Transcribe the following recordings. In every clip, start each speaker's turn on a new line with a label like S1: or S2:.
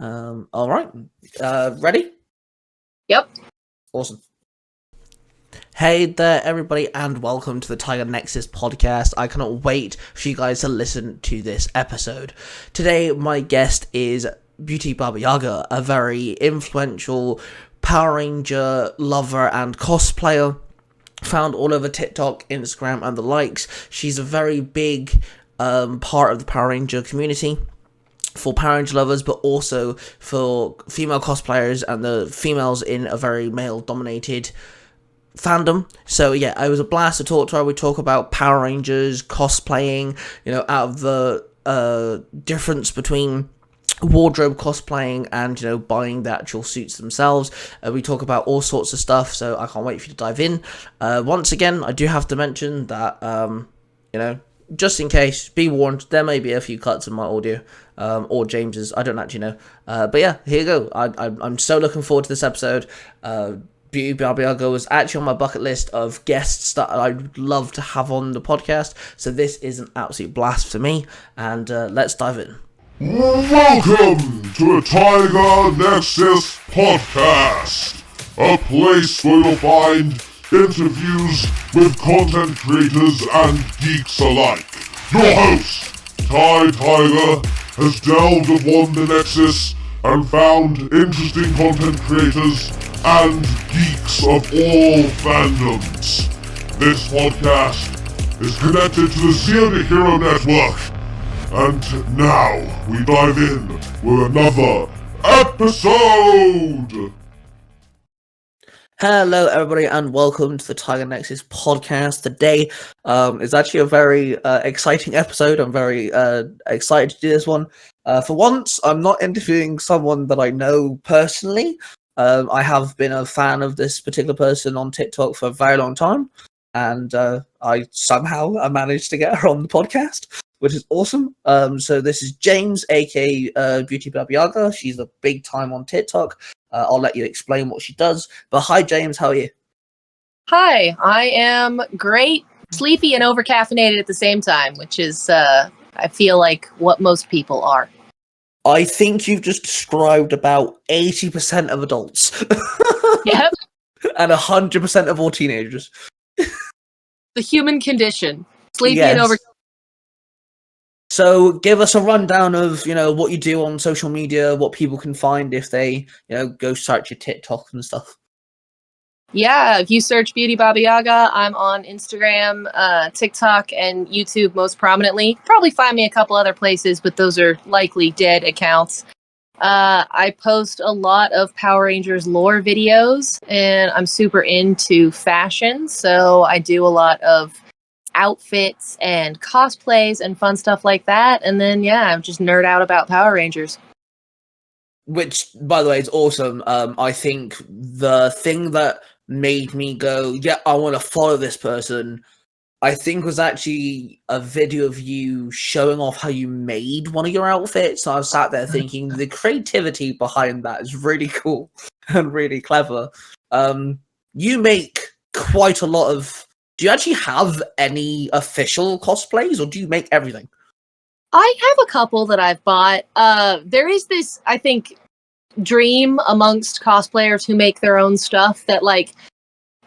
S1: All right. Ready?
S2: Yep.
S1: Awesome. Hey there, everybody, and welcome to the Tiger Nexus podcast. I cannot wait for you guys to listen to this episode. Today, my guest is Beauty Baba Yaga, a very influential Power Ranger lover and cosplayer. Found all over TikTok, Instagram, and the likes. She's a very big part of the Power Ranger community for Power Ranger lovers, but also for female cosplayers and the females in a very male-dominated fandom. So yeah, it was a blast to talk to her. We talk about Power Rangers, cosplaying, out of the difference between wardrobe cosplaying and buying the actual suits themselves. We talk about all sorts of stuff, so I can't wait for you to dive in. Once again, I do have to mention that just in case, be warned, there may be a few cuts in my audio, or James's, I don't actually know. But yeah, here you go. I'm so looking forward to this episode. Beauty Baba Yaga was actually on my bucket list of guests that I'd love to have on the podcast, so this is an absolute blast for me, and let's dive in.
S3: Welcome to the Tiger Nexus podcast, a place where you'll find interviews with content creators and geeks alike. Your host, Tiger, has delved upon the Nexus and found interesting content creators and geeks of all fandoms. This podcast is connected to the Zero Hero Network. And now we dive in with another episode!
S1: Hello everybody and welcome to the Tiger Nexus podcast. Today is actually a very exciting episode. I'm very excited to do this one. For once, I'm not interviewing someone that I know personally. I have been a fan of this particular person on TikTok for a very long time, and I managed to get her on the podcast, which is awesome. So this is James, aka Beauty Baba Yaga. She's a big time on TikTok. I'll let you explain what she does. But hi, James, how are you?
S2: Hi, I am great, sleepy, and overcaffeinated at the same time, which is, I feel like, what most people are.
S1: I think you've just described about 80% of adults.
S2: Yep.
S1: And 100% of all teenagers.
S2: The human condition. Sleepy
S1: Yes.
S2: and over.
S1: So give us a rundown of, what you do on social media, what people can find if they, go search your TikTok and stuff.
S2: Yeah, if you search Beauty Baba Yaga, I'm on Instagram, TikTok, and YouTube most prominently. Probably find me a couple other places, but those are likely dead accounts. I post a lot of Power Rangers lore videos, and I'm super into fashion, so I do a lot of outfits and cosplays and fun stuff like that. And then, yeah, I'm just nerd out about Power Rangers.
S1: Which, by the way, is awesome. I think the thing that made me go, yeah, I want to follow this person, I think was actually a video of you showing off how you made one of your outfits. So I was sat there thinking the creativity behind that is really cool and really clever. You make quite a lot of... Do you actually have any official cosplays, or do you make everything?
S2: I have a couple that I've bought. There is this, I think, dream amongst cosplayers who make their own stuff that, like,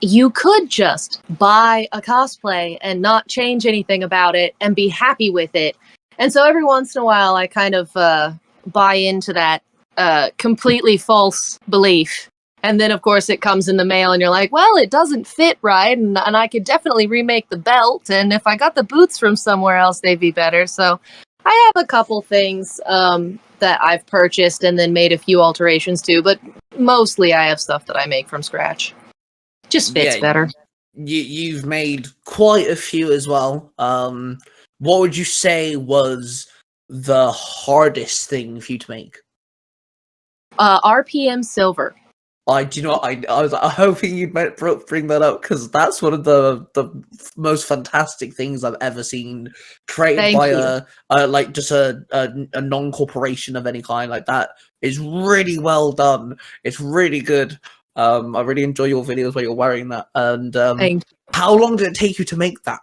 S2: you could just buy a cosplay and not change anything about it and be happy with it. And so every once in a while, I kind of buy into that completely false belief. And then, of course, it comes in the mail and you're like, well, it doesn't fit right. And I could definitely remake the belt. And if I got the boots from somewhere else, they'd be better. So I have a couple things that I've purchased and then made a few alterations to. But mostly I have stuff that I make from scratch. Just fits better.
S1: You've made quite a few as well. What would you say was the hardest thing for you to make?
S2: RPM Silver.
S1: I was hoping you'd bring that up, because that's one of the most fantastic things I've ever seen created by a non-corporation of any kind. Like, that is really well done. It's really good. I really enjoy your videos where you're wearing that. And how long did it take you to make that?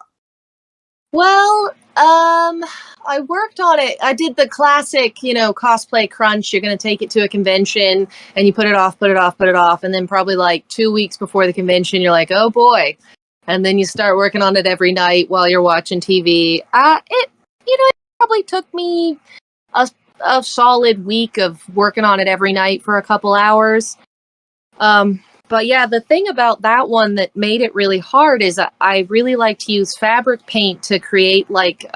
S2: Well, I worked on it. I did the classic, cosplay crunch. You're going to take it to a convention and you put it off, put it off, put it off. And then probably like 2 weeks before the convention, you're like, oh boy. And then you start working on it every night while you're watching TV. It probably took me a solid week of working on it every night for a couple hours. But yeah, the thing about that one that made it really hard is I really like to use fabric paint to create like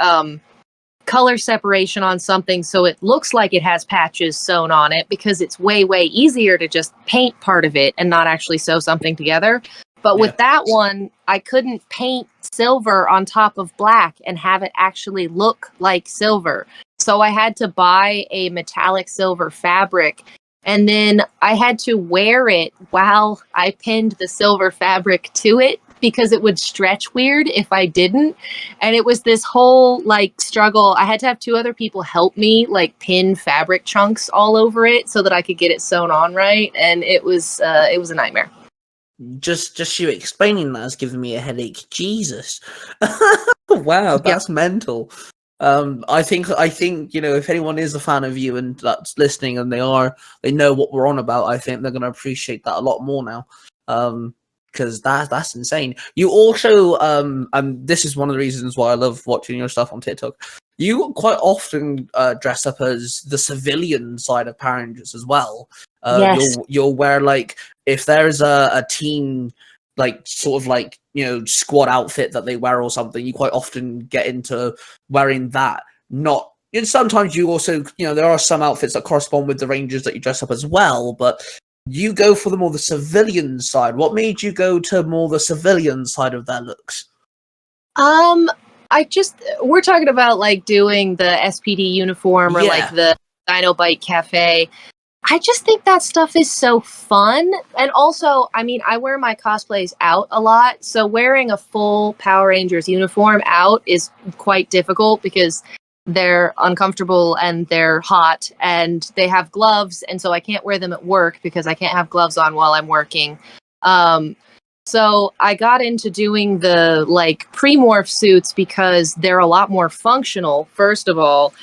S2: color separation on something so it looks like it has patches sewn on it, because it's way, way easier to just paint part of it and not actually sew something together. But with that one, I couldn't paint silver on top of black and have it actually look like silver. So I had to buy a metallic silver fabric, and then I had to wear it while I pinned the silver fabric to it, because it would stretch weird if I didn't. And it was this whole like struggle. I had to have 2 other people help me like pin fabric chunks all over it so that I could get it sewn on right. And it was a nightmare.
S1: Just you explaining that has given me a headache. Jesus. Wow, that's mental. I think if anyone is a fan of you and that's listening and they know what we're on about, I think they're going to appreciate that a lot more now. Because that's insane. You also and this is one of the reasons why I love watching your stuff on TikTok. You quite often dress up as the civilian side of Power Rangers as well.
S2: Yes.
S1: You'll wear like, if there's a team like sort of like squad outfit that they wear or something, you quite often get into wearing that. Not and sometimes you also there are some outfits that correspond with the Rangers that you dress up as well, but you go for the more the civilian side. What made you go to more the civilian side of their looks?
S2: We're talking about like doing the SPD uniform or like the Dino Bite Cafe. I just think that stuff is so fun. And also, I mean, I wear my cosplays out a lot, so wearing a full Power Rangers uniform out is quite difficult because they're uncomfortable and they're hot and they have gloves, and so I can't wear them at work because I can't have gloves on while I'm working. So I got into doing the like pre-morph suits because they're a lot more functional, first of all.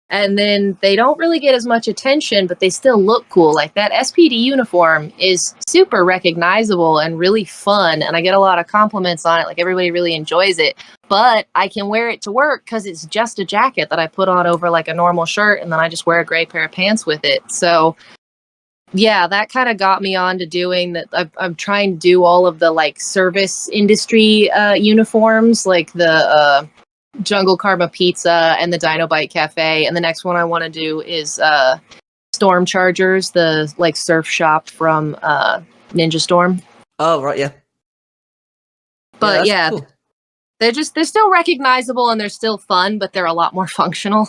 S2: And then they don't really get as much attention, but they still look cool. Like that SPD uniform is super recognizable and really fun. And I get a lot of compliments on it. Like everybody really enjoys it. But I can wear it to work because it's just a jacket that I put on over like a normal shirt. And then I just wear a gray pair of pants with it. So yeah, that kind of got me on to doing that. I'm trying to do all of the like service industry uniforms, like the Jungle Karma Pizza and the Dino Bite Cafe, and the next one I want to do is Storm Chargers, the like surf shop from Ninja Storm.
S1: Oh right, yeah.
S2: But
S1: cool.
S2: they're still recognizable and they're still fun, but they're a lot more functional.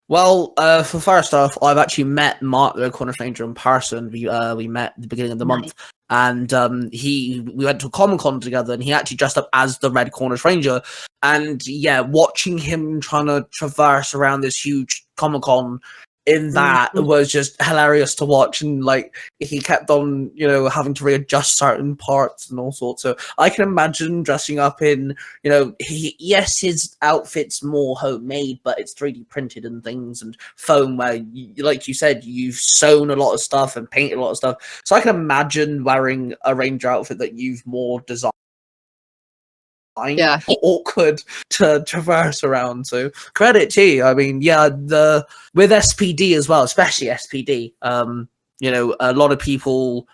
S1: Well, for first off, I've actually met Mark, the Corner Stranger, in person. We met at the beginning of the month, and we went to a Comic-Con together, and he actually dressed up as the Red Corner Stranger. And yeah, watching him trying to traverse around this huge Comic-Con in that was just hilarious to watch, and like he kept on having to readjust certain parts and all sorts. So I can imagine dressing up in his outfit's more homemade, but it's 3D printed and things and foam, where like you said, you've sewn a lot of stuff and painted a lot of stuff. So I can imagine wearing a Ranger outfit that you've more designed.
S2: Yeah,
S1: awkward to traverse around. So credit to you. I mean, yeah, with SPD as well, especially SPD. A lot of people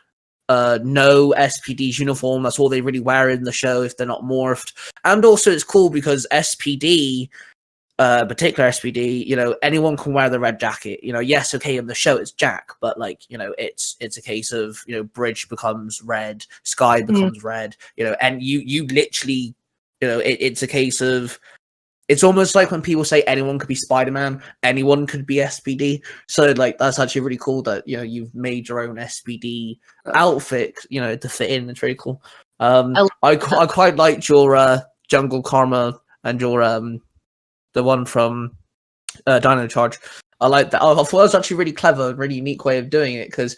S1: know SPD's uniform. That's all they really wear in the show if they're not morphed. And also, it's cool because SPD, particular SPD, anyone can wear the red jacket. Yes, okay, in the show it's Jack, but like, it's a case of Bridge becomes red, Sky becomes red. And you literally. It's a case of, it's almost like when people say anyone could be Spider-Man, anyone could be SPD. So like that's actually really cool that you've made your own SPD outfit to fit in. It's really cool. I quite liked your Jungle Karma and your the one from Dino Charge. I like that. I thought it was actually really clever and really unique way of doing it because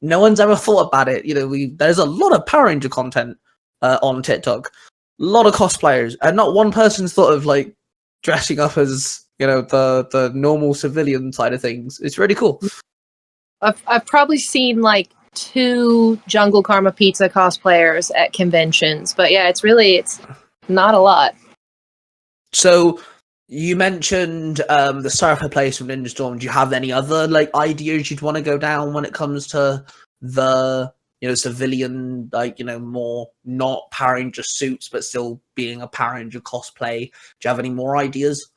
S1: no one's ever thought about it. There's a lot of Power Ranger content on TikTok. lot of cosplayers, and not one person's thought of like dressing up as the normal civilian side of things. It's really cool.
S2: I've probably seen like 2 Jungle Karma Pizza cosplayers at conventions, but yeah, it's not a lot.
S1: So you mentioned the surfer place from Ninja Storm. Do you have any other like ideas you'd want to go down when it comes to the civilian, like more not Power Ranger suits but still being a Power Ranger cosplay? Do you have any more ideas?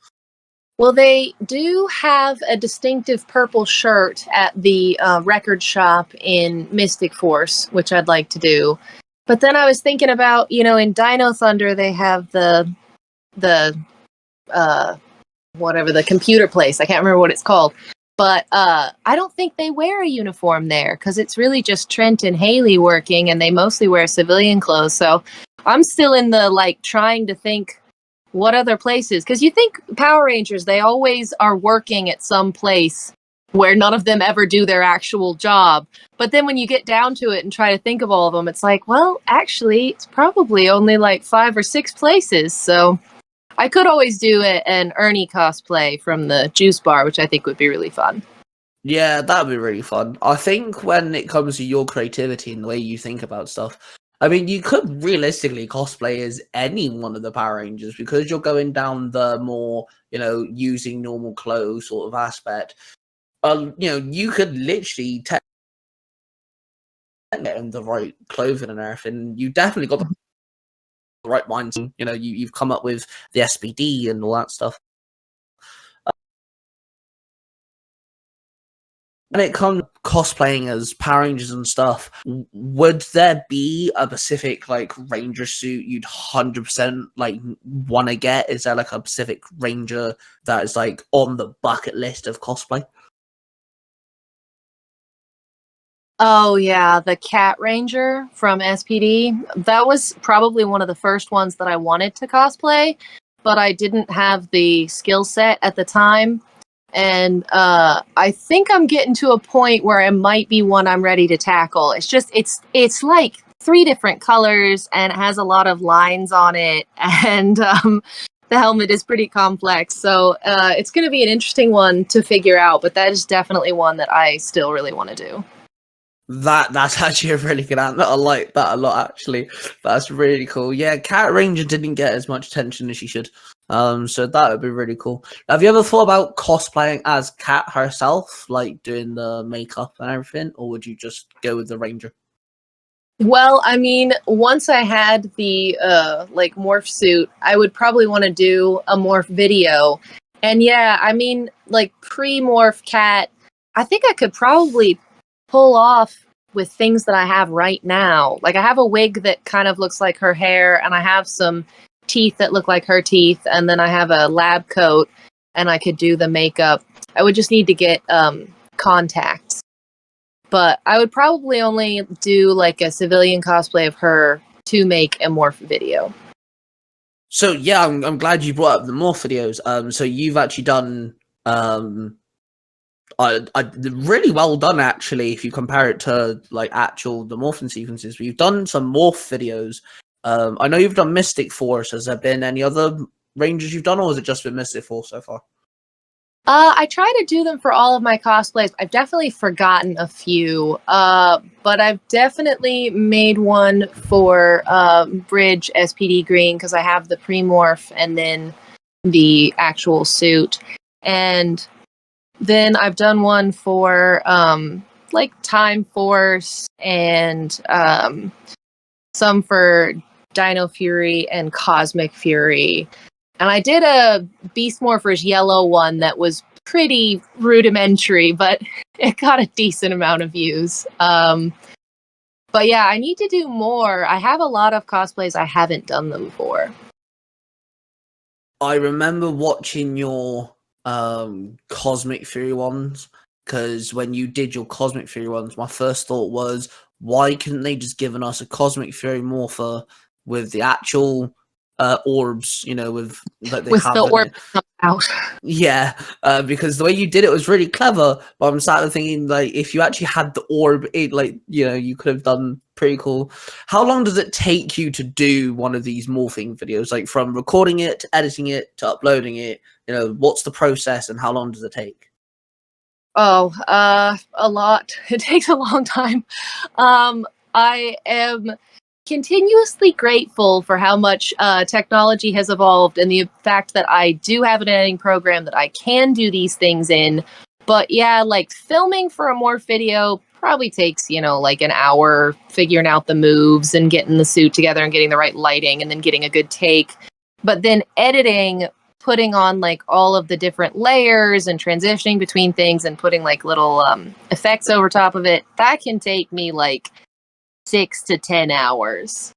S2: Well, they do have a distinctive purple shirt at the record shop in Mystic Force, which I'd like to do. But then I was thinking about, in Dino Thunder, they have the whatever, the computer place. I can't remember what it's called. But I don't think they wear a uniform there because it's really just Trent and Haley working, and they mostly wear civilian clothes. So I'm still in the trying to think what other places, because you think Power Rangers, they always are working at some place where none of them ever do their actual job. But then when you get down to it and try to think of all of them, it's like, well, actually, it's probably only like 5 or 6 places. So I could always do an Ernie cosplay from the juice bar, which I think would be really fun.
S1: Yeah, that'd be really fun. I think when it comes to your creativity and the way you think about stuff, I mean, you could realistically cosplay as any one of the Power Rangers because you're going down the more, using normal clothes sort of aspect. You could literally get in the right clothing and everything. You definitely got the right mind. You've come up with the SPD and all that stuff. When it comes to cosplaying as Power Rangers and stuff, would there be a specific Ranger suit you'd 100% want to get? Is there a specific Ranger that is on the bucket list of cosplay?
S2: Oh yeah, the Cat Ranger from SPD. That was probably one of the first ones that I wanted to cosplay, but I didn't have the skill set at the time. And I think I'm getting to a point where it might be one I'm ready to tackle. It's just it's like 3 different colors, and it has a lot of lines on it, and the helmet is pretty complex. So it's going to be an interesting one to figure out. But that is definitely one that I still really want to do.
S1: That's actually a really good answer. I like that a lot, actually. That's really cool. Yeah, Cat Ranger didn't get as much attention as she should. So that would be really cool. Have you ever thought about cosplaying as Cat herself, like doing the makeup and everything, or would you just go with the Ranger?
S2: Well, I mean, once I had the morph suit, I would probably want to do a morph video. And yeah, I mean, pre-morph Cat, I think I could probably pull off with things that I have right now. Like I have a wig that kind of looks like her hair, and I have some teeth that look like her teeth, and then I have a lab coat, and I could do the makeup. I would just need to get contacts. But I would probably only do a civilian cosplay of her to make a morph video.
S1: So yeah, I'm glad you brought up the morph videos. So you've actually done really well done, actually, if you compare it to actual the morphing sequences. We've done some morph videos. I know you've done Mystic Force. Has there been any other Rangers you've done, or has it just been Mystic Force so far?
S2: I try to do them for all of my cosplays. I've definitely forgotten a few, but I've definitely made one for Bridge SPD Green because I have the pre-morph and then the actual suit. And then I've done one for Time Force and some for Dino Fury and Cosmic Fury. And I did a Beast Morphers yellow one that was pretty rudimentary, but it got a decent amount of views. But yeah, I need to do more. I have a lot of cosplays I haven't done them for.
S1: I remember watching your Cosmic Fury ones, because when you did your Cosmic Fury ones, my first thought was, why couldn't they just given us a Cosmic Fury morpher with the actual orbs, you know, with that they
S2: With
S1: have
S2: the
S1: in
S2: orb
S1: it.
S2: that comes out.
S1: Yeah, because the way you did it was really clever. But I'm sat there thinking, like, if you actually had the orb, it, like, you know, you could have done pretty cool. How long does it take you to do one of these morphing videos? Like, from recording it to editing it to uploading it, you know, what's the process and how long does it take?
S2: Oh, a lot. It takes a long time. I am continuously grateful for how much technology has evolved and the fact that I do have an editing program that I can do these things in. But yeah, like filming for a morph video probably takes, you know, like an hour figuring out the moves and getting the suit together and getting the right lighting and then getting a good take. But then editing, putting on like all of the different layers and transitioning between things and putting like little effects over top of it, that can take me like 6 to 10 hours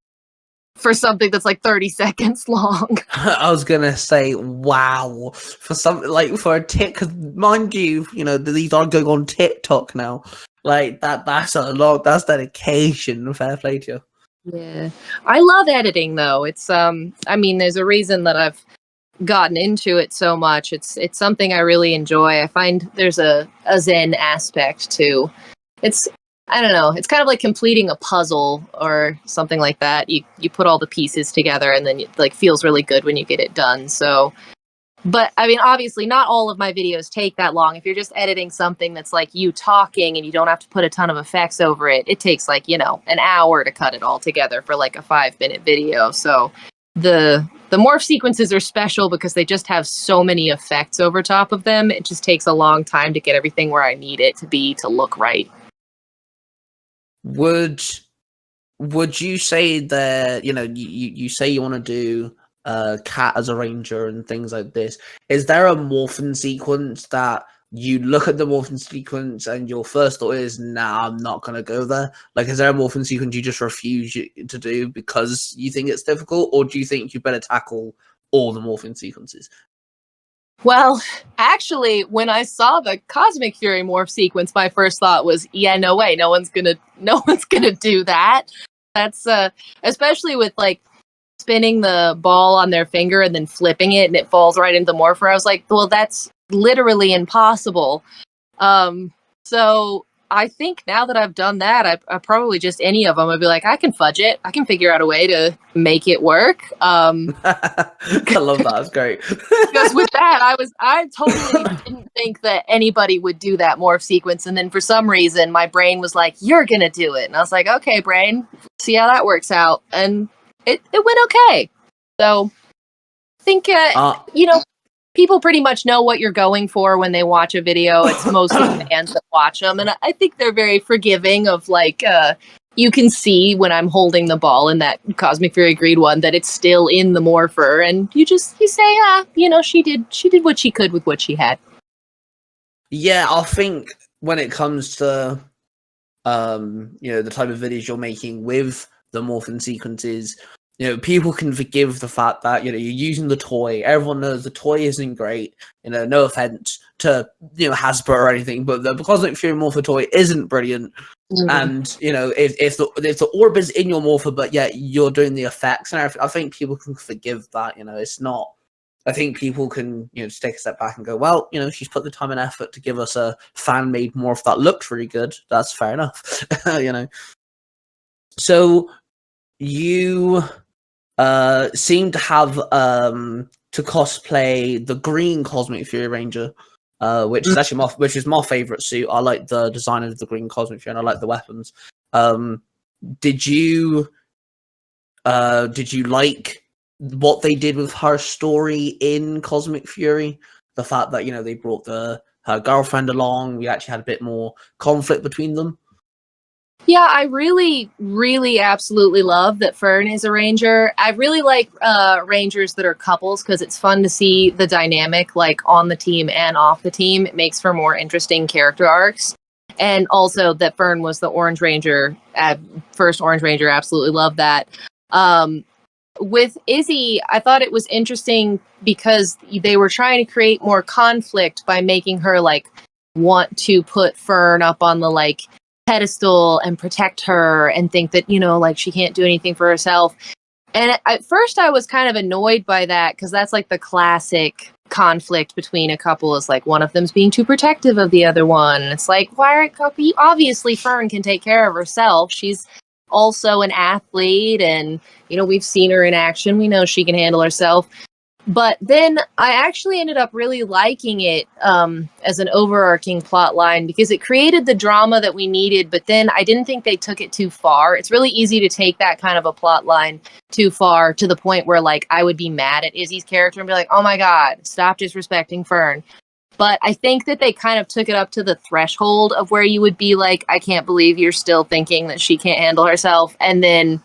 S2: for something that's like 30 seconds long.
S1: I was gonna say, wow, for something like for a tick, because mind you, you know, these are going on TikTok now. Like that's a lot. That's dedication. Fair play to you.
S2: Yeah. I love editing though. It's I mean there's a reason that I've gotten into it so much. It's something I really enjoy. I find there's a zen aspect to. It's I don't know. It's kind of like completing a puzzle or something like that. You put all the pieces together and then it like feels really good when you get it done. So but I mean, obviously, not all of my videos take that long. If you're just editing something that's like you talking and you don't have to put a ton of effects over it, it takes like, you know, an hour to cut it all together for like a 5-minute video. So the morph sequences are special because they just have so many effects over top of them. It just takes a long time to get everything where I need it to be to look right.
S1: Would would you say that, you know, you say you want to do cat as a ranger and things like this? Is there a morphin sequence that you look at the morphin sequence and your first thought is, nah, I'm not gonna go there? Like, is there a morphin sequence you just refuse to do because you think it's difficult, or do you think you better tackle all the morphin sequences?
S2: Well, actually, when I saw the Cosmic Fury morph sequence, my first thought was, yeah, no way, no one's gonna do that. That's especially with like spinning the ball on their finger and then flipping it and it falls right into the morpher. I was like, well, that's literally impossible. So I think now that I've done that, I probably just any of them, I'd be like, I can fudge it. I can figure out a way to make it work.
S1: I love that. That's great.
S2: Because with that, I totally didn't think that anybody would do that morph sequence, and then for some reason, my brain was like, "You're gonna do it," and I was like, "Okay, brain, see how that works out," and it went okay. So I think
S1: uh,
S2: you know, people pretty much know what you're going for when they watch a video. It's mostly fans that watch them, and I think they're very forgiving of like. You can see when I'm holding the ball in that Cosmic Fury Greed one that it's still in the morpher, and you say, you know, she did what she could with what she had.
S1: yeah, I think when it comes to you know, the type of videos you're making with the morphin sequences, you know, people can forgive the fact that, you know, you're using the toy. Everyone knows the toy isn't great. You know, no offense to, you know, Hasbro or anything, but the Cosmic Fury Morpher toy isn't brilliant. And you know, if the orb is in your morpher, but yet you're doing the effects and everything, I think people can forgive that. You know, it's not. I think people can, you know, just take a step back and go, well, you know, she's put the time and effort to give us a fan made morph that looks really good. That's fair enough. You know. So you seem to have to cosplay the green Cosmic Fury Ranger, which is actually my favorite suit. I like the design of the green Cosmic Fury, and I like the weapons. Did you like what they did with her story in Cosmic Fury? The fact that, you know, they brought her girlfriend along, we actually had a bit more conflict between them.
S2: Yeah, I really, really absolutely love that Fern is a ranger. I really like rangers that are couples because it's fun to see the dynamic like on the team and off the team. It makes for more interesting character arcs. And also that Fern was the Orange Ranger, first Orange Ranger. Absolutely love that. With Izzy, I thought it was interesting because they were trying to create more conflict by making her like want to put Fern up on the like pedestal and protect her and think that, you know, like she can't do anything for herself. And at first I was kind of annoyed by that because that's like the classic conflict between a couple is like one of them's being too protective of the other one. And it's like, why are obviously Fern can take care of herself. She's also an athlete and, you know, we've seen her in action. We know she can handle herself. But then I actually ended up really liking it as an overarching plot line because it created the drama that we needed, but then I didn't think they took it too far. It's really easy to take that kind of a plot line too far to the point where, like, I would be mad at Izzy's character and be like, oh my god, stop disrespecting Fern. But I think that they kind of took it up to the threshold of where you would be like, I can't believe you're still thinking that she can't handle herself, and then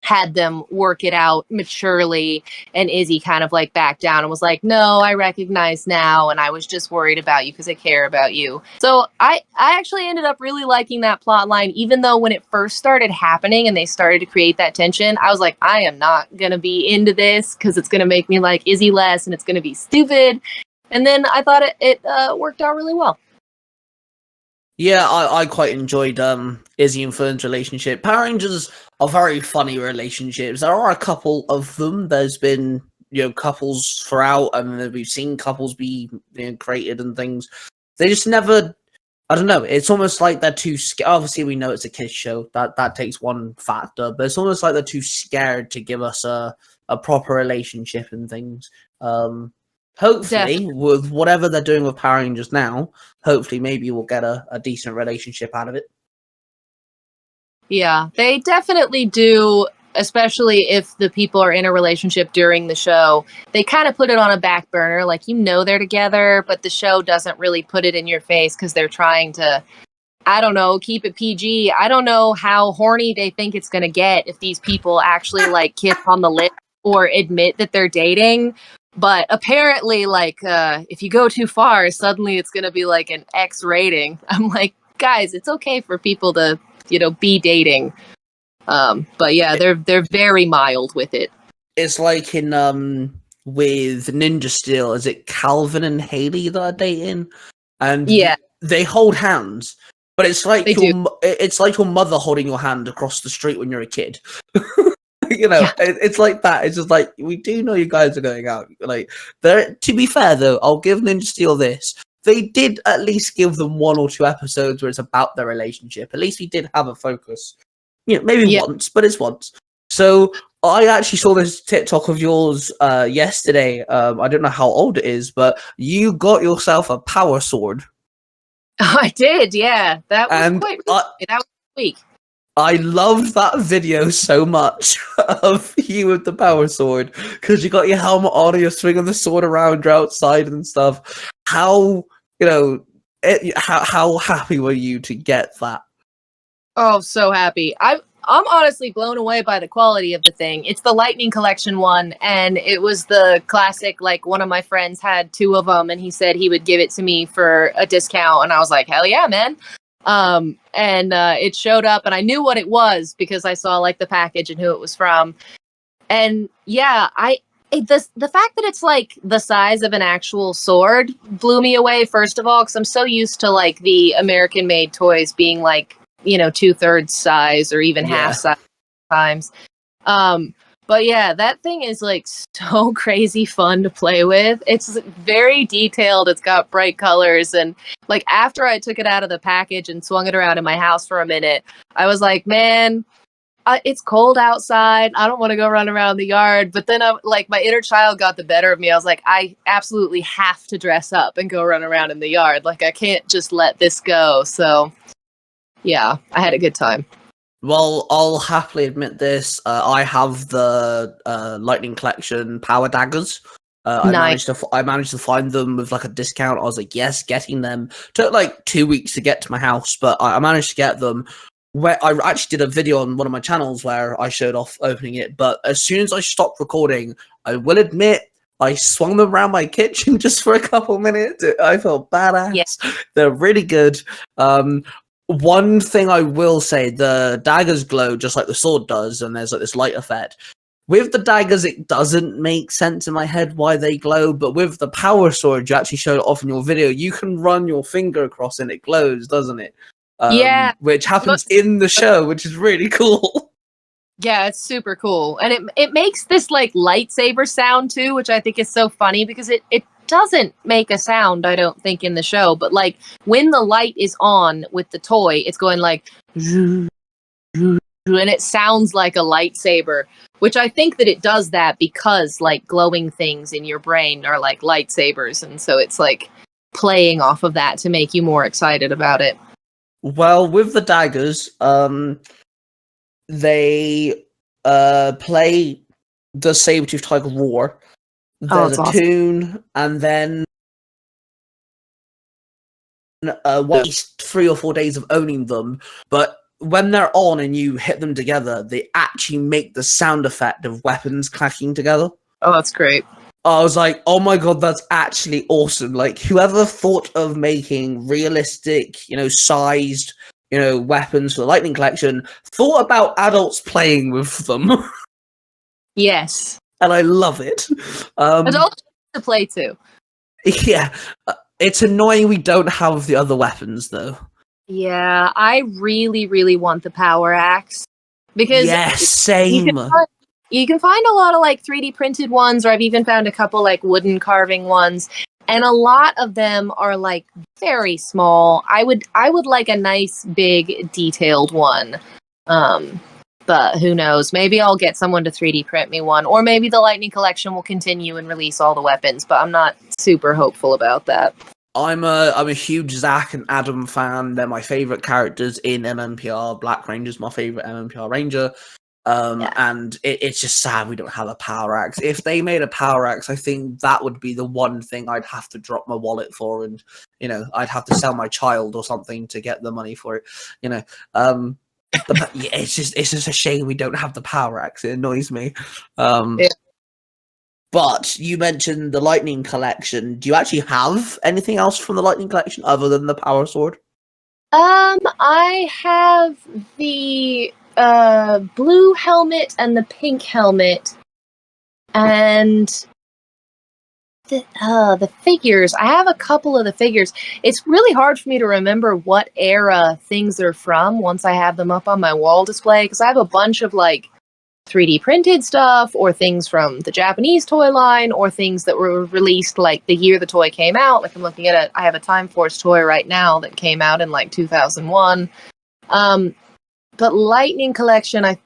S2: had them work it out maturely, and Izzy kind of like backed down and was like, no, I recognize now, and I was just worried about you because I care about you. So I actually ended up really liking that plot line, even though when it first started happening and they started to create that tension, I was like, I am not gonna be into this because it's gonna make me like Izzy less and it's gonna be stupid. And then I thought it worked out really well.
S1: Yeah, I quite enjoyed Izzy and Fern's relationship. Power Rangers are very funny relationships. There are a couple of them. There's been, you know, couples throughout, and we've seen couples be, you know, created and things. They just never. I don't know. It's almost like they're too scared. Obviously, we know it's a kids show. That takes one factor, but it's almost like they're too scared to give us a proper relationship and things. Hopefully,
S2: Definitely.
S1: with whatever they're doing with Power Rangers now, hopefully maybe we'll get a decent relationship out of it.
S2: Yeah, they definitely do, especially if the people are in a relationship during the show. They kind of put it on a back burner, like, you know, they're together, but the show doesn't really put it in your face because they're trying to, I don't know, keep it PG. I don't know how horny they think it's going to get if these people actually like kiss on the lips or admit that they're dating. But apparently, like, if you go too far, suddenly it's going to be like an X rating. I'm like, guys, it's okay for people to, you know, be dating. But yeah, they're very mild with it.
S1: It's like in with Ninja Steel, is it Calvin and Haley that are dating? And
S2: Yeah,
S1: they hold hands, but it's like
S2: they do.
S1: it's like your mother holding your hand across the street when you're a kid. You know,
S2: Yeah.
S1: it's like that. It's just like, we do know you guys are going out. Like, to be fair though, I'll give Ninja Steel this. They did at least give them 1 or 2 episodes where it's about their relationship. At least we did have a focus. You know, maybe
S2: Yeah.
S1: once, but it's once. So I actually saw this TikTok of yours yesterday. I don't know how old it is, but you got yourself a power sword.
S2: I did, yeah. That was
S1: And
S2: quite recently. That was this week.
S1: I loved that video so much of you with the power sword, because you got your helmet on and you're swinging the sword around, you're outside and stuff. How, you know, how happy were you to get that?
S2: Oh, so happy. I'm honestly blown away by the quality of the thing. It's the Lightning Collection one, and it was the classic, like, one of my friends had 2 of them, and he said he would give it to me for a discount, and I was like, hell yeah, man. And it showed up, and I knew what it was because I saw, like, the package and who it was from. And yeah, the fact that it's like the size of an actual sword blew me away, first of all, because I'm so used to like the American made toys being like, you know, 2/3 size or even
S1: Yeah.
S2: half size times. But yeah, that thing is like so crazy fun to play with. It's very detailed. It's got bright colors. And like after I took it out of the package and swung it around in my house for a minute, I was like, man, it's cold outside. I don't want to go run around the yard. But then like my inner child got the better of me. I was like, I absolutely have to dress up and go run around in the yard. Like I can't just let this go. So yeah, I had a good time.
S1: Well, I'll happily admit this. I have the Lightning Collection power daggers.
S2: Nice.
S1: I managed to find them with like a discount. I was like, yes, getting them. Took like 2 weeks to get to my house, but I managed to get them. Where I actually did a video on one of my channels where I showed off opening it. But as soon as I stopped recording, I will admit I swung them around my kitchen just for a couple minutes. I felt badass.
S2: Yes.
S1: They're really good. One thing I will say, the daggers glow just like the sword does, and there's like this light effect. With the daggers, it doesn't make sense in my head why they glow, but with the power sword, you actually showed it off in your video, you can run your finger across and it glows, doesn't it?
S2: Yeah.
S1: Which happens in the show, which is really cool.
S2: Yeah, it's super cool. And it makes this like lightsaber sound too, which I think is so funny because it doesn't make a sound, I don't think, in the show, but like when the light is on with the toy, it's going like and it sounds like a lightsaber, which I think that it does that because like glowing things in your brain are like lightsabers, and so it's like playing off of that to make you more excited about it.
S1: Well, with the daggers, they play the Sabertooth Tiger Roar.
S2: Oh,
S1: There's
S2: it's
S1: a
S2: awesome.
S1: tune, and then waste 3 or 4 days of owning them. But when they're on and you hit them together, they actually make the sound effect of weapons clacking together.
S2: Oh, that's great.
S1: I was like, oh my god, that's actually awesome. Like, whoever thought of making realistic, sized, weapons for the Lightning Collection thought about adults playing with them.
S2: Yes.
S1: And I love it.
S2: Adults to play too.
S1: Yeah. It's annoying we don't have the other weapons, though.
S2: Yeah, I really, really want the power axe because
S1: Yes,
S2: you
S1: same.
S2: you can find a lot of like 3D printed ones, or I've even found a couple like wooden carving ones, and a lot of them are like very small. I would like a nice big detailed one. But who knows? Maybe I'll get someone to 3D print me one, or maybe the Lightning Collection will continue and release all the weapons, but I'm not super hopeful about that.
S1: I'm a huge Zack and Adam fan. They're my favorite characters in MMPR. Black Ranger's my favorite MMPR Ranger.
S2: Yeah.
S1: And it's just sad we don't have a power axe. If they made a power axe, I think that would be the one thing I'd have to drop my wallet for, and I'd have to sell my child or something to get the money for it. But yeah, it's just a shame we don't have the power axe. It annoys me.
S2: Yeah.
S1: But you mentioned the Lightning Collection. Do you actually have anything else from the Lightning Collection other than the Power Sword?
S2: I have the blue helmet and the pink helmet, and the figures. I have a couple of the figures. It's really hard for me to remember what era things are from once I have them up on my wall display, because I have a bunch of like 3D printed stuff, or things from the Japanese toy line, or things that were released like the year the toy came out. Like I'm looking at it, I have a Time Force toy right now that came out in like 2001. But Lightning Collection, I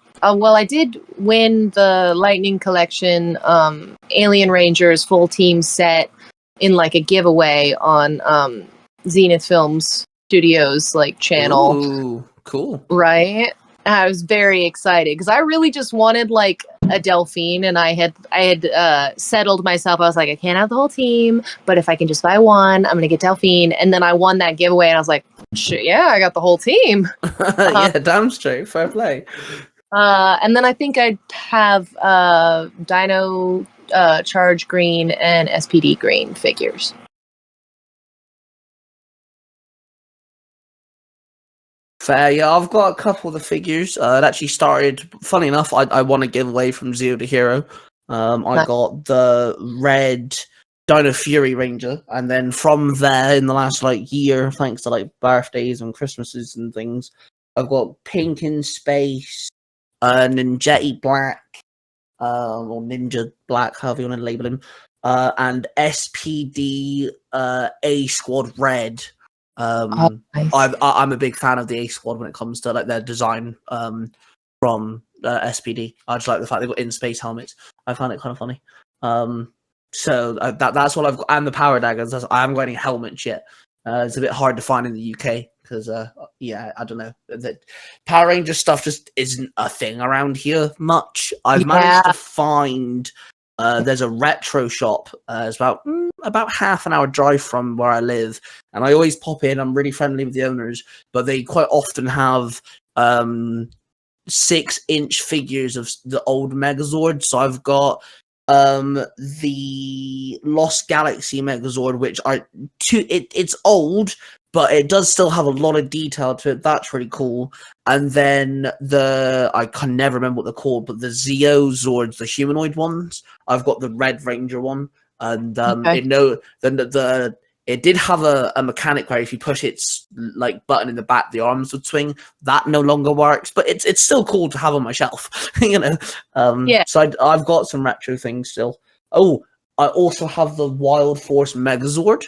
S2: did win the Lightning Collection Alien Rangers full team set in like a giveaway on Zenith Films Studios like channel.
S1: Ooh, cool.
S2: Right? I was very excited because I really just wanted like a Delphine, and I had settled myself. I was like, I can't have the whole team, but if I can just buy one, I'm gonna get Delphine. And then I won that giveaway, and I was like, shit, yeah, I got the whole team.
S1: Yeah, damn straight, fair play.
S2: And then I think I'd have Dino Charge Green and SPD Green figures.
S1: Fair, yeah, I've got a couple of the figures. It actually started, funny enough, I won a giveaway from Zero to Hero. I got the red Dino Fury Ranger, and then from there, in the last like year, thanks to like birthdays and Christmases and things, I've got Pink in Space, Ninjetti Black, or Ninja Black, however you want to label him, and SPD A Squad Red.
S2: Nice.
S1: I'm a big fan of the A Squad when it comes to like their design from SPD. I just like the fact they've got in space helmets. I find it kind of funny. So that's what I've got, and the power daggers. I haven't got any helmets yet. It's a bit hard to find in the UK because yeah, I don't know, that Power Ranger stuff just isn't a thing around here much. I've managed to find there's a retro shop. It's about half an hour drive from where I live, and I always pop in. I'm really friendly with the owners, but they quite often have 6-inch figures of the old Megazord. So I've got the Lost Galaxy Megazord, which it's old, but it does still have a lot of detail to it. That's really cool. And then I can never remember what they're called, but the Zeo Zords, the humanoid ones. I've got the Red Ranger one, and it did have a mechanic where if you push its like button in the back, the arms would swing. That no longer works, but it's still cool to have on my shelf, you know.
S2: Yeah.
S1: So I've got some retro things still. Oh, I also have the Wild Force Megazord.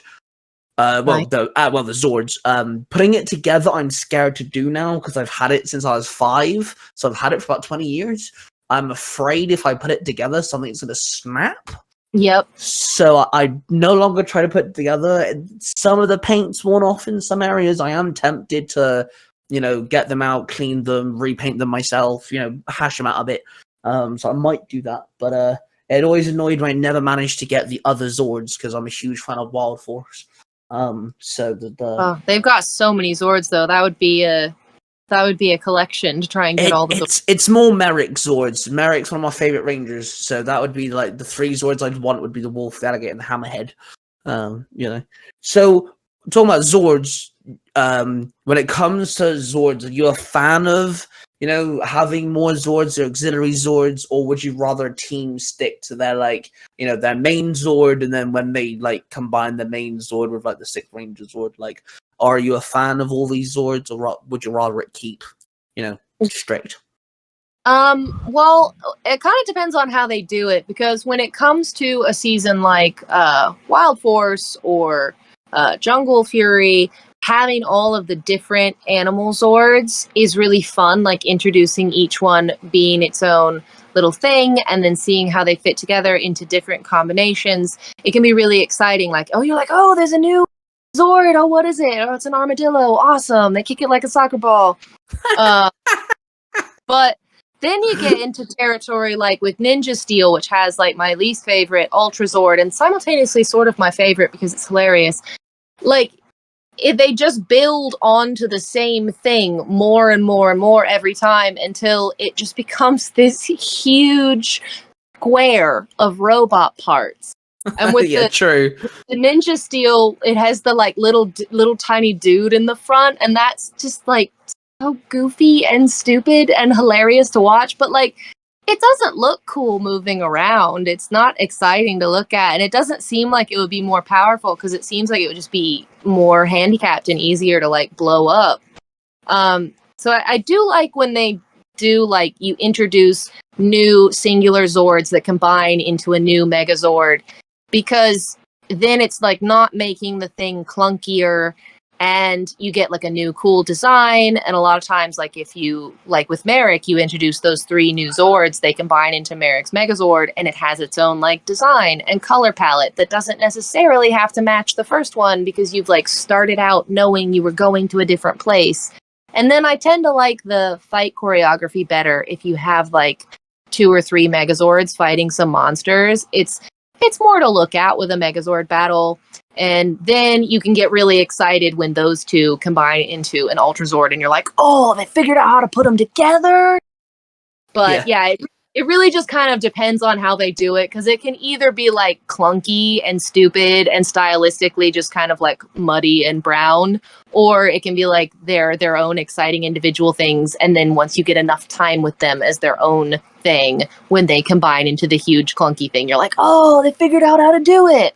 S2: Nice.
S1: The Zords. Putting it together, I'm scared to do now because I've had it since I was 5, so I've had it for about 20 years. I'm afraid if I put it together, something's gonna snap.
S2: Yep.
S1: So I no longer try to put it together. Some of the paint's worn off in some areas. I am tempted to, get them out, clean them, repaint them myself. Hash them out a bit. So I might do that, but it always annoyed when I never managed to get the other Zords because I'm a huge fan of Wild Force. So
S2: they've got so many Zords though. That would be a collection to try and get all the Zords.
S1: It's more Merrick Zords. Merrick's one of my favorite Rangers, so that would be like the 3 Zords I'd want would be the Wolf, the Alligator, and the Hammerhead. So talking about Zords, when it comes to Zords, are you a fan of having more Zords or auxiliary Zords, or would you rather a team stick to their their main Zord, and then when they combine the main Zord with the 6th Ranger Zord, are you a fan of all these Zords, or would you rather it keep strict?
S2: Well, it kind of depends on how they do it, because when it comes to a season like Wild Force or Jungle Fury, having all of the different animal Zords is really fun, introducing each one being its own little thing and then seeing how they fit together into different combinations. It can be really exciting, oh, there's a new Zord, oh, what is it? Oh, it's an armadillo, awesome, they kick it like a soccer ball. But then you get into territory with Ninja Steel, which has my least favorite Ultra Zord and simultaneously sort of my favorite because it's hilarious. If they just build onto the same thing more and more and more every time until it just becomes this huge square of robot parts. And with
S1: true.
S2: The Ninja Steel, it has the little tiny dude in the front, and that's just so goofy and stupid and hilarious to watch, but it doesn't look cool moving around. It's not exciting to look at, and it doesn't seem like it would be more powerful because it seems like it would just be more handicapped and easier to blow up. So I do like when they do you introduce new singular Zords that combine into a new Megazord, because then it's not making the thing clunkier, and you get a new cool design. And a lot of times, if you with Merrick, you introduce those 3 new Zords, they combine into Merrick's Megazord, and it has its own design and color palette that doesn't necessarily have to match the first one because you've started out knowing you were going to a different place. And then I tend to like the fight choreography better if you have 2 or 3 Megazords fighting some monsters. It's more to look at with a Megazord battle. And then you can get really excited when those 2 combine into an Ultra Zord and you're like, oh, they figured out how to put them together. But yeah, it really just kind of depends on how they do it, because it can either be clunky and stupid and stylistically just kind of muddy and brown, or it can be their own exciting individual things. And then once you get enough time with them as their own thing, when they combine into the huge clunky thing, you're like, oh, they figured out how to do it.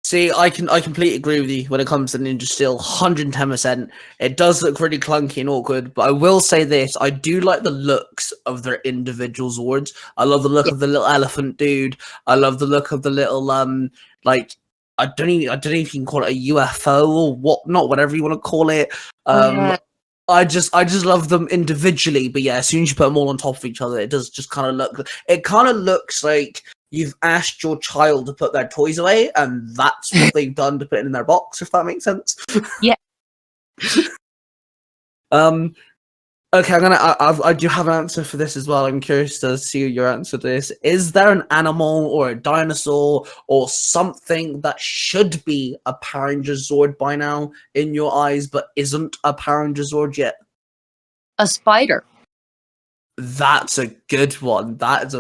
S1: See, I completely agree with you when it comes to Ninja Steel, 110%. It does look really clunky and awkward, but I will say this, I do like the looks of their individual Zords. I love the look of the little elephant dude. I love the look of the little, I don't even know if you can call it a UFO or whatever you want to call it. I just love them individually, but yeah, as soon as you put them all on top of each other, it does just kind of looks like you've asked your child to put their toys away, and that's what they've done to put it in their box, if that makes sense.
S2: Yeah.
S1: Okay, I do have an answer for this as well. I'm curious to see your answer to this. Is there an animal or a dinosaur or something that should be a Power Ranger Zord by now in your eyes, but isn't a Power Ranger Zord yet?
S2: A spider.
S1: That's a good one. That is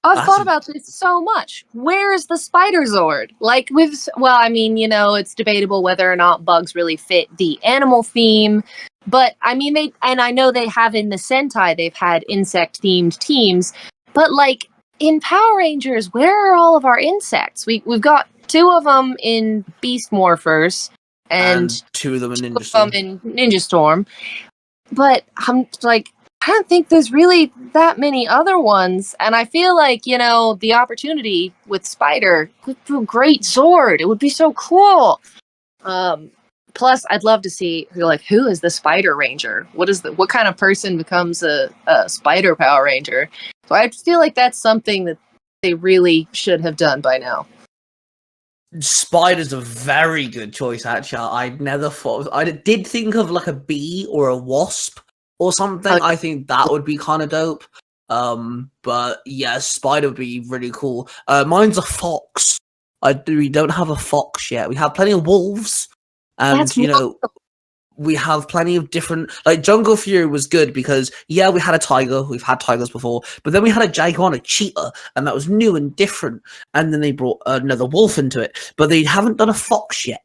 S2: I've thought about this so much. Where is the Spider Zord? It's debatable whether or not bugs really fit the animal theme, but I know they have in the Sentai, they've had insect-themed teams, but in Power Rangers, where are all of our insects? We've got 2 of them in Beast Morphers, and
S1: 2 of them in Ninja
S2: 2 of
S1: Storm.
S2: them in Ninja Storm. But I'm like, I don't think there's really that many other ones. And I feel like, you know, the opportunity with Spider would do a great sword. It would be so cool. Plus, I'd love to see who is the Spider Ranger? What kind of person becomes a Spider Power Ranger? So I feel like that's something that they really should have done by now.
S1: Spider's a very good choice, actually. I never thought. I did think of like a bee or a wasp or something. I think that would be kind of dope. But yeah, Spider would be really cool. Mine's a fox. We don't have a fox yet. We have plenty of wolves, and
S2: That's
S1: you know, we have plenty of different. Like Jungle Fury was good because yeah, we had a tiger. We've had tigers before, but then we had a gigantic cheetah, and that was new and different. And then they brought another wolf into it, but they haven't done a fox yet.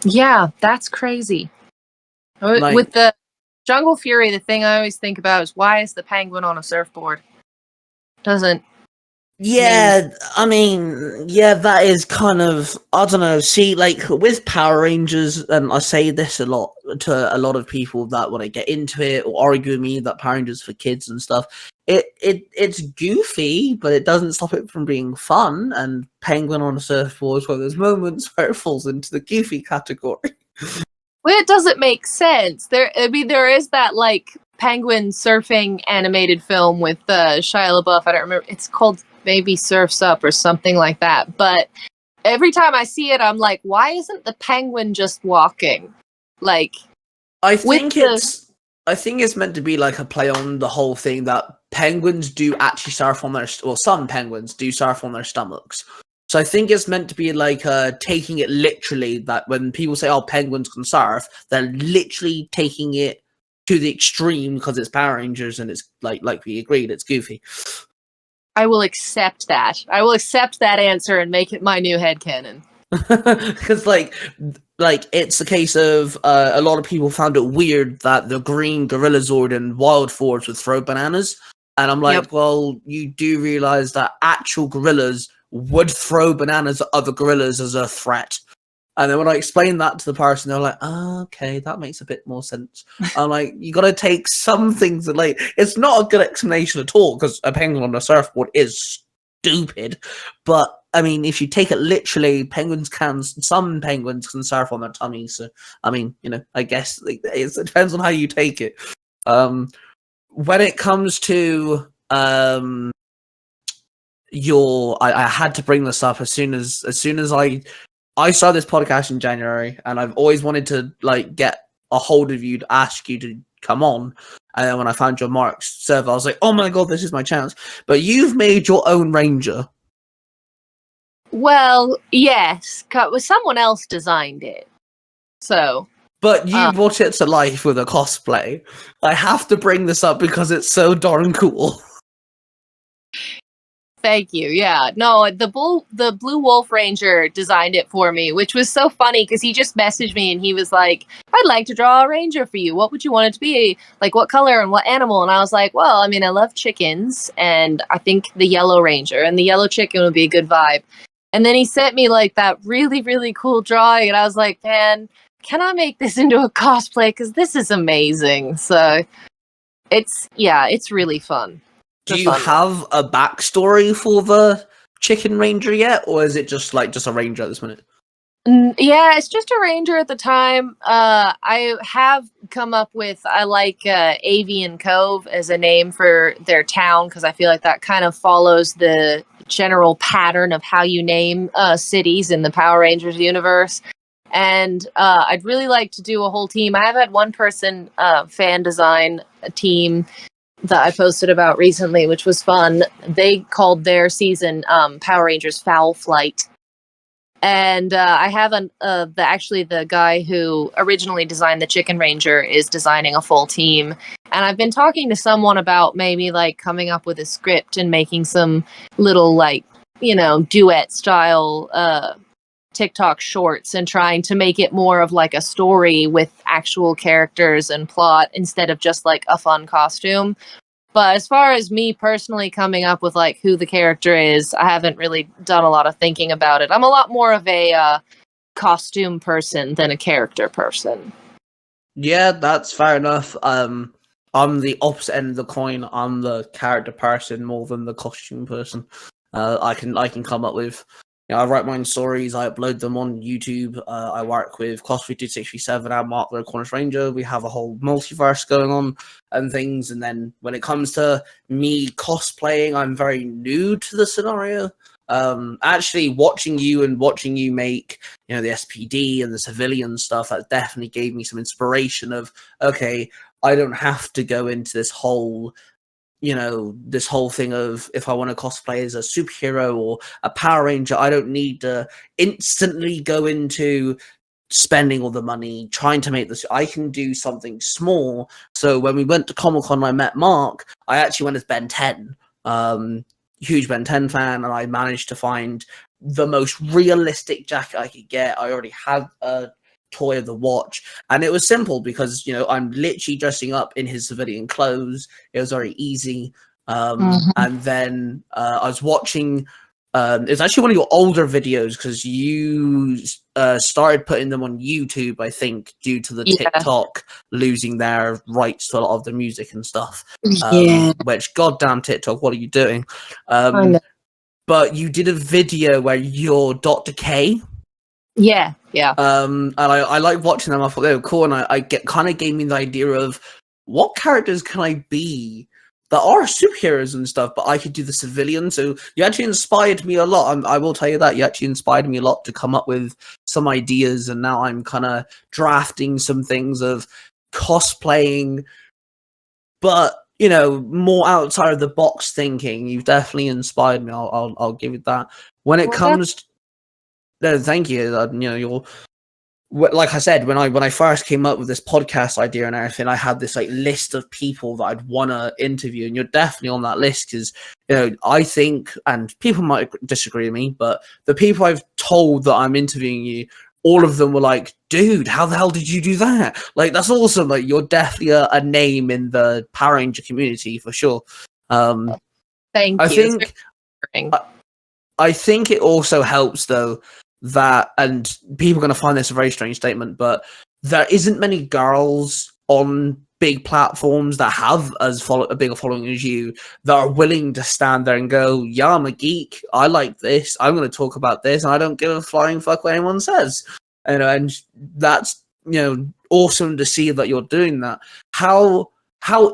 S2: Yeah, that's crazy.
S1: Like,
S2: with the Jungle Fury, the thing I always think about is why is the penguin on a surfboard? Doesn't.
S1: Yeah, I mean, yeah, that is kind of, I don't know. See, like with Power Rangers, and I say this a lot to a lot of people that want to get into it or argue with me that Power Rangers for kids and stuff. It's goofy, but it doesn't stop it from being fun. And Penguin on a surfboard is one of those moments where it falls into the goofy category.
S2: Well, it doesn't make sense. There is that like penguin surfing animated film with Shia LaBeouf. I don't remember. It's called maybe Surf's Up or something like that. But every time I see it, I'm like, why isn't the penguin just walking? Like,
S1: I think it's meant to be like a play on the whole thing that penguins do actually surf on some penguins do surf on their stomachs. So I think it's meant to be like taking it literally, that when people say, oh, penguins can surf, they're literally taking it to the extreme because it's Power Rangers and it's like we agreed, it's goofy.
S2: I will accept that. I will accept that answer and make it my new headcanon.
S1: Because like it's a case of a lot of people found it weird that the green Gorilla Zord and Wild Force would throw bananas, and I'm like, well, you do realize that actual gorillas would throw bananas at other gorillas as a threat. And then when I explained that to the person, they're like, oh, okay, that makes a bit more sense. I'm like, you got to take some things that, like, it's not a good explanation at all because a penguin on a surfboard is stupid. But I mean, if you take it literally, some penguins can surf on their tummies. So I mean, you know, I guess it depends on how you take it. When it comes to I had to bring this up as soon as I started this podcast in January, and I've always wanted to like get a hold of you to ask you to come on. And then when I found your Mark's server, I was like, oh my god, this is my chance. But you've made your own Ranger.
S2: Well, yes, someone else designed it. So.
S1: But you brought it to life with a cosplay. I have to bring this up because it's so darn cool.
S2: Thank you. Yeah. No, the Blue Wolf Ranger designed it for me, which was so funny because he just messaged me and he was like, I'd like to draw a ranger for you. What would you want it to be? Like, what color and what animal? And I was like, well, I mean, I love chickens and I think the yellow ranger and the yellow chicken would be a good vibe. And then he sent me like that really, really cool drawing. And I was like, man, can I make this into a cosplay? Because this is amazing. So it's really fun.
S1: Do you have a backstory for the Chicken Ranger yet, or is it just a ranger at this minute?
S2: Yeah, it's just a ranger at the time. I have come up with, I like Avian Cove as a name for their town because I feel like that kind of follows the general pattern of how you name cities in the Power Rangers universe. And I'd really like to do a whole team. I have had one person fan design a team that I posted about recently, which was fun. They called their season Power Rangers Foul Flight. And I have the guy who originally designed the Chicken Ranger is designing a full team. And I've been talking to someone about maybe like coming up with a script and making some little like, you know, duet style TikTok shorts and trying to make it more of like a story with actual characters and plot instead of just like a fun costume. But as far as me personally coming up with like who the character is, I haven't really done a lot of thinking about it. I'm a lot more of a costume person than a character person.
S1: Yeah, that's fair enough. I'm the opposite end of the coin. I'm the character person more than the costume person. I can come up with. I write my own stories. I upload them on YouTube. I work with Cosplay 267 and Mark the Cornish Ranger. We have a whole multiverse going on and things. And then when it comes to me cosplaying, I'm very new to the scenario. Actually, watching you make the SPD and the civilian stuff, that definitely gave me some inspiration of, okay, I don't have to go into this whole thing of, if I want to cosplay as a superhero or a Power Ranger, I don't need to instantly go into spending all the money trying to make this. I can do something small. So when we went to Comic-Con, I met Mark. I actually went as Ben 10. Huge Ben 10 fan, and I managed to find the most realistic jacket I could get. I already had a toy of the watch, and it was simple because I'm literally dressing up in his civilian clothes. It was very easy. And then I was watching. It was actually one of your older videos because you started putting them on YouTube, I think, due to the TikTok losing their rights to a lot of the music and stuff. Which, goddamn TikTok, what are you doing? But you did a video where you're Dr. K.
S2: Yeah.
S1: And I like watching them. I thought they were cool, and I kind of gave me the idea of what characters can I be that are superheroes and stuff, but I could do the civilian. So you actually inspired me a lot. I will tell you that you actually inspired me a lot to come up with some ideas, and now I'm kind of drafting some things of cosplaying, but more outside of the box thinking. You've definitely inspired me. I'll give it that. When it comes, no, thank you. You're. Like I said, when I first came up with this podcast idea and everything, I had this list of people that I'd want to interview, and you're definitely on that list because I think, and people might disagree with me, but the people I've told that I'm interviewing you, all of them were like, "Dude, how the hell did you do that? Like, that's awesome! Like, you're definitely a name in the Power Ranger community for sure."
S2: Thank you.
S1: I think it also helps though that, and people are going to find this a very strange statement, but there isn't many girls on big platforms that have a bigger following as you that are willing to stand there and go, yeah, I'm a geek, I like this, I'm going to talk about this, and I don't give a flying fuck what anyone says. And that's awesome to see that you're doing that. How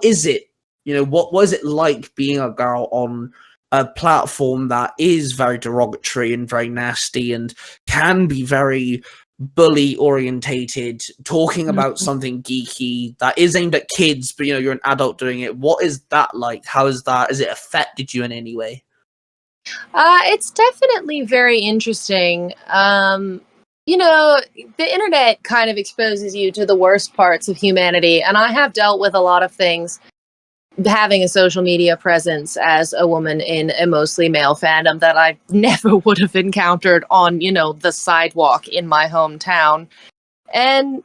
S1: is it, what was it like being a girl on a platform that is very derogatory and very nasty and can be very bully orientated, talking about something geeky that is aimed at kids, but you're an adult doing it? What is that like? How is that? Has it affected you in any way?
S2: It's definitely very interesting. The internet kind of exposes you to the worst parts of humanity, and I have dealt with a lot of things having a social media presence as a woman in a mostly male fandom that I never would have encountered on, the sidewalk in my hometown. And,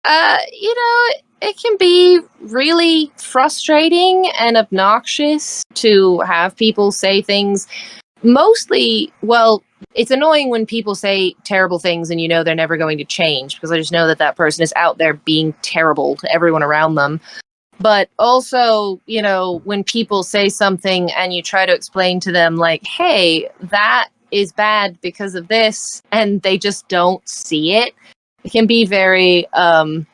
S2: it can be really frustrating and obnoxious to have people say things. Mostly, well, it's annoying when people say terrible things and they're never going to change, because I just know that person is out there being terrible to everyone around them. But also, when people say something and you try to explain to them, like, hey, that is bad because of this, and they just don't see it, it can be very, I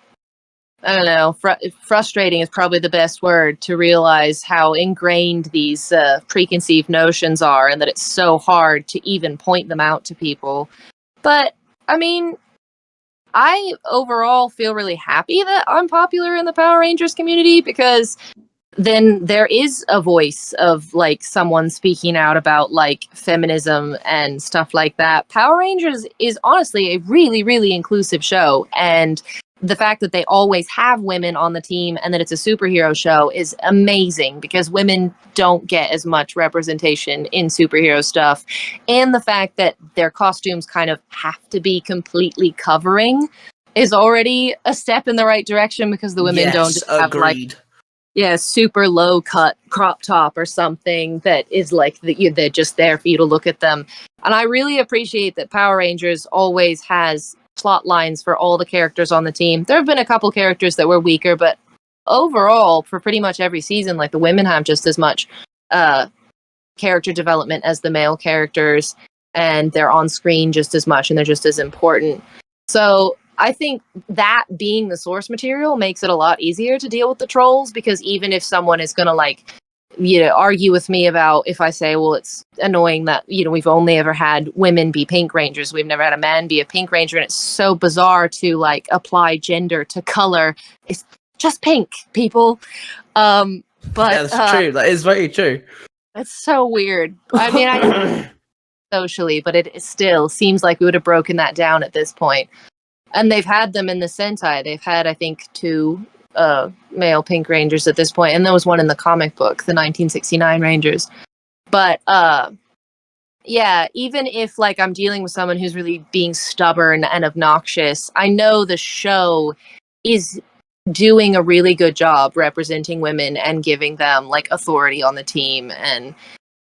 S2: don't know, frustrating is probably the best word to realize how ingrained these preconceived notions are, and that it's so hard to even point them out to people. But, I mean, I overall feel really happy that I'm popular in the Power Rangers community, because then there is a voice of someone speaking out about feminism and stuff like that. Power Rangers is honestly a really, really inclusive show, and the fact that they always have women on the team and that it's a superhero show is amazing, because women don't get as much representation in superhero stuff. And the fact that their costumes kind of have to be completely covering is already a step in the right direction, because the women don't just have super low cut crop top or something that is like they're just there for you to look at them. And I really appreciate that Power Rangers always has plot lines for all the characters on the team. There have been a couple characters that were weaker, but overall, for pretty much every season, like the women have just as much character development as the male characters, and they're on screen just as much, and they're just as important. So I think that being the source material makes it a lot easier to deal with the trolls, because even if someone is going to like, argue with me about, if I say, well, it's annoying that, we've only ever had women be Pink Rangers, we've never had a man be a Pink Ranger, and it's so bizarre to like apply gender to color. It's just pink, people. But
S1: that's true. That is very true.
S2: It's so weird. I mean, I socially, but it still seems like we would have broken that down at this point. And they've had them in the Sentai. They've had, I think, 2 male Pink Rangers at this point, and there was one in the comic book, the 1969 Rangers. But yeah, even if like I'm dealing with someone who's really being stubborn and obnoxious, I know the show is doing a really good job representing women and giving them like authority on the team. And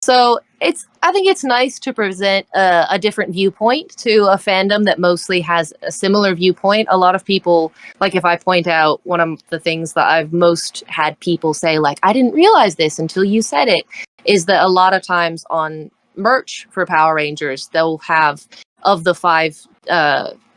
S2: so I think it's nice to present a different viewpoint to a fandom that mostly has a similar viewpoint. A lot of people, like if I point out one of the things that I've most had people say, like, I didn't realize this until you said it, is that a lot of times on merch for Power Rangers, they'll have, of the 5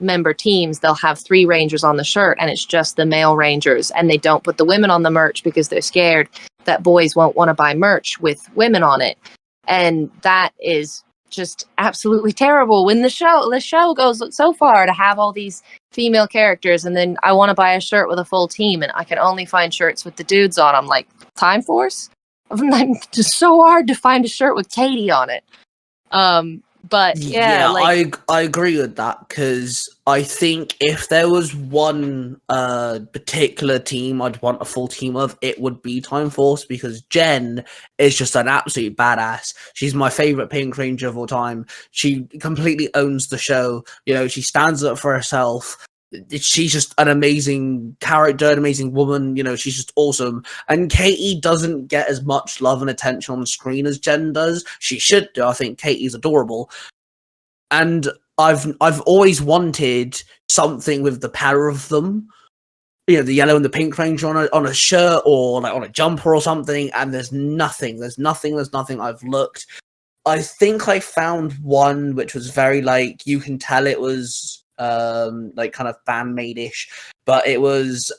S2: member teams, they'll have 3 Rangers on the shirt, and it's just the male Rangers, and they don't put the women on the merch because they're scared that boys won't want to buy merch with women on it. And that is just absolutely terrible. When the show goes so far to have all these female characters, and then I want to buy a shirt with a full team, and I can only find shirts with the dudes on. I'm like, Time Force? It's just so hard to find a shirt with Katie on it. But yeah, like,
S1: I agree with that, because I think if there was one particular team I'd want a full team of, it would be Time Force, because Jen is just an absolute badass. She's my favorite Pink Ranger of all time. She completely owns the show. She stands up for herself. She's just an amazing character, an amazing woman. She's just awesome. And Katie doesn't get as much love and attention on screen as Jen does. She should do. I think Katie's adorable. And I've always wanted something with the pair of them. The yellow and the Pink Ranger on a shirt, or like on a jumper or something. And there's nothing. There's nothing I've looked. I think I found one which was very like, you can tell it was like kind of fan-made-ish, but it was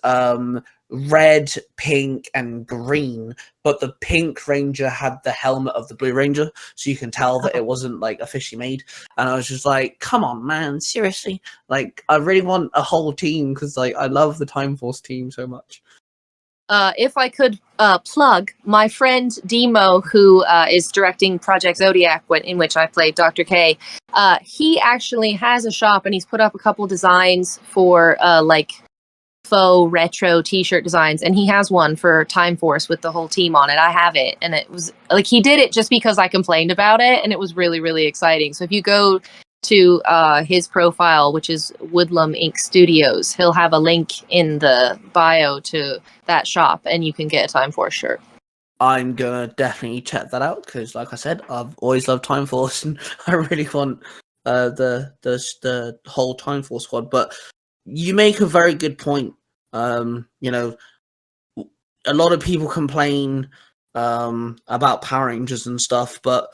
S1: red, pink, and green, but the Pink Ranger had the helmet of the Blue Ranger, so you can tell that it wasn't like officially made. And I was just like, come on, man, seriously? Like, I really want a whole team, because like I love the Time Force team so much.
S2: If I could plug my friend Demo, who is directing Project Zodiac, in which I played Dr. K, he actually has a shop, and he's put up a couple designs for like faux retro t-shirt designs, and he has one for Time Force with the whole team on it. I have it, and it was like, he did it just because I complained about it, and it was really, really exciting. So if you go to his profile, which is Woodlum Inc. Studios, he'll have a link in the bio to that shop, and you can get a Time Force shirt.
S1: I'm gonna definitely check that out, because like I said, I've always loved Time Force, and I really want the whole Time Force squad. But you make a very good point. A lot of people complain about Power Rangers and stuff, but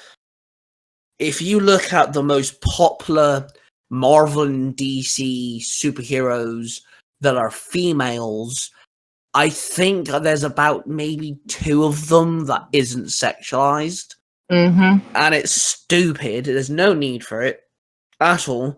S1: if you look at the most popular Marvel and DC superheroes that are females, I think there's about maybe 2 of them that isn't sexualized.
S2: Mm-hmm.
S1: And it's stupid. There's no need for it at all.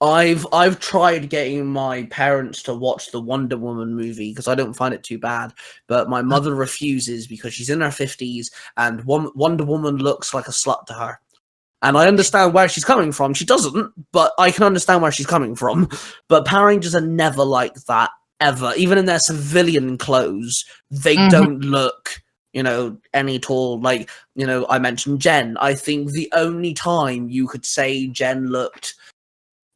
S1: I've tried getting my parents to watch the Wonder Woman movie, because I don't find it too bad, but my mother refuses, because she's in her 50s and Wonder Woman looks like a slut to her. And I understand where she's coming from. She doesn't, but I can understand where she's coming from. But Power Rangers are never like that, ever. Even in their civilian clothes, they don't look, any at all. Like, I mentioned Jen. I think the only time you could say Jen looked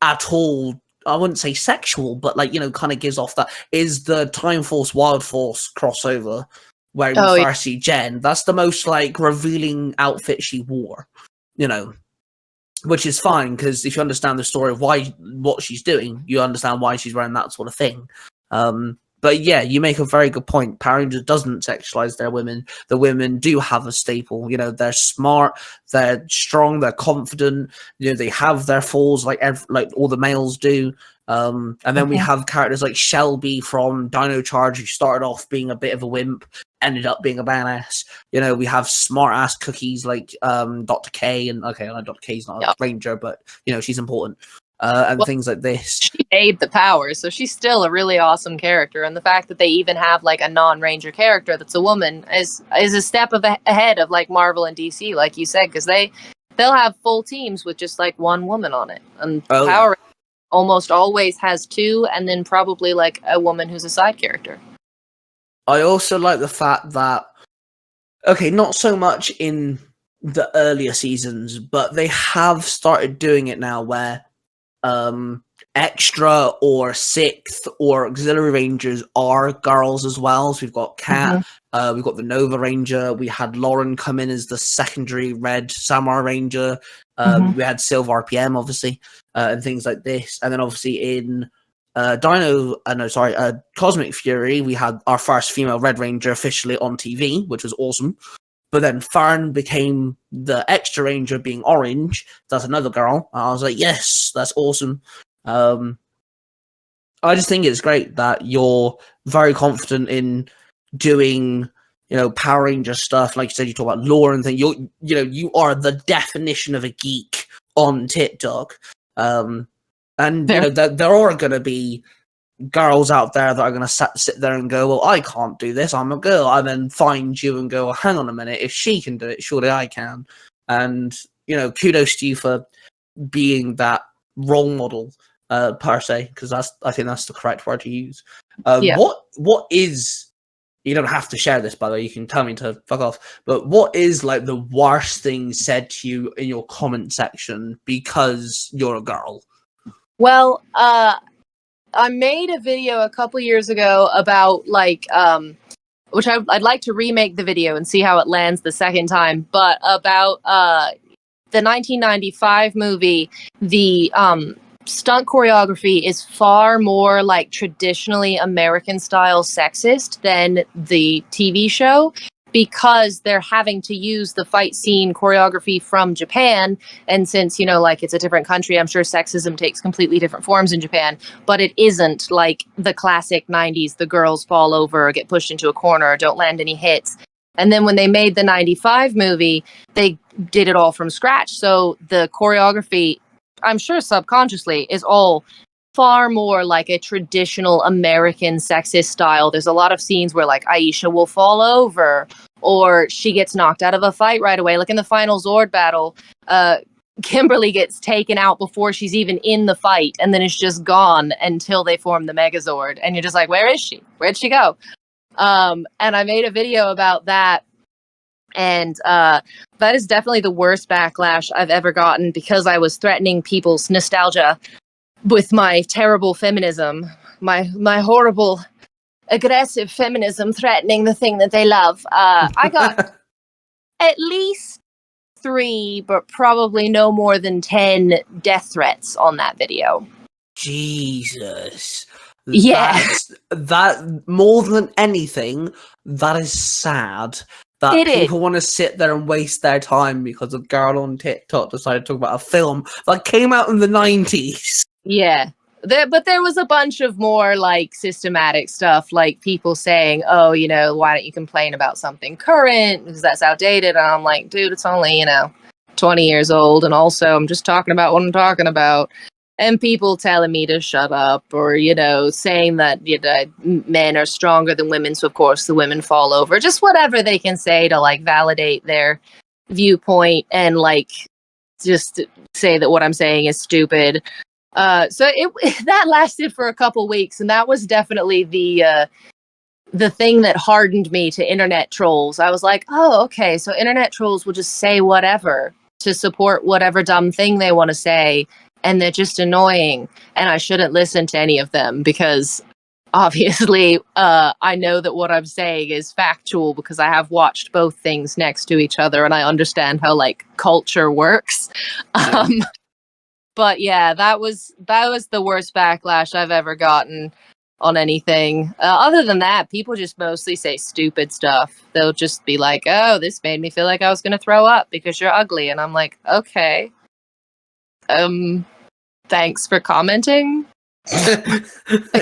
S1: at all I wouldn't say sexual, but like, kind of gives off that is the Time Force Wild Force crossover where we first see Jen. That's the most like revealing outfit she wore, which is fine because if you understand the story of what she's doing, you understand why she's wearing that sort of thing. But yeah, you make a very good point. Power Rangers doesn't sexualize their women. The women do have a staple. They're smart, they're strong, they're confident. They have their falls like all the males do. And then we have characters like Shelby from Dino Charge, who started off being a bit of a wimp, ended up being a badass. We have smart ass cookies like Dr. K, and Dr. K's not a ranger, but she's important. And things like this.
S2: She made the power, so she's still a really awesome character. And the fact that they even have like a non-ranger character that's a woman is a step ahead of like Marvel and DC, like you said, because they'll have full teams with just like one woman on it. And Power almost always has two, and then probably like a woman who's a side character.
S1: I also like the fact that, not so much in the earlier seasons, but they have started doing it now where extra or sixth or auxiliary rangers are girls as well. So we've got Kat, we've got the Nova Ranger, we had Lauren come in as the secondary Red Samurai Ranger, we had Silver RPM obviously, and things like this. And then obviously in Cosmic Fury, we had our first female Red Ranger officially on TV, which was awesome. But then Farn became the extra ranger, being orange. That's another girl. I was like, yes, that's awesome. I just think it's great that you're very confident in doing, Power Ranger stuff. Like you said, you talk about lore and things. You are the definition of a geek on TikTok. There are going to be girls out there that are going to sit there and go, well, I can't do this, I'm a girl, and then find you and go, well, hang on a minute, if she can do it, surely I can. And kudos to you for being that role model, per se, because I think that's the correct word to use. What is, you don't have to share this, by the way, you can tell me to fuck off, but what is like the worst thing said to you in your comment section because you're a girl?
S2: Well, I made a video a couple years ago about like, which I'd like to remake the video and see how it lands the second time, but about the 1995 movie, the stunt choreography is far more like traditionally American style sexist than the TV show, because they're having to use the fight scene choreography from Japan. And since, like it's a different country, I'm sure sexism takes completely different forms in Japan, but it isn't like the classic 90s, the girls fall over or get pushed into a corner or don't land any hits. And then when they made the 95 movie, they did it all from scratch. So the choreography, I'm sure subconsciously, is all far more like a traditional American sexist style. There's a lot of scenes where like Aisha will fall over or she gets knocked out of a fight right away. Like in the final Zord battle, Kimberly gets taken out before she's even in the fight and then is just gone until they form the Megazord. And you're just like, where is she? Where'd she go? And I made a video about that. And that is definitely the worst backlash I've ever gotten, because I was threatening people's nostalgia with my terrible feminism, my horrible, aggressive feminism, threatening the thing that they love. I got at least 3, but probably no more than 10 death threats on that video.
S1: Jesus.
S2: Yeah.
S1: That more than anything, that is sad. That people want to sit there and waste their time because a girl on TikTok decided to talk about a film that came out in the 90s.
S2: Yeah. But there was a bunch of more like systematic stuff, like people saying, oh, why don't you complain about something current because that's outdated? And I'm like, dude, it's only, 20 years old. And also I'm just talking about what I'm talking about. And people telling me to shut up, or, saying that men are stronger than women, so of course the women fall over. Just whatever they can say to like validate their viewpoint and like just say that what I'm saying is stupid. So that lasted for a couple weeks, and that was definitely the thing that hardened me to internet trolls. I was like, oh, okay, so internet trolls will just say whatever to support whatever dumb thing they want to say. and they're just annoying, and I shouldn't listen to any of them because obviously I know that what I'm saying is factual because I have watched both things next to each other and I understand how like culture works.
S1: Yeah.
S2: But yeah, that was the worst backlash I've ever gotten on anything. Other than that, people just mostly say stupid stuff. They'll just be like, "Oh, this made me feel like I was going to throw up because you're ugly." And I'm like, "Okay. Thanks for commenting."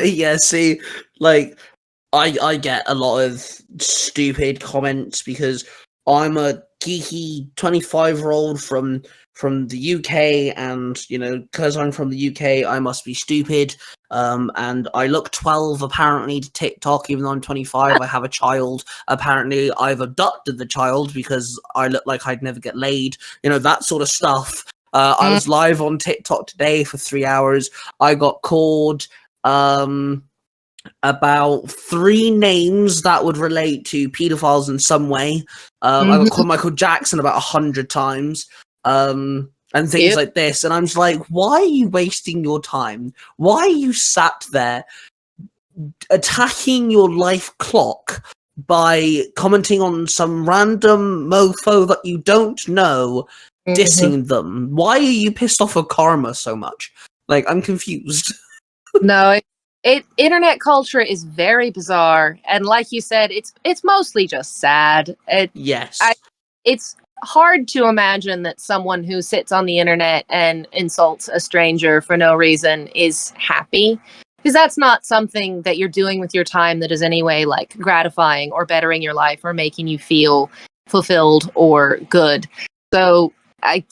S1: Yeah, see, like I get a lot of stupid comments because I'm a geeky 25-year-old from the UK, and because I'm from the UK, I must be stupid. And I look 12 apparently to TikTok, even though I'm 25. I have a child. Apparently, I've abducted the child because I look like I'd never get laid. That sort of stuff. I was live on TikTok today for 3 hours. I got called about 3 names that would relate to pedophiles in some way. I got called Michael Jackson about 100 times. And things like this. And I'm just like, why are you wasting your time? Why are you sat there attacking your life clock by commenting on some random mofo that you don't know, dissing them? Why are you pissed off of karma so much? Like, I'm confused.
S2: No, internet culture is very bizarre, and like you said, it's mostly just sad.
S1: Yes.
S2: It's hard to imagine that someone who sits on the internet and insults a stranger for no reason is happy, because that's not something that you're doing with your time that is anyway like gratifying or bettering your life or making you feel fulfilled or good. So I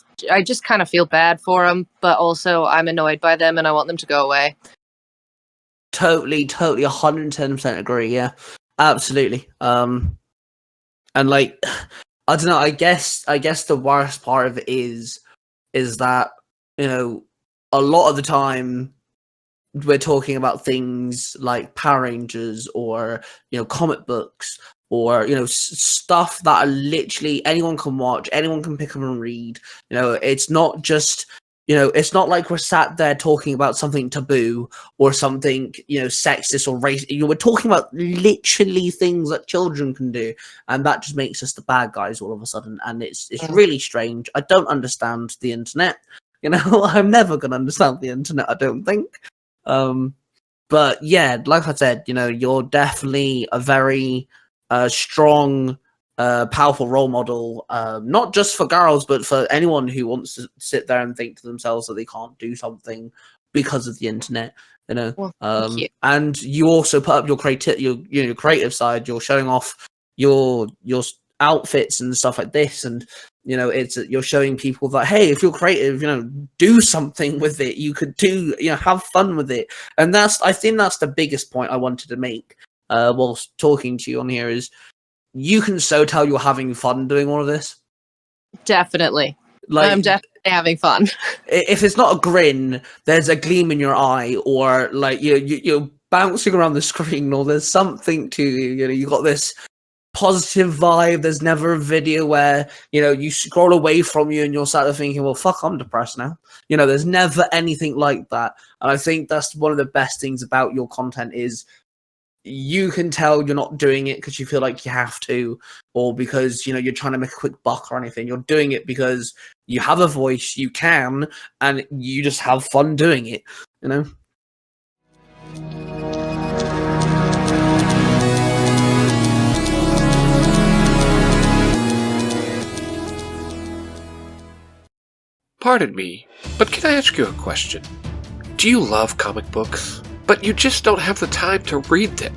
S2: just kind of feel bad for them, but also I'm annoyed by them and I want them to go away.
S1: Totally 110% agree. Yeah, absolutely. And like, I don't know, I guess the worst part of it is that a lot of the time we're talking about things like Power Rangers or comic books or stuff that are literally anyone can watch, anyone can pick up and read. It's not just it's not like we're sat there talking about something taboo or something sexist or racist. We're talking about literally things that children can do, and that just makes us the bad guys all of a sudden. And it's really strange. I don't understand the internet. I'm never gonna understand the internet, I don't think. But yeah, like I said, you're definitely a very strong, powerful role model, not just for girls, but for anyone who wants to sit there and think to themselves that they can't do something because of the internet.
S2: Well, thank you.
S1: And you also put up your creative side. You're showing off your outfits and stuff like this, and you're showing people that, hey, if you're creative, do something with it. You could do, have fun with it. And I think that's the biggest point I wanted to make whilst talking to you on here is you can so tell you're having fun doing all of this.
S2: Definitely.
S1: Like,
S2: I'm definitely having fun.
S1: If it's not a grin, there's a gleam in your eye, or like you're bouncing around the screen, or there's something to you. You got this positive vibe. There's never a video where you scroll away from you and you're sat there thinking, well, fuck, I'm depressed now. There's never anything like that. And I think that's one of the best things about your content is you can tell you're not doing it because you feel like you have to, or because you're trying to make a quick buck or anything. You're doing it because you have a voice, you can, and you just have fun doing it.
S4: Pardon me, but can I ask you a question? Do you love comic books, but you just don't have the time to read them?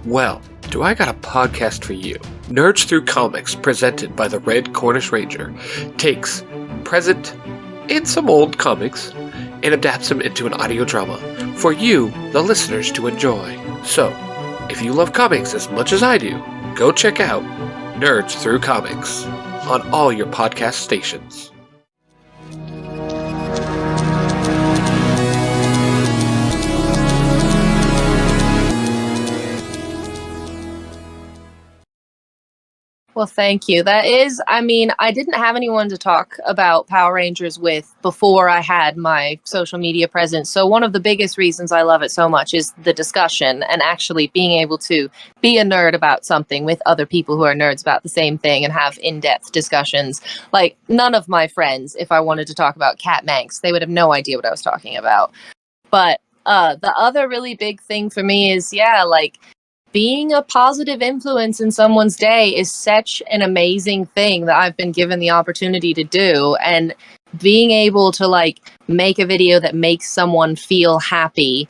S4: Well, do I got a podcast for you. Nerds Through Comics, presented by the Red Cornish Ranger, takes present and some old comics and adapts them into an audio drama for you, the listeners, to enjoy. So, if you love comics as much as I do, go check out Nerds Through Comics on all your podcast stations.
S2: Well, thank you. That is, I mean, I didn't have anyone to talk about Power Rangers with before I had my social media presence. So, one of the biggest reasons I love it so much is the discussion and actually being able to be a nerd about something with other people who are nerds about the same thing and have in depth discussions. Like, none of my friends, if I wanted to talk about Cat Manx, they would have no idea what I was talking about. But the other really big thing for me is, yeah, like, being a positive influence in someone's day is such an amazing thing that I've been given the opportunity to do. And being able to like make a video that makes someone feel happy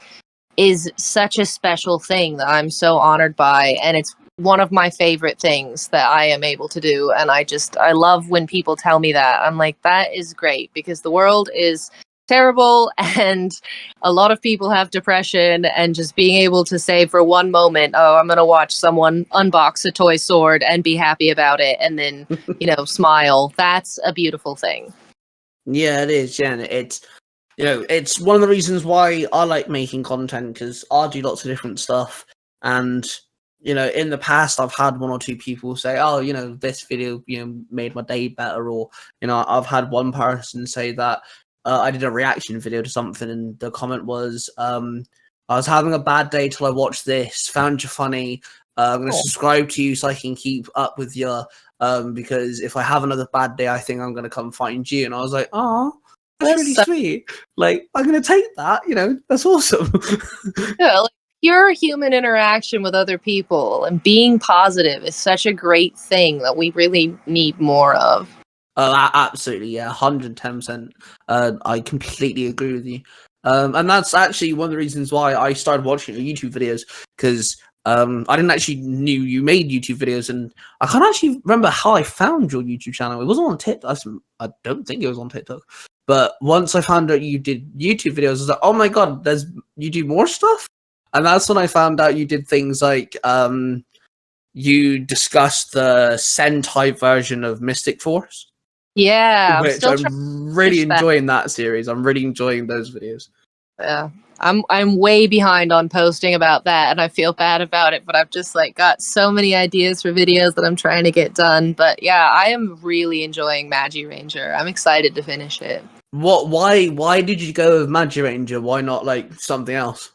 S2: is such a special thing that I'm so honored by. And it's one of my favorite things that I am able to do. And I love when people tell me that. I'm like, that is great because the world is terrible and a lot of people have depression, and just being able to say for one moment, oh, I'm going to watch someone unbox a toy sword and be happy about it and then, smile. That's a beautiful thing.
S1: Yeah, it is. Yeah, and it's one of the reasons why I like making content, because I do lots of different stuff. And in the past, I've had one or two people say, "Oh, this video, made my day better," or I've had one person say that I did a reaction video to something, and the comment was, "I was having a bad day till I watched this. Found you funny. I'm going to subscribe to you so I can keep up with you. Because if I have another bad day, I think I'm going to come find you." And I was like, "Oh, that's really sweet. Like, I'm going to take that. That's awesome."
S2: Yeah, like, pure human interaction with other people and being positive is such a great thing that we really need more of.
S1: Absolutely, yeah, 110%. I completely agree with you. And that's actually one of the reasons why I started watching your YouTube videos, because I didn't actually knew you made YouTube videos, and I can't actually remember how I found your YouTube channel. It wasn't on TikTok. I don't think it was on TikTok. But once I found out you did YouTube videos, I was like, oh my god, you do more stuff? And that's when I found out you did things like you discussed the Sentai version of Mystic Force.
S2: Yeah,
S1: Which I'm really enjoying that series. I'm really enjoying those videos.
S2: Yeah. I'm way behind on posting about that, and I feel bad about it, but I've just like got so many ideas for videos that I'm trying to get done. But yeah, I am really enjoying Magi Ranger. I'm excited to finish it.
S1: Why did you go with Magi Ranger? Why not like something else?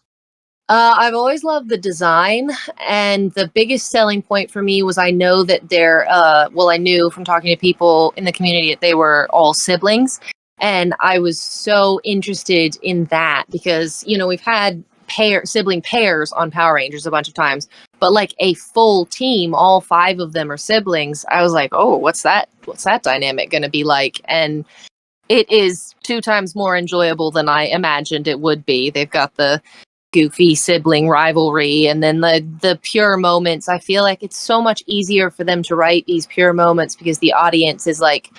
S2: I've always loved the design, and the biggest selling point for me was I know that I knew from talking to people in the community that they were all siblings, and I was so interested in that because, we've had sibling pairs on Power Rangers a bunch of times, but like a full team, all 5 of them are siblings. I was like, oh, what's that dynamic going to be like? And it is 2 times more enjoyable than I imagined it would be. They've got the goofy sibling rivalry, and then the pure moments. I feel like it's so much easier for them to write these pure moments because the audience is like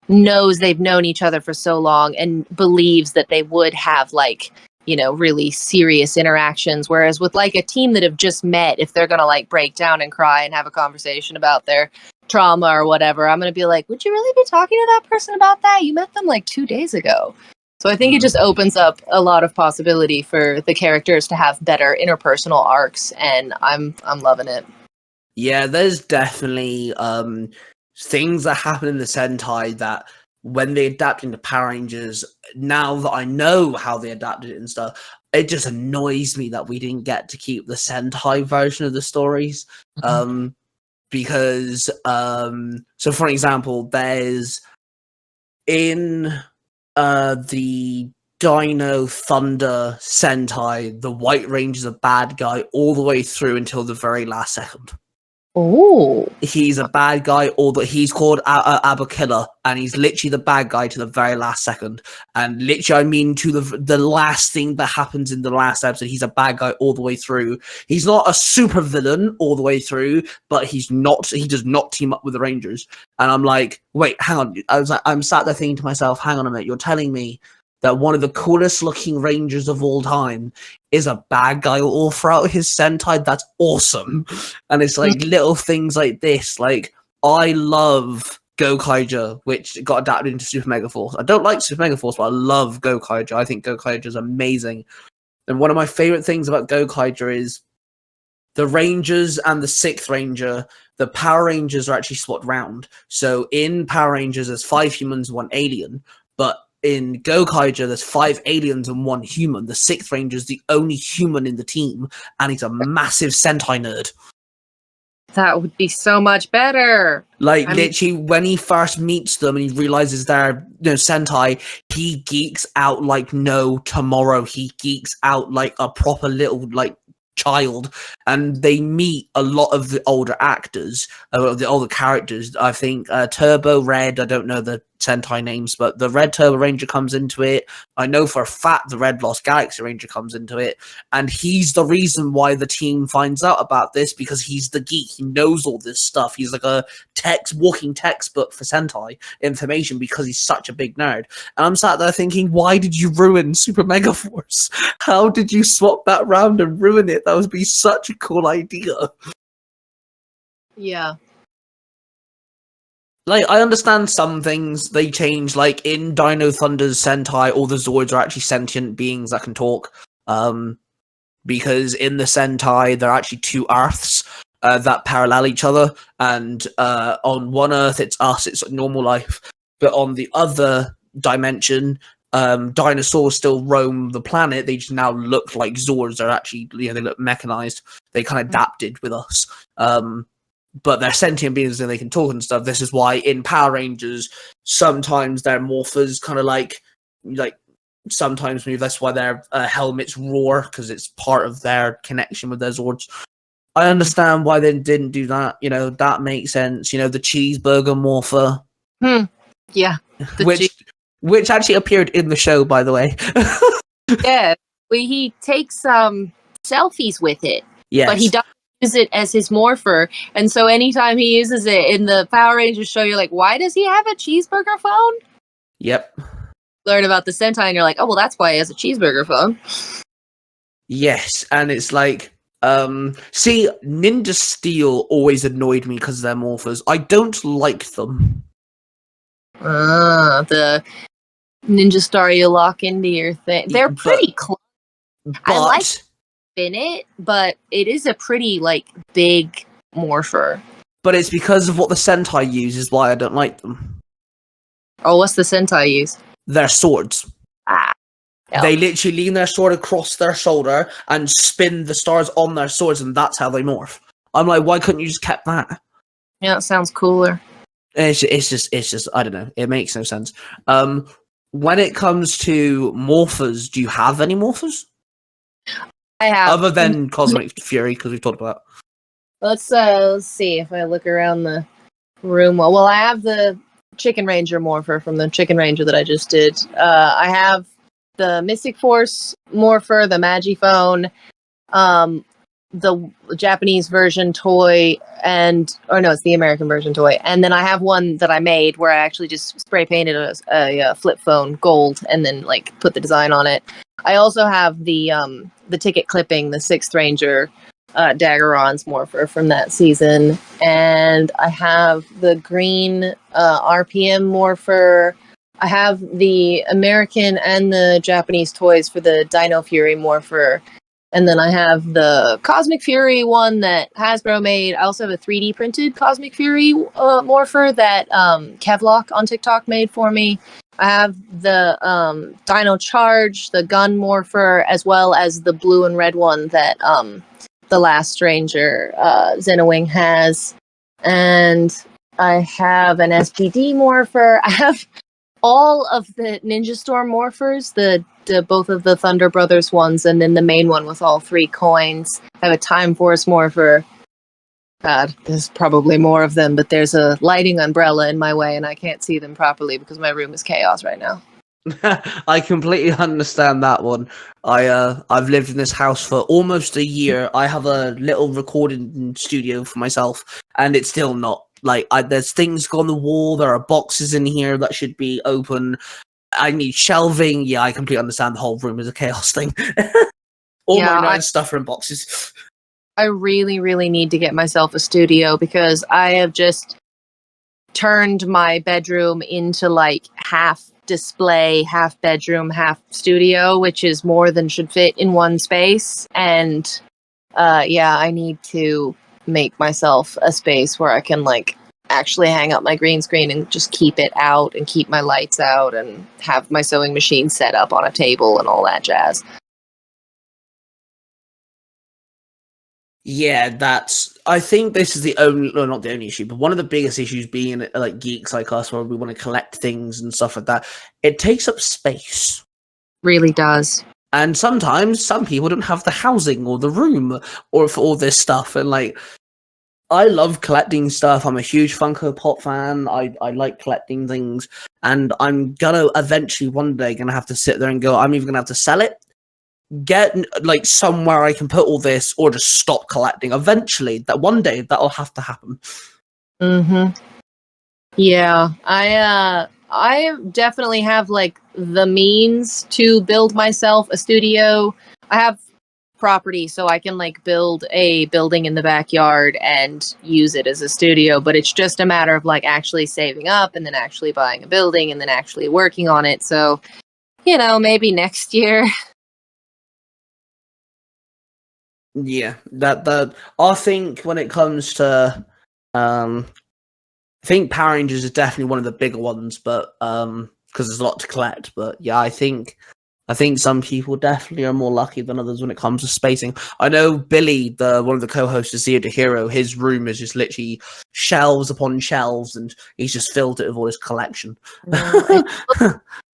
S2: knows they've known each other for so long and believes that they would have like really serious interactions, whereas with like a team that have just met, if they're gonna like break down and cry and have a conversation about their trauma or whatever, I'm gonna be like, would you really be talking to that person about that? You met them like 2 days ago. So I think it just opens up a lot of possibility for the characters to have better interpersonal arcs, and I'm loving it.
S1: Yeah, there's definitely things that happen in the Sentai that when they adapt into Power Rangers, now that I know how they adapted it and stuff, it just annoys me that we didn't get to keep the Sentai version of the stories. Because so for example, there's in the Dino Thunder Sentai, the White Ranger's a bad guy all the way through until the very last second.
S2: Oh,
S1: He's a bad guy, he's called Abakilla, and he's literally the bad guy to the very last second. And literally, I mean, to the last thing that happens in the last episode, he's a bad guy all the way through. He's not a super villain all the way through, but he does not team up with the Rangers. And I'm like, wait, hang on. I'm sat there thinking to myself, hang on a minute, you're telling me that one of the coolest looking Rangers of all time is a bad guy all throughout his Sentai? That's awesome. And it's like little things like this. Like, I love Gokaiger, which got adapted into Super Mega Force. I don't like Super Mega Force, but I love Gokaiger. I think Gokaiger is amazing. And one of my favorite things about Gokaiger is the Rangers and the 6th Ranger, the Power Rangers are actually swapped round. So in Power Rangers, there's 5 humans, 1 alien. But in Gokaiger, there's 5 aliens and 1 human. The 6th Ranger is the only human in the team, and he's a massive Sentai nerd.
S2: That would be so much better.
S1: Like, literally, when he first meets them and he realizes they're, Sentai, he geeks out like no tomorrow. He geeks out like a proper little, like, child. And they meet a lot of the older actors, the older characters. I think Turbo Red, I don't know the Sentai names, but the Red Turbo Ranger comes into it. I know for a fact the Red Lost Galaxy Ranger comes into it. And he's the reason why the team finds out about this, because he's the geek. He knows all this stuff. He's like a walking textbook for Sentai information because he's such a big nerd. And I'm sat there thinking, why did you ruin Super Mega Force? How did you swap that round and ruin it? That would be such a cool idea.
S2: Yeah.
S1: Like, I understand some things they change, like in Dino Thunder's Sentai, all the Zords are actually sentient beings that can talk. Because in the Sentai, there are actually 2 Earths that parallel each other, and on one Earth, it's us, it's normal life. But on the other dimension, dinosaurs still roam the planet, they just now look like Zords. They're actually, they look mechanized. They kind of adapted with us. But they're sentient beings and they can talk and stuff. This is why in Power Rangers, sometimes their morphers kind of like sometimes move. That's why their helmets roar, because it's part of their connection with their Zords. I understand why they didn't do that. That makes sense. The cheeseburger morpher.
S2: Yeah.
S1: Which actually appeared in the show, by the way.
S2: Yeah. He takes selfies with it.
S1: Yes.
S2: But he doesn't use it as his morpher. And so anytime he uses it in the Power Rangers show, you're like, why does he have a cheeseburger phone?
S1: Yep.
S2: Learn about the Sentai and you're like, oh, well, that's why he has a cheeseburger phone.
S1: Yes, and it's like, see, Ninja Steel always annoyed me because of their morphers. I don't like them.
S2: The Ninja Star you lock into your thing. They're pretty close. I like spin it, but it is a pretty, big morpher.
S1: But it's because of what the Sentai use is why I don't like them.
S2: Oh, what's the Sentai use?
S1: Their swords.
S2: Yeah.
S1: They literally lean their sword across their shoulder and spin the stars on their swords, and that's how they morph. I'm like, why couldn't you just kept that?
S2: Yeah, it sounds cooler.
S1: It's just, I don't know. It makes no sense. When it comes to morphers, do you have any morphers?
S2: I have.
S1: Other than Cosmic Fury, because we've talked about that.
S2: Let's see if I look around the room. Well, I have the Chicken Ranger morpher from the Chicken Ranger that I just did. I have the Mystic Force morpher, the Magiphone, the Japanese version toy, it's the American version toy. And then I have one that I made where I actually just spray painted a flip phone gold and then put the design on it. I also have the ticket clipping, the 6th Ranger Daggeron's morpher from that season, and I have the green RPM morpher. I have the American and the Japanese toys for the Dino Fury morpher, and then I have the Cosmic Fury one that Hasbro made. I also have a 3D printed Cosmic Fury morpher that Kevlock on TikTok made for me. I have the Dino Charge, the gun morpher, as well as the blue and red one that the Last Ranger Xenowing has. And I have an SPD morpher. I have all of the Ninja Storm morphers, the both of the Thunder Brothers ones, and then the main one with all 3 coins. I have a Time Force morpher. God, there's probably more of them, but there's a lighting umbrella in my way and I can't see them properly because my room is chaos right now.
S1: I completely understand that one. I've lived in this house for almost a year. I have a little recording studio for myself, and it's still not there's things on the wall. There are boxes in here that should be open. I need shelving. Yeah, I completely understand the whole room is a chaos thing. All my nerd stuff are in boxes.
S2: I really, really need to get myself a studio because I have just turned my bedroom into half display, half bedroom, half studio, which is more than should fit in one space. And yeah, I need to make myself a space where I can like actually hang up my green screen and just keep it out and keep my lights out and have my sewing machine set up on a table and all that jazz.
S1: Yeah, I think this is the only, no, not the only issue, but one of the biggest issues being like geeks like us, where we want to collect things and stuff like that. It takes up space.
S2: Really does.
S1: And sometimes some people don't have the housing or the room or for all this stuff. And like, I love collecting stuff. I'm a huge Funko Pop fan. I like collecting things, and I'm gonna eventually one day gonna have to sit there and go, I'm either gonna have to sell it, get like somewhere I can put all this, or just stop collecting. Eventually, that one day that'll have to happen.
S2: Mm-hmm. Yeah, I definitely have like the means to build myself a studio. I have property, so I can like build a building in the backyard and use it as a studio, but it's just a matter of like actually saving up and then actually buying a building and then actually working on it. So, maybe next year.
S1: Yeah, that I think when it comes to I think Power Rangers is definitely one of the bigger ones, but because there's a lot to collect. But yeah, I think some people definitely are more lucky than others when it comes to spacing. I know Billy, one of the co-hosts of Zero to Hero, his room is just literally shelves upon shelves, and he's just filled it with all his collection.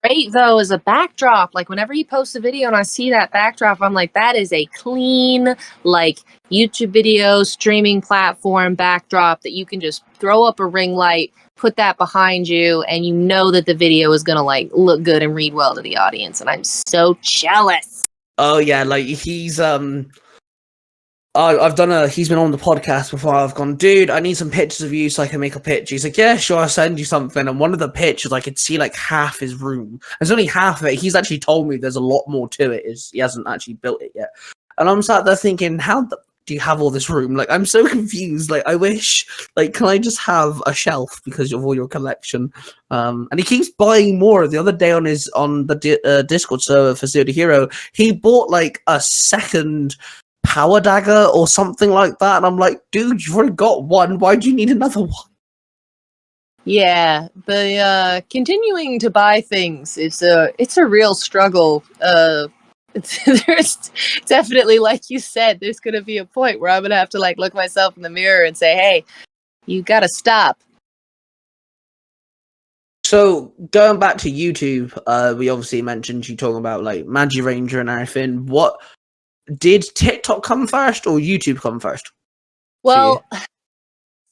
S2: Great though as a backdrop. Like whenever he posts a video and I see that backdrop, I'm like, that is a clean like YouTube video streaming platform backdrop that you can just throw up a ring light, put that behind you, and you know that the video is gonna like look good and read well to the audience. And I'm so jealous.
S1: Oh yeah, like he's he's been on the podcast before. I've gone, dude, I need some pictures of you so I can make a picture. He's like, yeah, sure, I'll send you something. And one of the pictures, I could see like half his room. There's only half of it. He's actually told me there's a lot more to it. He hasn't actually built it yet. And I'm sat there thinking, do you have all this room? Like, I'm so confused. Like, I wish, like, can I just have a shelf because of all your collection? And he keeps buying more. The other day on the Discord server for Zero to Hero, he bought like a second power dagger or something like that, and I'm like, dude, you've already got one. Why do you need another one?
S2: Yeah, the continuing to buy things it's a real struggle. There's definitely, like you said, there's gonna be a point where I'm gonna have to like look myself in the mirror and say, hey, you gotta stop.
S1: So going back to YouTube, we obviously mentioned you talking about like Magi Ranger and everything. What did TikTok come first or YouTube come first?
S2: Well,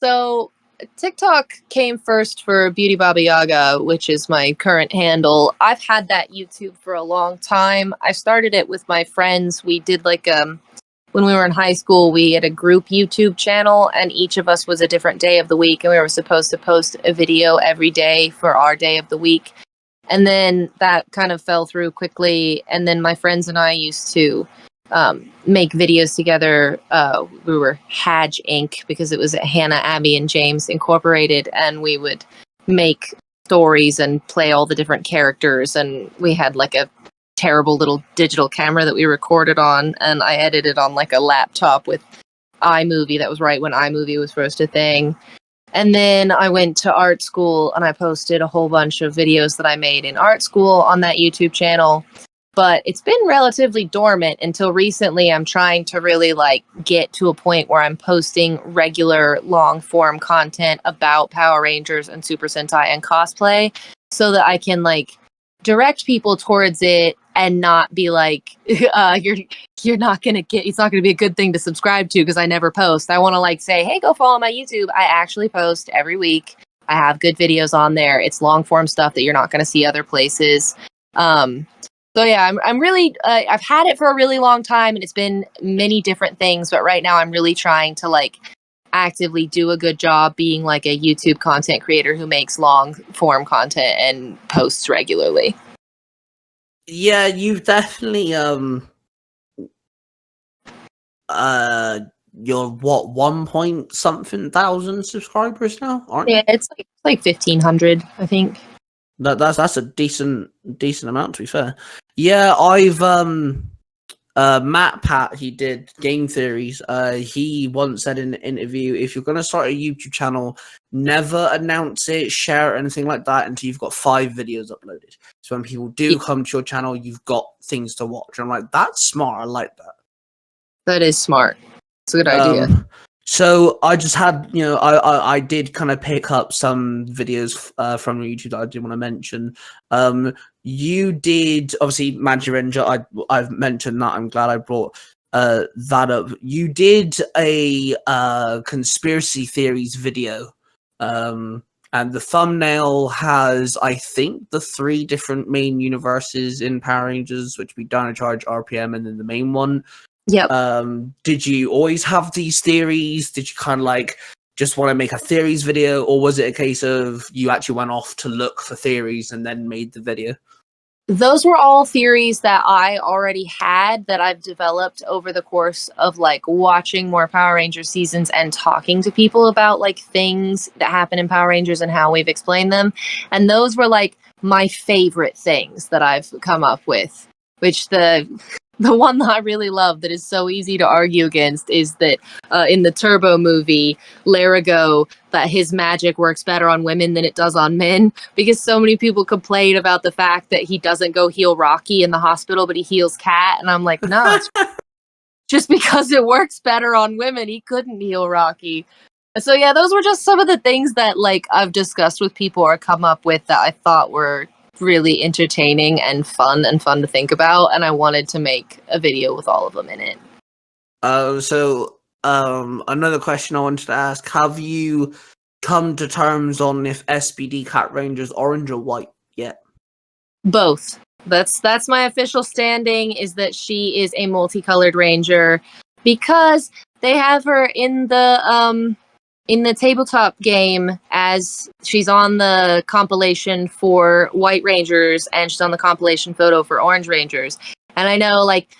S2: so TikTok came first for Beauty Baba Yaga, which is my current handle. I've had that YouTube for a long time. I started it with my friends. We did like when we were in high school, we had a group YouTube channel, and each of us was a different day of the week, and we were supposed to post a video every day for our day of the week. And then that kind of fell through quickly, and then my friends and I used to make videos together. We were Hadge Inc. because it was Hannah, Abby, and James Incorporated, and we would make stories and play all the different characters. And we had like a terrible little digital camera that we recorded on, and I edited on like a laptop with iMovie. That was right when iMovie was first a thing. And then I went to art school and I posted a whole bunch of videos that I made in art school on that YouTube channel. But it's been relatively dormant until recently. I'm trying to really like get to a point where I'm posting regular long form content about Power Rangers and Super Sentai and cosplay so that I can like direct people towards it and not be like, you're not going to get, it's not going to be a good thing to subscribe to because I never post. I want to like say, hey, go follow my YouTube. I actually post every week. I have good videos on there. It's long form stuff that you're not going to see other places. So yeah, I'm really, I've had it for a really long time and it's been many different things, but right now I'm really trying to like actively do a good job being like a YouTube content creator who makes long form content and posts regularly.
S1: Yeah, you've definitely you're what 1 point something thousand subscribers now, aren't you?
S2: Yeah, it's like 1,500, I think.
S1: That's a decent amount, to be fair. Yeah, I've Matt Pat, he did game theories. He once said in an interview, if you're gonna start a YouTube channel, never announce it, share it, anything like that until you've got 5 videos uploaded. So when people do come to your channel, you've got things to watch. And I'm like, that's smart. I like that.
S2: That is smart. It's a good idea.
S1: So I just had, I did kind of pick up some videos from YouTube that I did want to mention. You did, obviously, Magic Ranger. I've mentioned that. I'm glad I brought that up. You did a conspiracy theories video, and the thumbnail has, I think, the 3 different main universes in Power Rangers, which would be Dino Charge, RPM, and then the main one.
S2: Yep.
S1: Did you always have these theories? Did you kind of like just want to make a theories video, or was it a case of you actually went off to look for theories and then made the video?
S2: Those were all theories that I already had that I've developed over the course of like watching more Power Rangers seasons and talking to people about like things that happen in Power Rangers and how we've explained them. And those were like my favorite things that I've come up with, which the one that I really love that is so easy to argue against is that in the Turbo movie, Larigo, that his magic works better on women than it does on men, because so many people complain about the fact that he doesn't go heal Rocky in the hospital, but he heals Kat. And I'm like, no, it's just because it works better on women, he couldn't heal Rocky. So yeah, those were just some of the things that like I've discussed with people or come up with that I thought were really entertaining and fun to think about, and I wanted to make a video with all of them in it.
S1: Another question I wanted to ask, have you come to terms on if SPD Cat Ranger's orange or white yet?
S2: Both. That's my official standing, is that she is a multicolored ranger, because they have her in the tabletop game as she's on the compilation for White Rangers and she's on the compilation photo for Orange Rangers. And I know like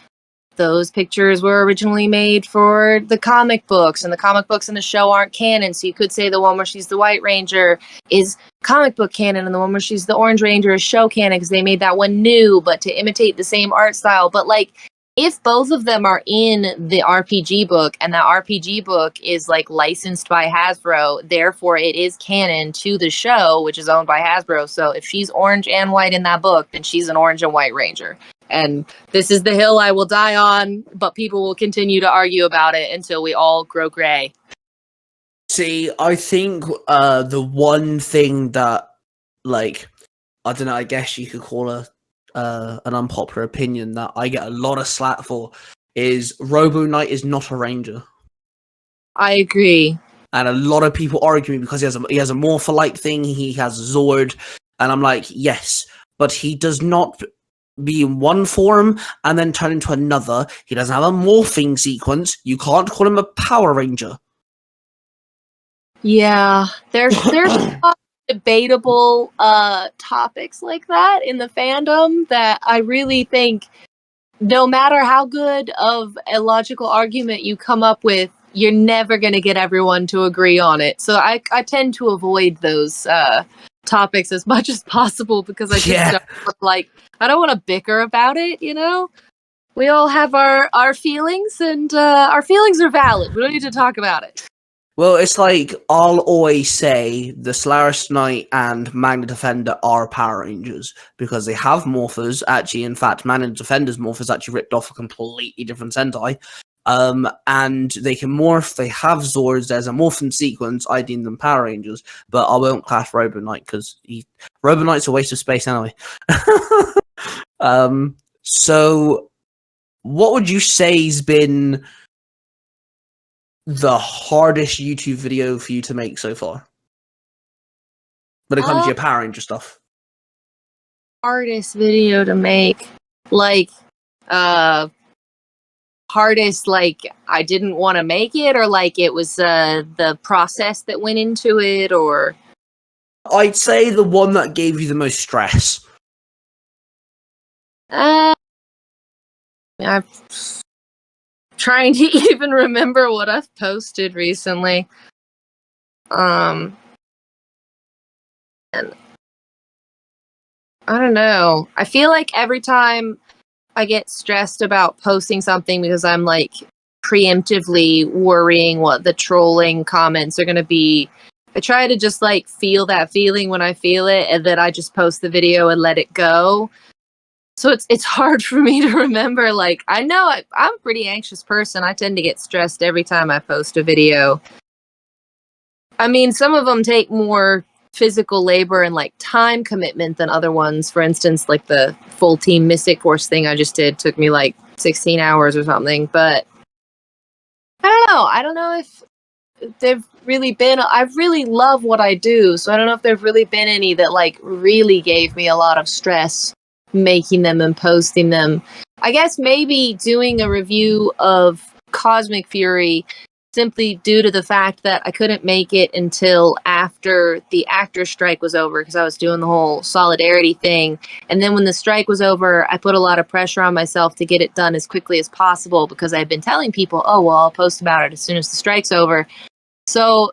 S2: those pictures were originally made for the comic books, and the comic books in the show aren't canon, so you could say the one where she's the White Ranger is comic book canon and the one where she's the Orange Ranger is show canon because they made that one new but to imitate the same art style. But like if both of them are in the RPG book and that RPG book is like licensed by Hasbro, therefore it is canon to the show, which is owned by Hasbro. So if she's orange and white in that book, then she's an orange and white ranger. And this is the hill I will die on, but people will continue to argue about it until we all grow gray.
S1: See, I think the one thing that, like, I don't know, I guess you could call an unpopular opinion that I get a lot of slack for is Robo Knight is not a ranger.
S2: I agree.
S1: And a lot of people argue because he has a morph-like thing, he has a Zord, and I'm like, yes, but he does not be in one form and then turn into another. He doesn't have a morphing sequence. You can't call him a Power Ranger.
S2: Yeah, there's debatable topics like that in the fandom that I really think no matter how good of a logical argument you come up with, you're never going to get everyone to agree on it. So I tend to avoid those topics as much as possible because I just I don't want to bicker about it, you know? We all have our feelings, and our feelings are valid. We don't need to talk about it.
S1: Well, it's like, I'll always say the Solaris Knight and Magna Defender are Power Rangers because they have morphers. Actually, in fact, Magna Defender's morph is actually ripped off a completely different Sentai. And they can morph, they have Zords, there's a morphing sequence, I deem them Power Rangers, but I won't class Robo Knight because Robo Knight's a waste of space anyway. So what would you say has been the hardest YouTube video for you to make so far when it comes to your Power Ranger stuff?
S2: Hardest video to make, like, hardest, like I didn't want to make it, or like it was the process that went into it, or
S1: I'd say the one that gave you the most stress.
S2: I'm trying to even remember what I've posted recently. And I don't know. I feel like every time I get stressed about posting something because I'm like preemptively worrying what the trolling comments are going to be. I try to just like feel that feeling when I feel it, and then I just post the video and let it go. So it's hard for me to remember. Like, I know I'm a pretty anxious person. I tend to get stressed every time I post a video. I mean, some of them take more physical labor and like time commitment than other ones. For instance, like the full team Mystic Force thing I just did took me like 16 hours or something. But I don't know. I don't know if they've really been. I really love what I do, so I don't know if there've really been any that like really gave me a lot of stress making them and posting them. I guess maybe doing a review of Cosmic Fury simply due to the fact that I couldn't make it until after the actor strike was over because I was doing the whole solidarity thing. And then when the strike was over, I put a lot of pressure on myself to get it done as quickly as possible because I've been telling people, oh, well, I'll post about it as soon as the strike's over. So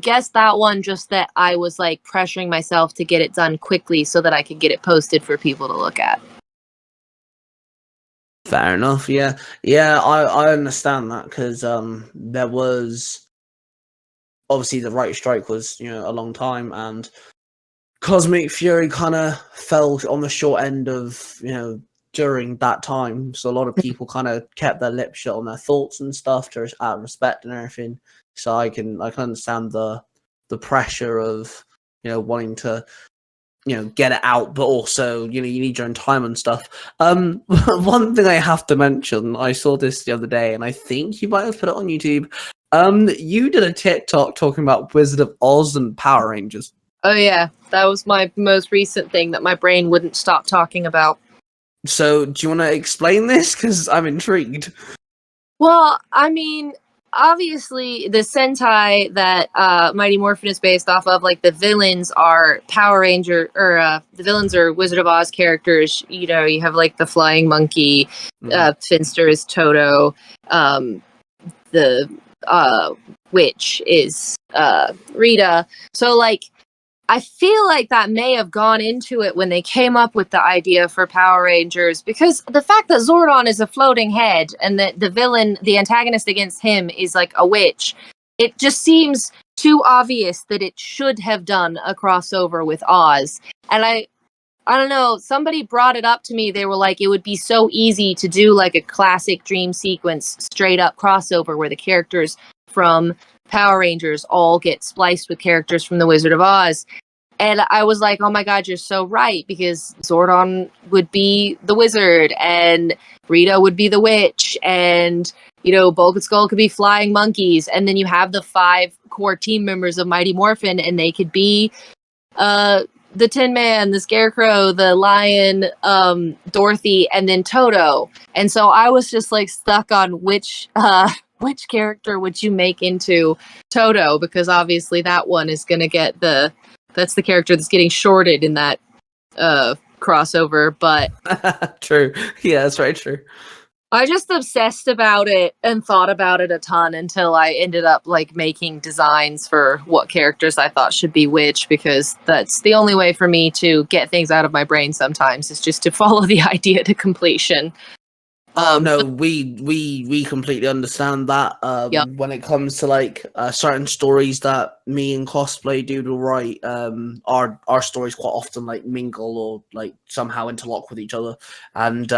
S2: guess that one, just that I was like pressuring myself to get it done quickly so that I could get it posted for people to look at.
S1: Fair enough. Yeah, yeah. I understand that because there was obviously the right strike was a long time, and Cosmic Fury kind of fell on the short end of during that time. So a lot of people kind of kept their lips shut on their thoughts and stuff to out of respect and everything. So I can understand the pressure of wanting to get it out, but also you need your own time and stuff. One thing I have to mention, I saw this the other day, and I think you might have put it on YouTube. You did a TikTok talking about Wizard of Oz and Power Rangers.
S2: Oh yeah, that was my most recent thing that my brain wouldn't stop talking about.
S1: So do you want to explain this? Because I'm intrigued.
S2: Well, I mean, obviously the Sentai that Mighty Morphin is based off of, like the villains are Power Ranger, or the villains are Wizard of Oz characters. You know, you have like the flying monkey, Finster is Toto, the witch is Rita. So like, I feel like that may have gone into it when they came up with the idea for Power Rangers, because the fact that Zordon is a floating head and that the villain, the antagonist against him, is like a witch, it just seems too obvious that it should have done a crossover with Oz. And I don't know, somebody brought it up to me. They were like, it would be so easy to do like a classic dream sequence straight up crossover where the characters from Power Rangers all get spliced with characters from the Wizard of Oz. And I was like, oh my God, you're so right, because Zordon would be the wizard and Rita would be the witch, and Bulk and Skull could be flying monkeys, and then you have the 5 core team members of Mighty Morphin, and they could be the Tin Man, the Scarecrow, the Lion, Dorothy, and then Toto. And so I was just like stuck on which character would you make into Toto, because obviously that one is going to get that's the character that's getting shorted in that crossover. But
S1: True. Yeah, that's very true.
S2: I just obsessed about it and thought about it a ton until I ended up like making designs for what characters I thought should be which, because that's the only way for me to get things out of my brain sometimes, is just to follow the idea to completion.
S1: No, we completely understand that.
S2: Yep.
S1: When it comes to like certain stories that me and Cosplay do to write, our stories quite often like mingle or like somehow interlock with each other. And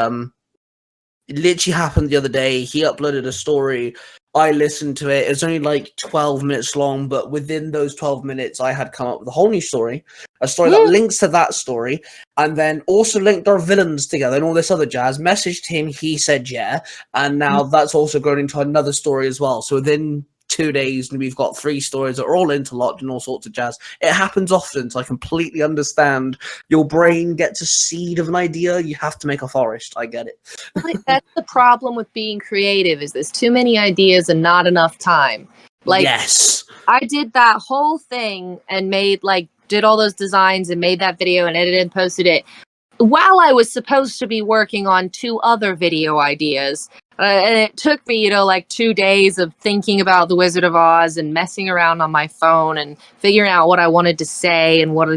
S1: it literally happened the other day. He uploaded a story. I listened to it. It was only like 12 minutes long, but within those 12 minutes, I had come up with a whole new story, a story that links to that story, and then also linked our villains together and all this other jazz. Messaged him, he said yeah, and now that's also grown into another story as well. So within 2 days, we've got 3 stories that are all interlocked and all sorts of jazz. It happens often, so I completely understand. Your brain gets a seed of an idea, you have to make a forest. I get it.
S2: Like, that's the problem with being creative, is there's too many ideas and not enough time. Like,
S1: yes,
S2: I did that whole thing and did all those designs and made that video and edited and posted it while I was supposed to be working on 2 other video ideas. And it took me, like 2 days of thinking about The Wizard of Oz and messing around on my phone and figuring out what I wanted to say and what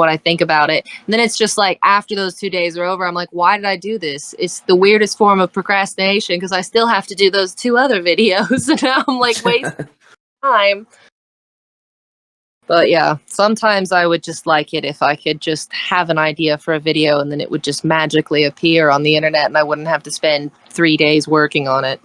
S2: I think about it. And then it's just like after those 2 days are over, I'm like, why did I do this? It's the weirdest form of procrastination because I still have to do those 2 other videos. And now I'm like wasting time. But yeah, sometimes I would just like it if I could just have an idea for a video and then it would just magically appear on the internet and I wouldn't have to spend 3 days working on it.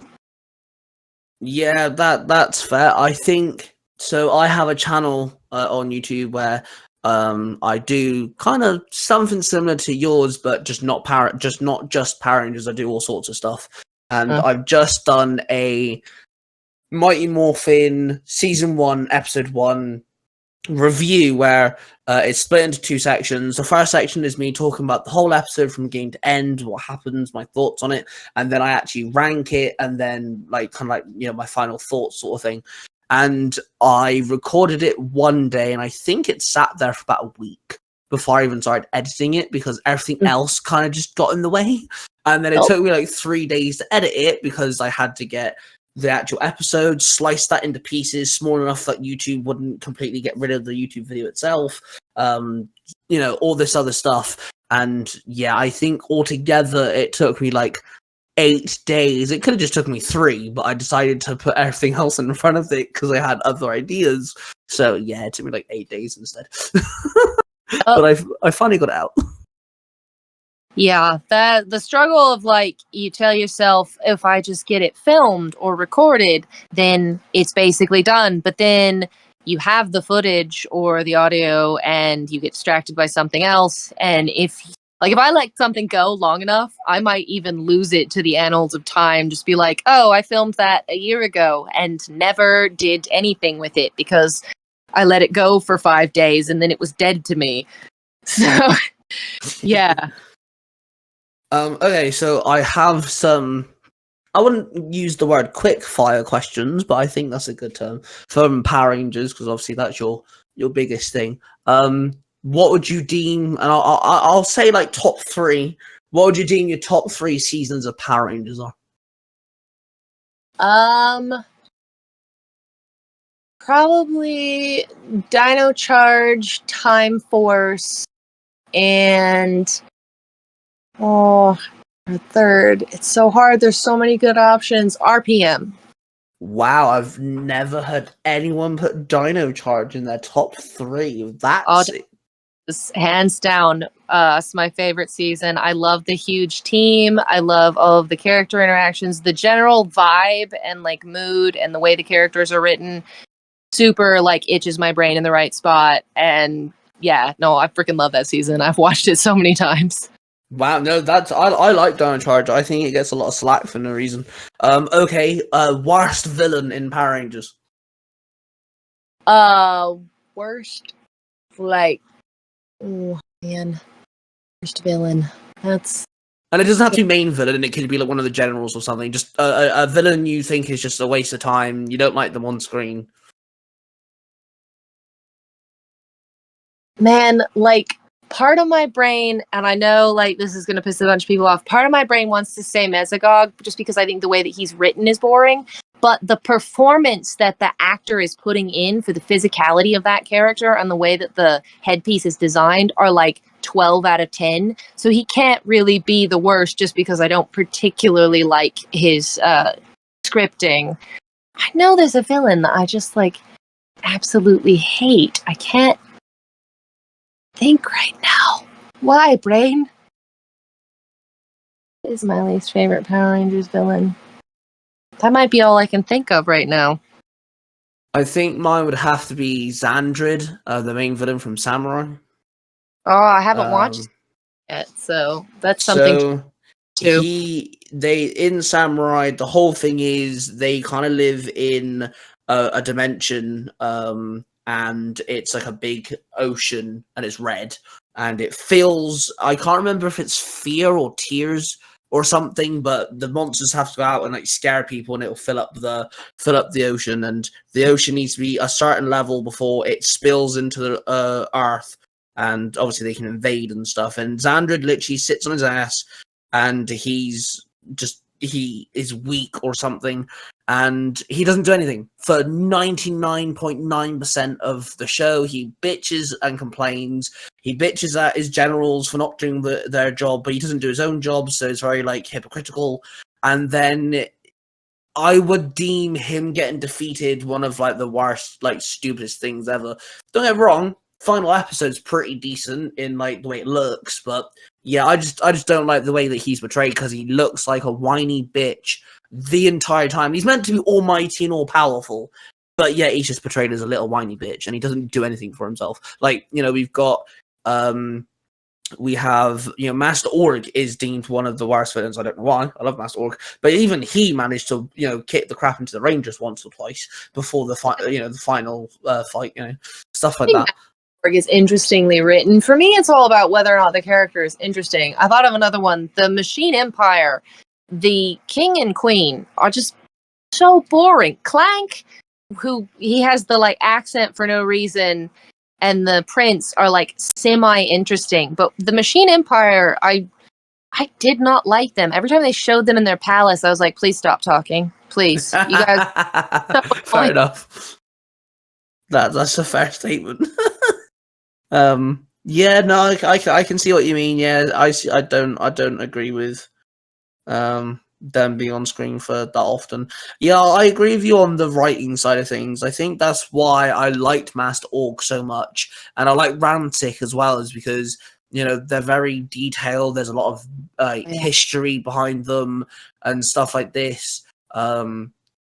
S1: Yeah, that's fair. I think so. I have a channel on YouTube where I do kind of something similar to yours, but just not Power Rangers. I do all sorts of stuff, and I've just done a Mighty Morphin Season 1, Episode 1 review where it's split into 2 sections. The first section is me talking about the whole episode from beginning to end, what happens, my thoughts on it, and then I actually rank it, and then my final thoughts sort of thing. And I recorded it one day, and I think it sat there for about a week before I even started editing it because everything else kind of just got in the way. And then it took me like 3 days to edit it because I had to get the actual episode, slice that into pieces small enough that YouTube wouldn't completely get rid of the YouTube video itself, all this other stuff. And yeah, I think altogether it took me like 8 days. It could have just took me 3, but I decided to put everything else in front of it because I had other ideas. So yeah, it took me like 8 days instead. But I finally got it out.
S2: Yeah, the struggle of like you tell yourself if I just get it filmed or recorded, then it's basically done. But then you have the footage or the audio and you get distracted by something else. And if I let something go long enough, I might even lose it to the annals of time. Just be like, oh, I filmed that a year ago and never did anything with it because I let it go for 5 days and then it was dead to me. So yeah.
S1: Okay, so I have some. I wouldn't use the word quick fire questions, but I think that's a good term from Power Rangers because obviously that's your biggest thing. What would you deem? And I'll say like top 3. What would you deem your top 3 seasons of Power Rangers are?
S2: Probably Dino Charge, Time Force, and a third. It's so hard. There's so many good options. RPM.
S1: Wow, I've never heard anyone put Dino Charge in their top 3. That's
S2: hands down. It's my favorite season. I love the huge team. I love all of the character interactions, the general vibe and like mood and the way the characters are written. Super like itches my brain in the right spot. And yeah, no, I freaking love that season. I've watched it so many times.
S1: Wow, no, I like Dino Charge. I think it gets a lot of slack for no reason. Okay, worst villain in Power Rangers.
S2: Worst, like, oh man, worst villain. And
S1: it doesn't have to be main villain. It could be like one of the generals or something. Just a villain you think is just a waste of time. You don't like them on screen.
S2: Man, like, part of my brain, and I know like this is going to piss a bunch of people off, part of my brain wants to say Mesogog just because I think the way that he's written is boring, but the performance that the actor is putting in for the physicality of that character and the way that the headpiece is designed are like 12 out of 10. So he can't really be the worst just because I don't particularly like his scripting. I know there's a villain that I just like absolutely hate. I can't think right now. Why, brain? What is my least favorite Power Rangers villain? That might be all I can think of right now.
S1: I think mine would have to be Xandrid, the main villain from Samurai.
S2: Oh, I haven't watched it yet, so that's something too.
S1: In Samurai, the whole thing is they kind of live in a dimension, and it's like a big ocean, and it's red, and it feels. I can't remember if it's fear or tears or something, but the monsters have to go out and like scare people, and it'll fill up the ocean, and the ocean needs to be a certain level before it spills into the earth, and obviously they can invade and stuff. And Xandrid literally sits on his ass, and he's just he is weak or something, and he doesn't do anything for 99.9% of the show. He bitches and complains. He bitches at his generals for not doing their job, but he doesn't do his own job, so it's very like hypocritical. And then I would deem him getting defeated one of like the worst, like stupidest things ever. Don't get me wrong, final episode's pretty decent in like the way it looks, but yeah, I just don't like the way that he's portrayed because he looks like a whiny bitch the entire time. He's meant to be almighty and all powerful, but yeah, he's just portrayed as a little whiny bitch, and he doesn't do anything for himself. Like, you know, we have, you know, Master Org is deemed one of the worst villains. I don't know why. I love Master Org, but even he managed to, you know, kick the crap into the Rangers once or twice before the final fight, you know, stuff like that.
S2: Is interestingly written. For me, it's all about whether or not the character is interesting. I thought of another one. The Machine Empire, the king and queen are just so boring. Clank, who he has the like accent for no reason, and the prince are like semi-interesting. But the Machine Empire, I did not like them. Every time they showed them in their palace, I was like, please stop talking. Please. You guys.
S1: Fair enough. That's a fair statement. Yeah, no, I can see what you mean. Yeah, I don't agree with them being on screen for that often. Yeah, I agree with you on the writing side of things. I think that's why I liked Master Orc so much, and I like Rantic as well, is because, you know, they're very detailed. There's a lot of history behind them and stuff like this.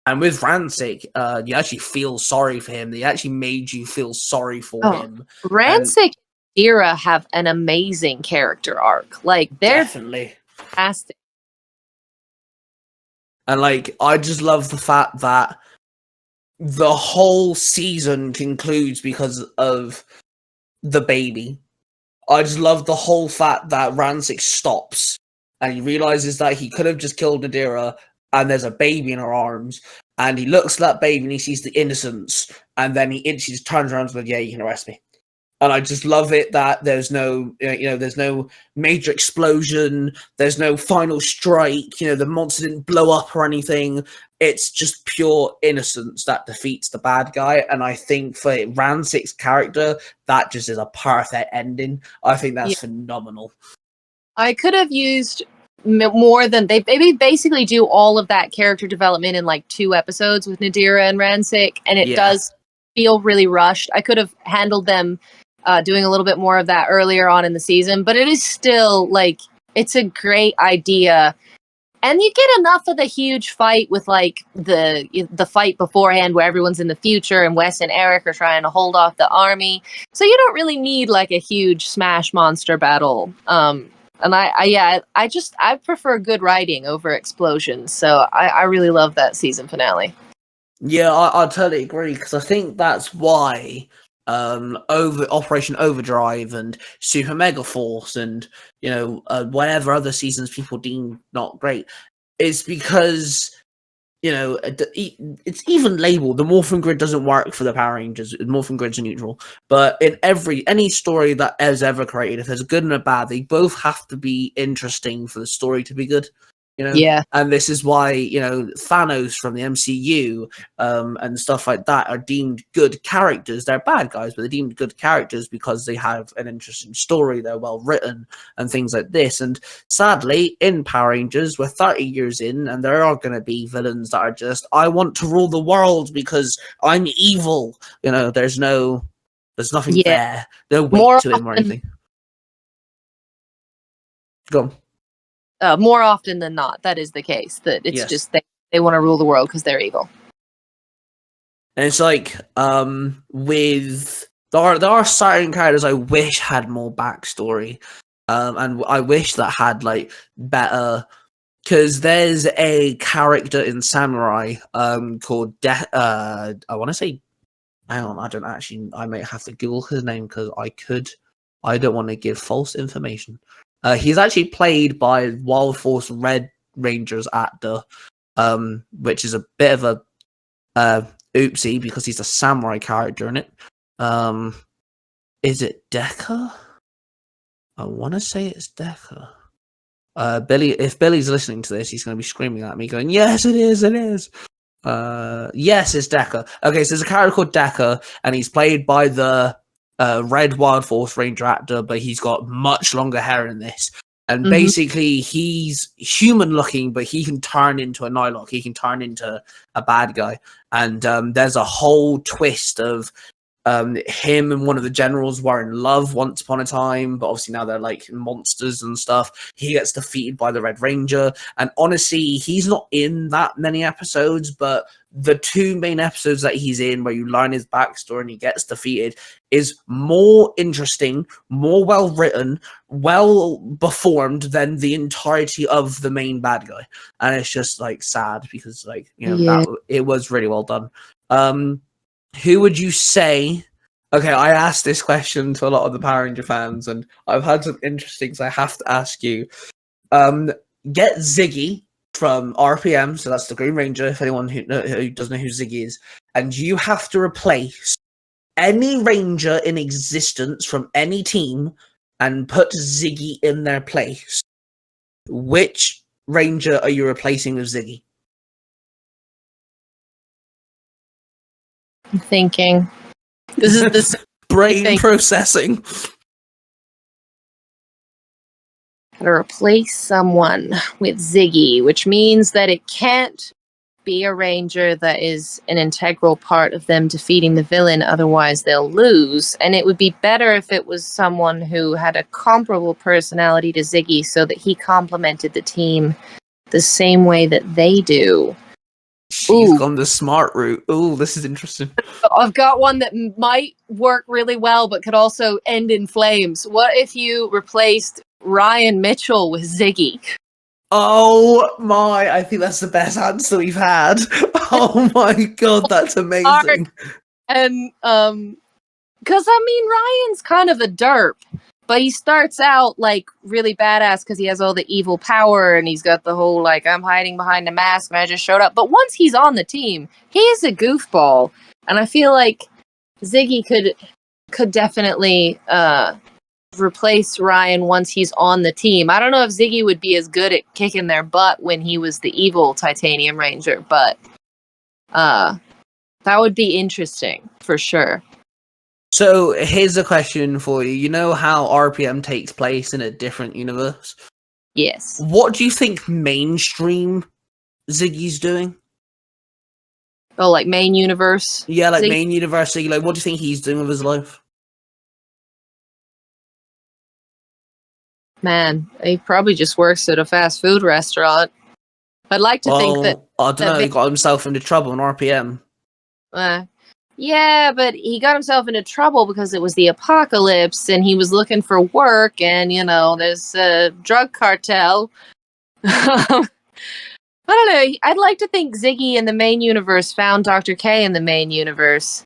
S1: And with Rancic, you actually feel sorry for him. They actually made you feel sorry for him.
S2: Rancic and Era have an amazing character arc. Like, they're
S1: definitely
S2: fantastic.
S1: And like, I just love the fact that the whole season concludes because of the baby. I just love the whole fact that Rancic stops and he realizes that he could have just killed Nadira, and there's a baby in her arms, and he looks at that baby and he sees the innocence, and then he just turns around and says, yeah, you can arrest me. And I just love it that there's no, there's no major explosion, there's no final strike, the monster didn't blow up or anything. It's just pure innocence that defeats the bad guy. And I think for Rancic's character, that just is a perfect ending. I think that's phenomenal.
S2: I could have used more than they basically do all of that character development in like 2 episodes with Nadira and Rancic, and it does feel really rushed. I could have handled them doing a little bit more of that earlier on in the season, but it is still like, it's a great idea. And you get enough of the huge fight with like the fight beforehand where everyone's in the future and Wes and Eric are trying to hold off the army. So you don't really need like a huge smash monster battle. And I prefer good writing over explosions. So I really love that season finale.
S1: Yeah, I totally agree, because I think that's why Operation Overdrive and Super Mega Force and whatever other seasons people deem not great is because it's even labeled. The Morphin Grid doesn't work for the Power Rangers. Morphin Grids are neutral, but in any story that is ever created, if there's a good and a bad, they both have to be interesting for the story to be good.
S2: Yeah.
S1: And this is why Thanos from the MCU and stuff like that are deemed good characters. They're bad guys, but they're deemed good characters because they have an interesting story. They're well written and things like this. And sadly, in Power Rangers, we're 30 years in, and there are going to be villains that are just, I want to rule the world because I'm evil. There's nothing there. No weight to him or anything. Go on.
S2: More often than not, that is the case. That it's just they want to rule the world because they're evil.
S1: And it's like with there are certain characters I wish had more backstory, and I wish that had like better. Because there's a character in Samurai called I want to say, hang on, I don't actually. I may have to Google his name because I don't want to give false information. He's actually played by Wild Force Red Rangers actor, which is a bit of a oopsie because he's a samurai character in it. Is it Deca? I want to say it's Deca. Billy, if Billy's listening to this, he's going to be screaming at me, going, "Yes, it is, it is." Yes, it's Decker. Okay, so there's a character called Decker, and he's played by the Red Wild Force Ranger actor, but he's got much longer hair in this. And basically, he's human-looking, but he can turn into a Nightlock. He can turn into a bad guy. And there's a whole twist of him and one of the generals were in love once upon a time, but obviously now they're like monsters and stuff. He gets defeated by the Red Ranger, and honestly, he's not in that many episodes, but the 2 main episodes that he's in where you learn his backstory and he gets defeated is more interesting, more well written, well performed than the entirety of the main bad guy. And it's just like sad because it was really well done. Who would you say? Okay, I asked this question to a lot of the Power Ranger fans, and I've had some interesting. So I have to ask you. Get Ziggy from RPM, so that's the Green Ranger. If anyone who doesn't know who Ziggy is, and you have to replace any Ranger in existence from any team and put Ziggy in their place. Which Ranger are you replacing with Ziggy?
S2: I'm thinking. This is this
S1: brain processing.
S2: How to replace someone with Ziggy, which means that it can't be a ranger that is an integral part of them defeating the villain, otherwise they'll lose. And it would be better if it was someone who had a comparable personality to Ziggy so that he complemented the team the same way that they do.
S1: She's gone the smart route. Ooh, this is interesting.
S2: I've got one that might work really well, but could also end in flames. What if you replaced Ryan Mitchell with Ziggy?
S1: Oh my, I think that's the best answer we've had. Oh my god, that's amazing.
S2: And, because, I mean, Ryan's kind of a derp, but he starts out, like, really badass because he has all the evil power and he's got the whole, like, I'm hiding behind a mask and I just showed up. But once he's on the team, he is a goofball. And I feel like Ziggy could definitely replace Ryan once he's on the team. I don't know if Ziggy would be as good at kicking their butt when he was the evil Titanium Ranger, but that would be interesting for sure.
S1: So here's a question for you. You know how RPM takes place in a different universe?
S2: Yes.
S1: What do you think mainstream Ziggy's doing?
S2: Oh, like main universe?
S1: Yeah, like
S2: Ziggy?
S1: main universe Ziggy. Like, what do you think he's doing with his life?
S2: Man, he probably just works at a fast food restaurant. I'd like to think that...
S1: I don't know, he got himself into trouble on RPM.
S2: Yeah, but he got himself into trouble because it was the apocalypse and he was looking for work and, you know, there's a drug cartel. I don't know. I'd like to think Ziggy in the main universe found Dr. K in the main universe.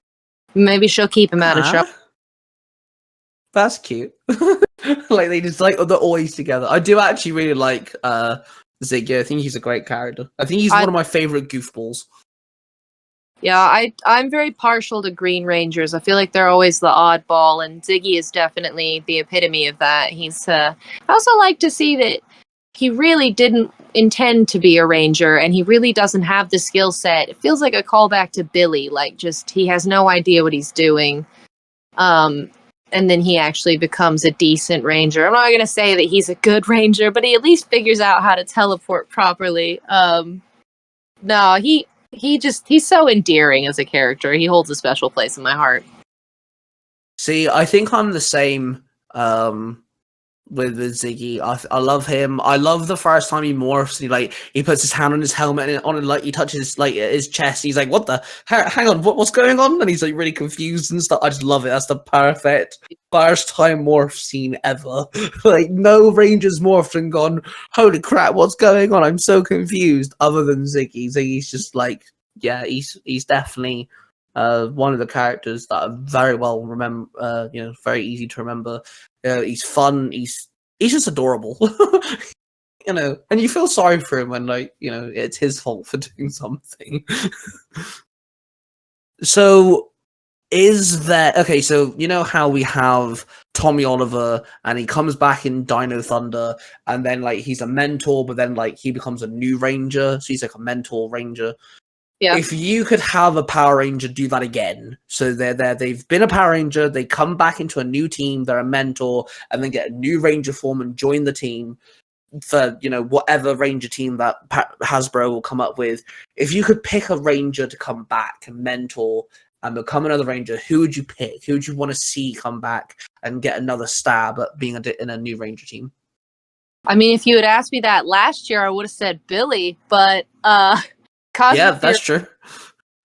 S2: Maybe she'll keep him out of trouble.
S1: That's cute. Like, they just, like, they're always together. I do actually really like Ziggy. I think he's a great character. I think he's one of my favorite goofballs. Yeah,
S2: I'm very partial to Green Rangers. I feel like they're always the oddball, and Ziggy is definitely the epitome of that. I also like to see that he really didn't intend to be a ranger, and he really doesn't have the skill set. It feels like a callback to Billy, like just he has no idea what he's doing. And then he actually becomes a decent ranger. I'm not going to say that he's a good ranger, but he at least figures out how to teleport properly. No, he's so endearing as a character. He holds a special place in my heart.
S1: See, I think I'm the same with Ziggy. I love him. I love the first time he morphs. He puts his hand on his helmet and on, and like he touches like his chest. He's like, "What the? Hang on, what's going on?" And he's like really confused and stuff. I just love it. That's the perfect first time morph scene ever. Like no Rangers morphed and gone, "Holy crap, what's going on? I'm so confused." Other than Ziggy, Ziggy's just like, yeah, he's definitely one of the characters that are very well remember. Very easy to remember. He's fun. He's just adorable. And you feel sorry for him when it's his fault for doing something. So is that okay? So you know how we have Tommy Oliver, and he comes back in Dino Thunder, and then like he's a mentor, but then like he becomes a new Ranger, so he's like a mentor Ranger.
S2: Yeah.
S1: If you could have a Power Ranger do that again, so they've been a Power Ranger, they come back into a new team, they're a mentor, and then get a new Ranger form and join the team for, you know, whatever Ranger team that Hasbro will come up with. If you could pick a Ranger to come back and mentor and become another Ranger, who would you pick? Who would you want to see come back and get another stab at being in a new Ranger team?
S2: I mean, if you had asked me that last year, I would have said Billy, but
S1: Yeah, that's true.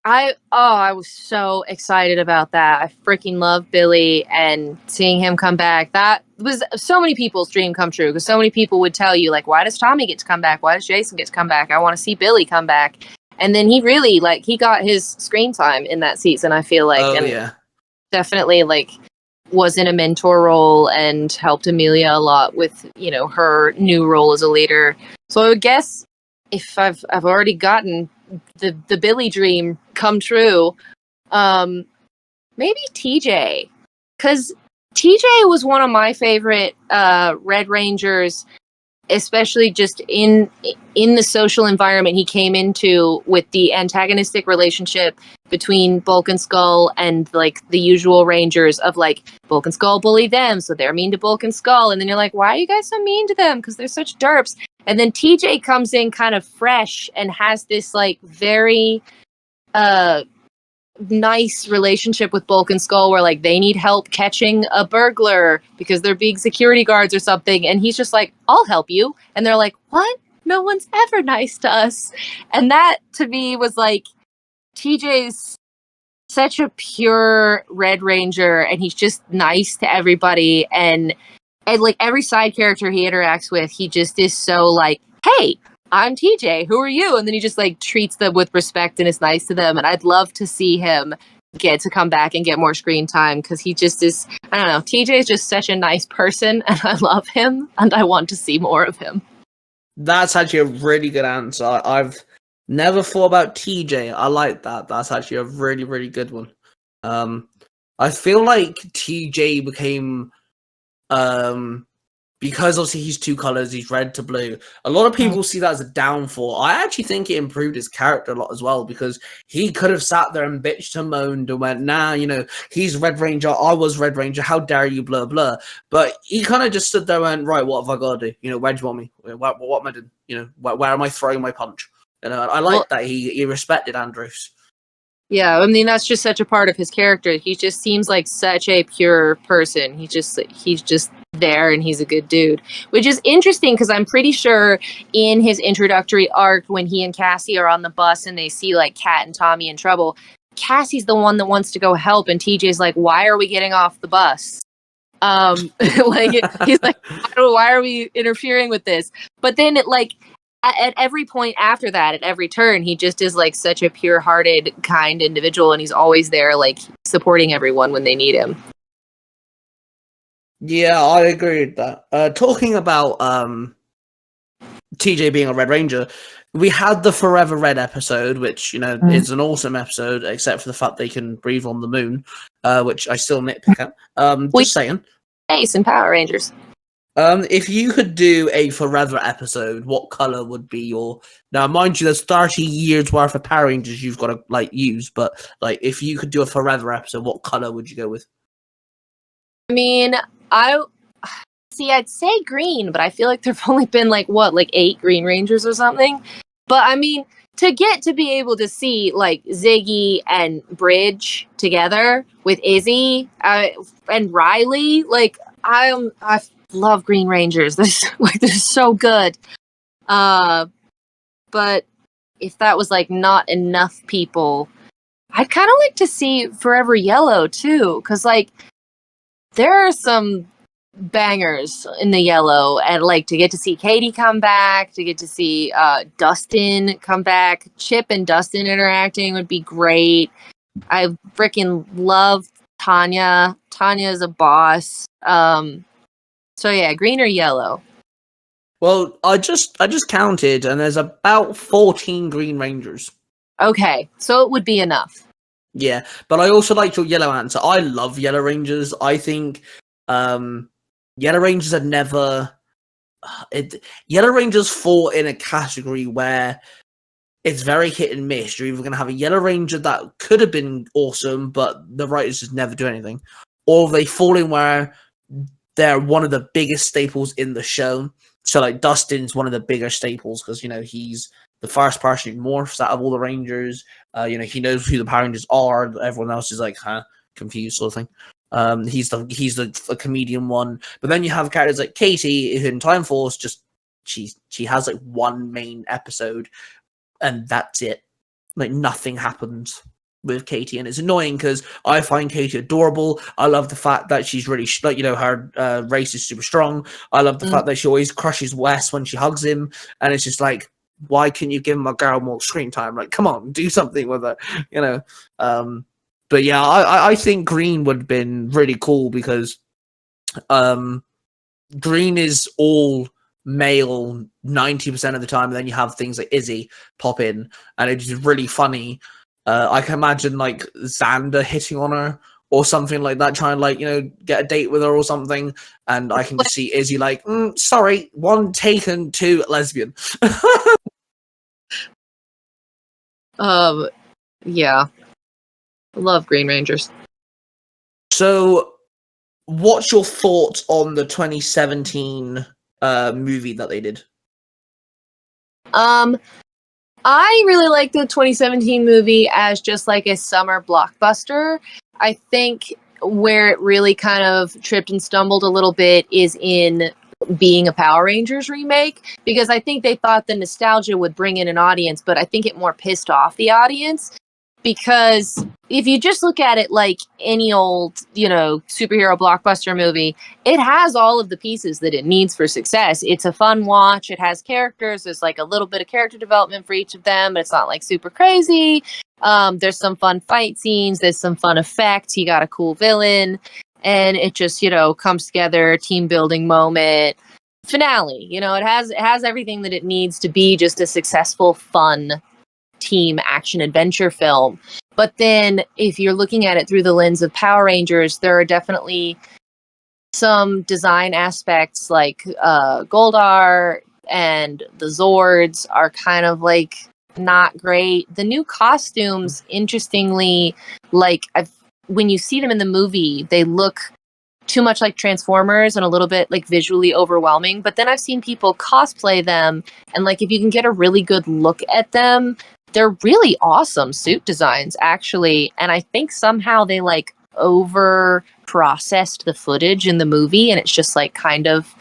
S2: I was so excited about that. I freaking love Billy, and seeing him come back, that was so many people's dream come true, because so many people would tell you, like, why does Tommy get to come back? Why does Jason get to come back? I want to see Billy come back. And then he really, like, he got his screen time in that season, I feel like. And definitely, like, was in a mentor role and helped Amelia a lot with, you know, her new role as a leader. So I would guess if I've already gotten the Billy dream come true, maybe TJ, because TJ was one of my favorite Red Rangers, especially just in the social environment he came into, with the antagonistic relationship between Bulk and Skull and like the usual Rangers of like Bulk and Skull bully them, so they're mean to Bulk and Skull, and then you're like, why are you guys so mean to them? Because they're such derps. And then TJ comes in kind of fresh and has this like very nice relationship with Bulk and Skull, where like they need help catching a burglar because they're being security guards or something, and he's just like, I'll help you. And they're like, what? No one's ever nice to us. And that to me was like, TJ's such a pure Red Ranger, and he's just nice to everybody, and like every side character he interacts with, he just is so like, hey, I'm TJ, who are you? And then he just like treats them with respect and is nice to them. And I'd love to see him get to come back and get more screen time, because he just is, I don't know, TJ is just such a nice person, and I love him, and I want to see more of him.
S1: That's actually a really good answer. I've never thought about TJ. I like that. That's actually a really, really good one. I feel like TJ became because obviously he's two colors, he's red to blue. A lot of people see that as a downfall. I actually think it improved his character a lot as well, because he could have sat there and bitched and moaned and went, nah, you know, he's Red Ranger, I was Red Ranger, how dare you, blah, blah. But he kind of just stood there and went, right, what have I got to do? You know, where do you want me? What am I doing? You know, where am I throwing my punch? And I like that he respected Andrews.
S2: Yeah, I mean, that's just such a part of his character. He just seems like such a pure person. He's just there, and he's a good dude. Which is interesting, because I'm pretty sure in his introductory arc, when he and Cassie are on the bus and they see like Kat and Tommy in trouble, Cassie's the one that wants to go help, and TJ's like, why are we getting off the bus? Like, he's like, why are we interfering with this? But then it like, at every point after that, at every turn, he just is like such a pure-hearted, kind individual, and he's always there, like supporting everyone when they need him.
S1: Yeah, I agree with that. Talking about TJ being a Red Ranger, we had the Forever Red episode, which, you know, is an awesome episode, except for the fact they can breathe on the moon, which I still nitpick at. Just saying.
S2: Ace and Power Rangers.
S1: If you could do a Forever episode, what color would be your... Now, mind you, there's 30 years worth of Power Rangers you've got to like use, but like if you could do a Forever episode, what color would you go with?
S2: I mean, I'd say green, but I feel like there've only been like 8 Green Rangers or something. But I mean, to get to be able to see like Ziggy and Bridge together with Izzy and Riley, like I love Green Rangers. They're so good. But if that was like not enough people, I'd kind of like to see Forever Yellow too, because like there are some bangers in the Yellow, and like to get to see Katie come back, to get to see Dustin come back, Chip and Dustin interacting would be great. I freaking love Tanya. Tanya's a boss. So yeah, green or yellow?
S1: Well, I just counted, and there's about 14 Green Rangers.
S2: Okay, so it would be enough.
S1: Yeah, but I also like your yellow answer. I love Yellow Rangers. I think Yellow Rangers had never. Yellow Rangers fall in a category where it's very hit and miss. You're either going to have a Yellow Ranger that could have been awesome, but the writers just never do anything, or they fall in where they're one of the biggest staples in the show. So, like, Dustin's one of the bigger staples because, he's the first person who morphs out of all the Rangers. He knows who the Power Rangers are. Everyone else is like, confused sort of thing. He's the comedian one. But then you have characters like Katie, who in Time Force she has like one main episode, and that's it. Like, nothing happens with Katie, and it's annoying because I find Katie adorable. I love the fact that she's really her race is super strong. I love the fact that she always crushes Wes when she hugs him, and it's just like, why can you give my girl more screen time? Like, come on, do something with her, But yeah, I think Green would have been really cool because Green is all male 90% of the time, and then you have things like Izzy pop in, and it's just really funny. I can imagine like Xander hitting on her or something like that, trying to get a date with her or something, and I can just see Izzy like, sorry, 1 taken, 2 lesbian.
S2: Yeah. Love Green Rangers.
S1: So, what's your thoughts on the 2017 movie that they did?
S2: I really like the 2017 movie as just like a summer blockbuster. I think where it really kind of tripped and stumbled a little bit is in being a Power Rangers remake, because I think they thought the nostalgia would bring in an audience, but I think it more pissed off the audience. Because if you just look at it like any old, superhero blockbuster movie, it has all of the pieces that it needs for success. It's a fun watch. It has characters. There's like a little bit of character development for each of them, but it's not like super crazy. There's some fun fight scenes. There's some fun effects. You got a cool villain, and it just, comes together, team building moment, finale. It has everything that it needs to be just a successful, fun team action adventure film. But then if you're looking at it through the lens of Power Rangers, there are definitely some design aspects like Goldar and the Zords are kind of like not great. The new costumes, interestingly, when you see them in the movie, they look too much like Transformers and a little bit like visually overwhelming. But then I've seen people cosplay them, and like if you can get a really good look at them, they're really awesome suit designs, actually. And I think somehow they like over processed the footage in the movie, and it's just like kind of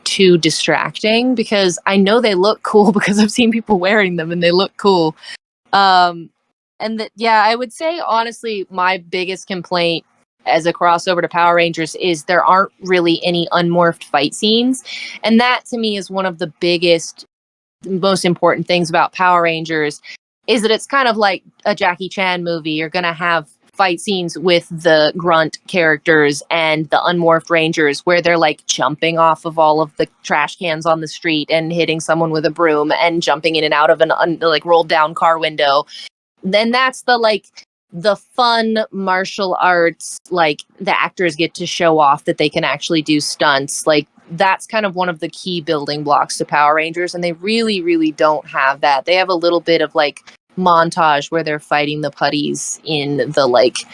S2: too distracting, because I know they look cool because I've seen people wearing them and they look cool. I would say honestly, my biggest complaint as a crossover to Power Rangers is there aren't really any unmorphed fight scenes. And that to me is one of the biggest, most important things about Power Rangers, is that it's kind of like a Jackie Chan movie. You're going to have fight scenes with the grunt characters and the unmorphed Rangers where they're like jumping off of all of the trash cans on the street and hitting someone with a broom and jumping in and out of an rolled down car window. Then that's the fun martial arts, like the actors get to show off that they can actually do stunts. Like that's kind of one of the key building blocks to Power Rangers, and they really, really don't have that. They have a little bit of like montage where they're fighting the putties in the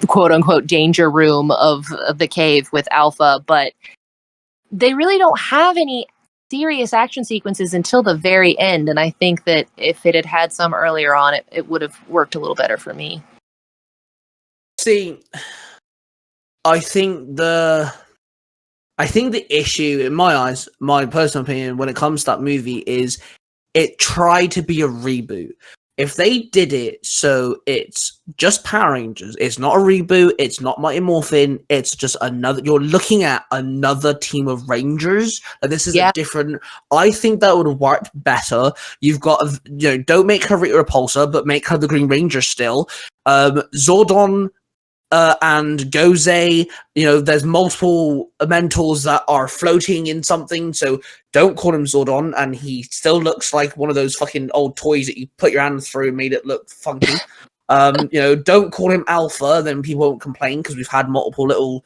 S2: quote unquote danger room of the cave with Alpha, but they really don't have any serious action sequences until the very end. And I think that if it had had some earlier on, it would have worked a little better for me.
S1: See, I think the issue, in my eyes, my personal opinion, when it comes to that movie is it tried to be a reboot. If they did it so it's just Power Rangers, it's not a reboot, it's not Mighty Morphin, it's just you're looking at another team of Rangers. This is a different, I think that would have worked better. You've got, don't make her Rita Repulsa, but make her the Green Ranger still. Zordon and Goze, there's multiple mentals that are floating in something, so don't call him Zordon, and he still looks like one of those fucking old toys that you put your hand through and made it look funky. Don't call him Alpha, then people won't complain because we've had multiple little,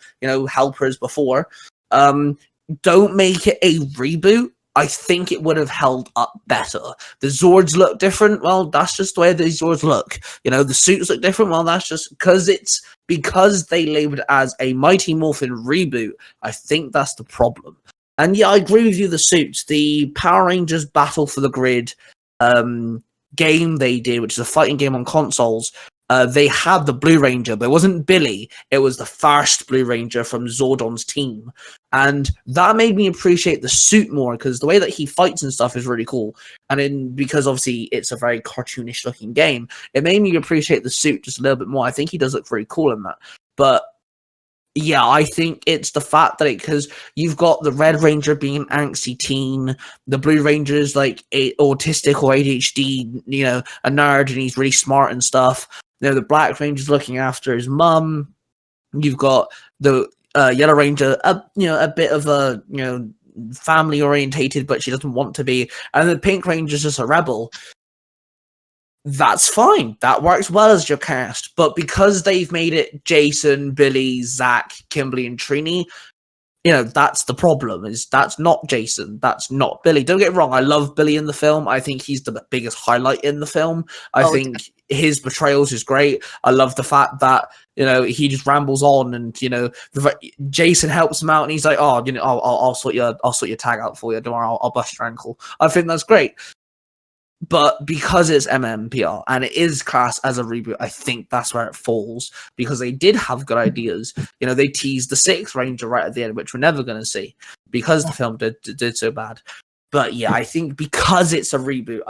S1: helpers before. Don't make it a reboot. I think it would have held up better. The Zords look different. Well, that's just the way the Zords look. The suits look different. Well, that's just because they labeled it as a Mighty Morphin reboot. I think that's the problem. And yeah, I agree with you. The suits, the Power Rangers Battle for the Grid game they did, which is a fighting game on consoles. They had the Blue Ranger, but it wasn't Billy. It was the first Blue Ranger from Zordon's team. And that made me appreciate the suit more, because the way that he fights and stuff is really cool. And because obviously it's a very cartoonish looking game, it made me appreciate the suit just a little bit more. I think he does look very cool in that. But yeah, I think it's the fact that because you've got the Red Ranger being an angsty teen, the Blue Ranger's like autistic or ADHD, a nerd, and he's really smart and stuff. The Black Ranger's looking after his mum. You've got the Yellow Ranger, a bit of a family orientated, but she doesn't want to be, and the Pink Ranger's just a rebel. That's fine. That works well as your cast. But because they've made it Jason, Billy, Zach, Kimberly, and Trini, that's the problem. Is that's not Jason. That's not Billy. Don't get me wrong. I love Billy in the film. I think he's the biggest highlight in the film. I think his portrayals is great. I love the fact that he just rambles on, and Jason helps him out, and he's like, oh, I'll sort your tag out for you. Don't worry, I'll bust your ankle. I think that's great. But because it's MMPR and it is classed as a reboot, I think that's where it falls, because they did have good ideas. They teased the Sixth Ranger right at the end, which we're never going to see because the film did so bad. But yeah, I think because it's a reboot,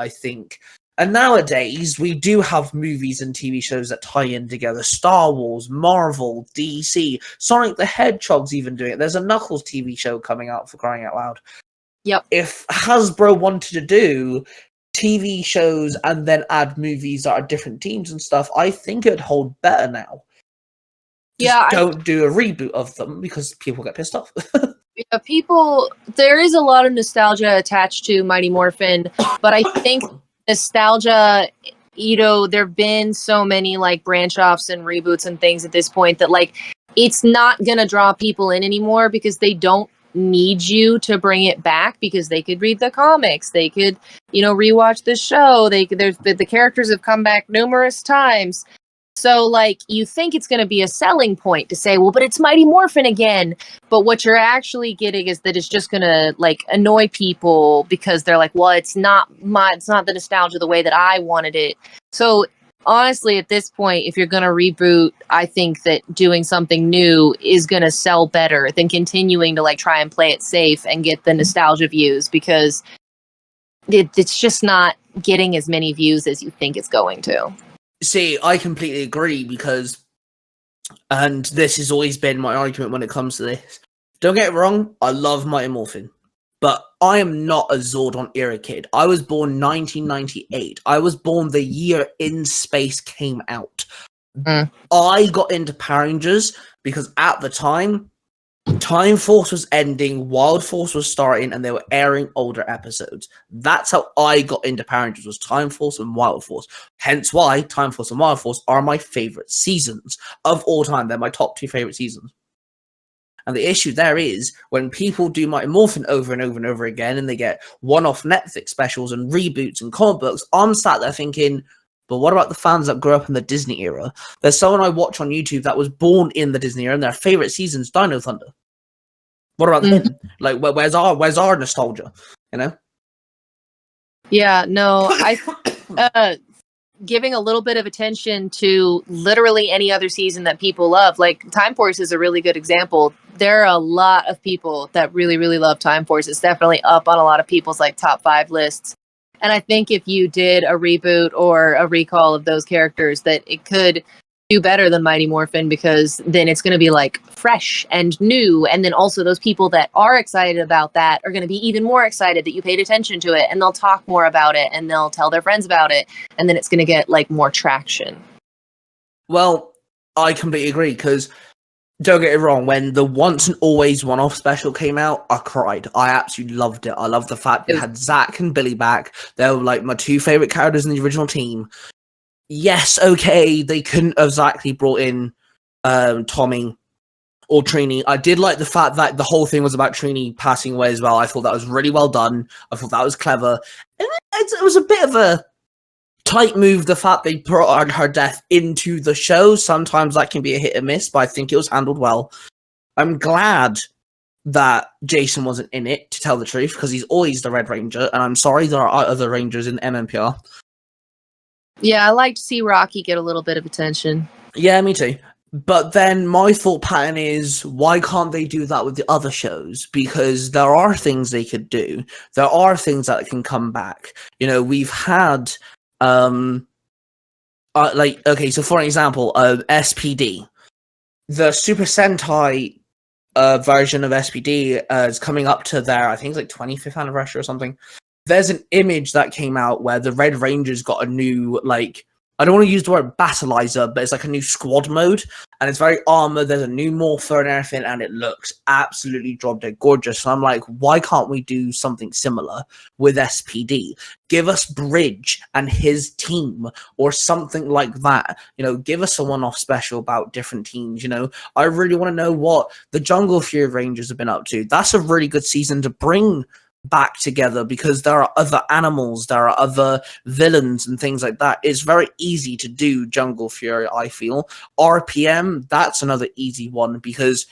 S1: and nowadays we do have movies and TV shows that tie in together. Star Wars, Marvel, DC, Sonic the Hedgehog's even doing it. There's a Knuckles TV show coming out, for crying out loud.
S2: Yep.
S1: If Hasbro wanted to do TV shows and then add movies that are different teams and stuff, I think it'd hold better now. Don't do a reboot of them because people get pissed off.
S2: There is a lot of nostalgia attached to Mighty Morphin, but I think nostalgia, there've been so many like branch offs and reboots and things at this point that like it's not gonna draw people in anymore, because they don't need you to bring it back, because they could read the comics, they could rewatch the show, the characters have come back numerous times. So like you think it's going to be a selling point to say, well, but it's Mighty Morphin again, but what you're actually getting is that it's just going to like annoy people, because they're like, well, it's not the nostalgia the way that I wanted it. So honestly, at this point, if you're going to reboot, I think that doing something new is going to sell better than continuing to like try and play it safe and get the nostalgia views, because it's just not getting as many views as you think it's going to.
S1: See, I completely agree, and this has always been my argument when it comes to this. Don't get it wrong, I love Mighty Morphin. But I am not a Zordon era kid. I was born 1998. I was born the year In Space came out. I got into Power Rangers because at the time, Time Force was ending, Wild Force was starting, and they were airing older episodes. That's how I got into Power Rangers, was Time Force and Wild Force. Hence why Time Force and Wild Force are my favorite seasons of all time. They're my top 2 favorite seasons. And the issue there is when people do Mighty Morphin over and over and over again, and they get one-off Netflix specials and reboots and comic books, I'm sat there thinking, but what about the fans that grew up in the Disney era? There's someone I watch on YouTube that was born in the Disney era, and their favorite season's Dino Thunder. What about them? Like, where's our nostalgia?
S2: Yeah, no, I giving a little bit of attention to literally any other season that people love. Like Time Force is a really good example. There are a lot of people that really, really love Time Force. It's definitely up on a lot of people's like top 5 lists. And I think if you did a reboot or a recall of those characters, that it could do better than Mighty Morphin, because then it's going to be like fresh and new. And then also those people that are excited about that are going to be even more excited that you paid attention to it, and they'll talk more about it and they'll tell their friends about it. And then it's going to get like more traction.
S1: Well, I completely agree, because don't get it wrong, when the Once and Always one-off special came out, I cried. I absolutely loved it. I loved the fact they had Zach and Billy back. They were like my 2 favorite characters in the original team. yes, okay, they couldn't have exactly brought in Tommy or Trini. I did like the fact that the whole thing was about Trini passing away as well. I thought that was really well done. I thought that was clever. And it was a bit of a tight move, the fact they brought her death into the show. Sometimes that can be a hit and miss, but I think it was handled well. I'm glad that Jason wasn't in it, to tell the truth, because he's always the Red Ranger, and I'm sorry there are other Rangers in MMPR.
S2: Yeah, I like to see Rocky get a little bit of attention.
S1: Yeah, me too. But then my thought pattern is, why can't they do that with the other shows? Because there are things they could do. There are things that can come back. You know, we've had, okay, so for example, SPD. The Super Sentai version of SPD is coming up to their, I think it's like 25th anniversary or something. There's an image that came out where the Red Rangers got a new, like, I don't want to use the word battleizer, but it's like a new squad mode, and it's very armored. There's a new morpher and everything, and it looks absolutely drop dead gorgeous. So I'm like, why can't we do something similar with SPD? Give us Bridge and his team, or something like that. You know, give us a one-off special about different teams. You know, I really want to know what the Jungle Fury Rangers have been up to. That's a really good season to bring back together, because there are other animals, there are other villains and things like that. It's very easy to do Jungle Fury, I feel. RPM, that's another easy one, because,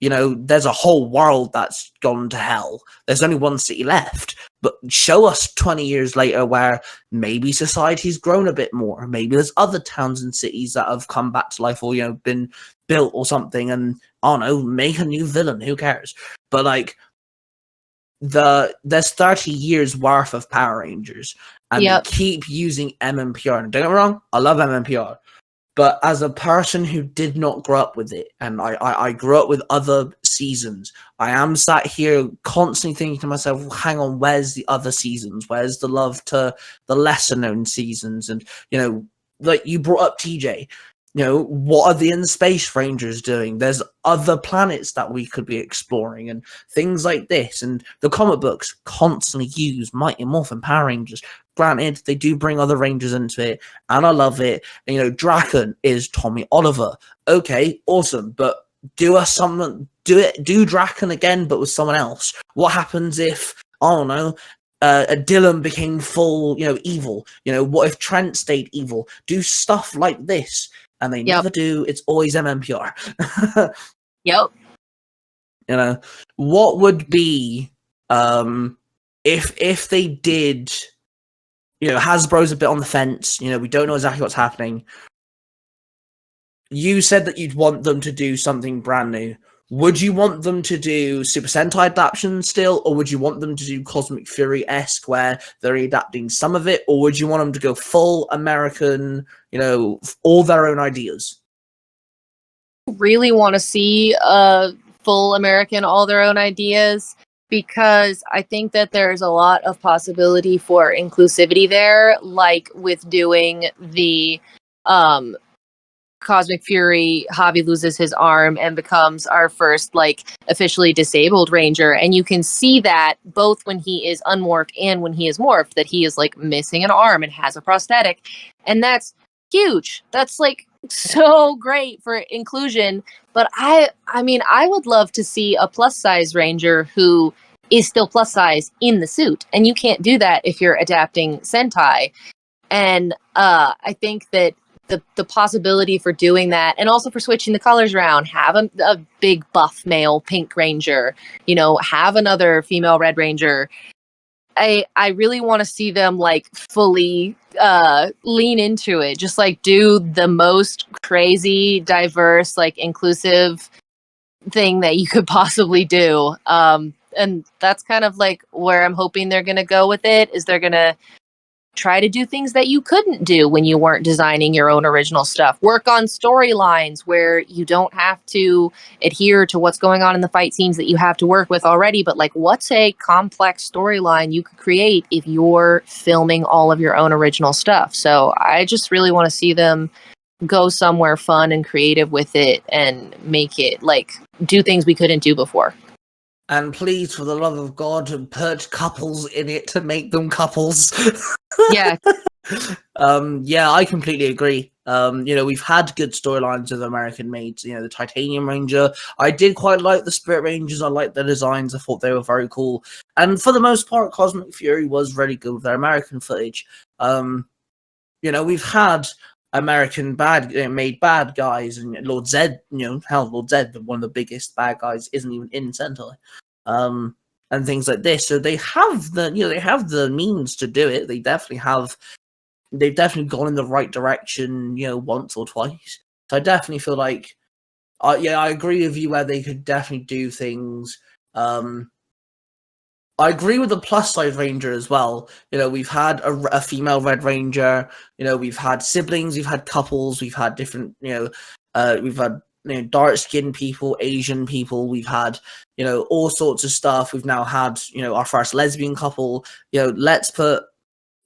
S1: you know, there's a whole world that's gone to hell. There's only one city left. But show us 20 years later where maybe society's grown a bit more. Maybe there's other towns and cities that have come back to life, or, you know, been built or something, and, I don't know, make a new villain. Who cares? But, like, there's 30 years worth of Power Rangers, and they keep using MMPR. And don't get me wrong, I love MMPR, but as a person who did not grow up with it, and I grew up with other seasons, I am sat here constantly thinking to myself, hang on, where's the other seasons? Where's the love to the lesser known seasons? And, you know, like you brought up TJ, you know, what are the In-Space Rangers doing? There's other planets that we could be exploring, and things like this. And the comic books constantly use Mighty Morphin Power Rangers. Granted, they do bring other Rangers into it, and I love it. And, you know, Draken is Tommy Oliver. Okay, awesome, but do Draken again, but with someone else. What happens if, I don't know, Dylan became full, you know, evil? You know, what if Trent stayed evil? Do stuff like this. And they never do. It's always MMPR.
S2: Yep.
S1: You know, what would be if they did? You know, Hasbro's a bit on the fence. You know, we don't know exactly what's happening. You said that you'd want them to do something brand new. Would you want them to do Super Sentai adaptation still, or would you want them to do Cosmic Fury-esque where they're adapting some of it, or would you want them to go full American, you know, all their own ideas?
S2: Really want to see full American, all their own ideas, because I think that there's a lot of possibility for inclusivity there, like with doing the Cosmic Fury, Javi loses his arm and becomes our first, like, officially disabled Ranger. And you can see that both when he is unmorphed and when he is morphed, that he is, like, missing an arm and has a prosthetic. And that's huge. That's, like, so great for inclusion. But I mean, I would love to see a plus-size Ranger who is still plus-size in the suit. And you can't do that if you're adapting Sentai. And I think that the possibility for doing that, and also for switching the colors around, have a big buff male Pink Ranger, you know, have another female Red Ranger. I really want to see them, like, fully lean into it, just, like, do the most crazy, diverse, like, inclusive thing that you could possibly do. And that's kind of, like, where I'm hoping they're going to go with it, is they're going to try to do things that you couldn't do when you weren't designing your own original stuff. Work on storylines where you don't have to adhere to what's going on in the fight scenes that you have to work with already, but, like, what's a complex storyline you could create if you're filming all of your own original stuff? So I just really want to see them go somewhere fun and creative with it and make it, like, do things we couldn't do before.
S1: And please, for the love of God, put couples in it to make them couples.
S2: Yeah.
S1: Yeah, I completely agree. We've had good storylines with American made. The Titanium Ranger. I did quite like the Spirit Rangers. I liked the designs. I thought they were very cool. And for the most part, Cosmic Fury was really good with their American footage. We've had American made bad guys, and Lord Zed. Lord Zed, one of the biggest bad guys, isn't even in Sentai. And things like this. So they have the means to do it. They've definitely gone in the right direction, once or twice. So I definitely feel like, I agree with you where they could definitely do things. I agree with the plus size Ranger as well. We've had a female Red Ranger. We've had siblings, we've had couples, we've had different. We've had dark skinned people, Asian people. We've had all sorts of stuff. We've now had our first lesbian couple. Let's put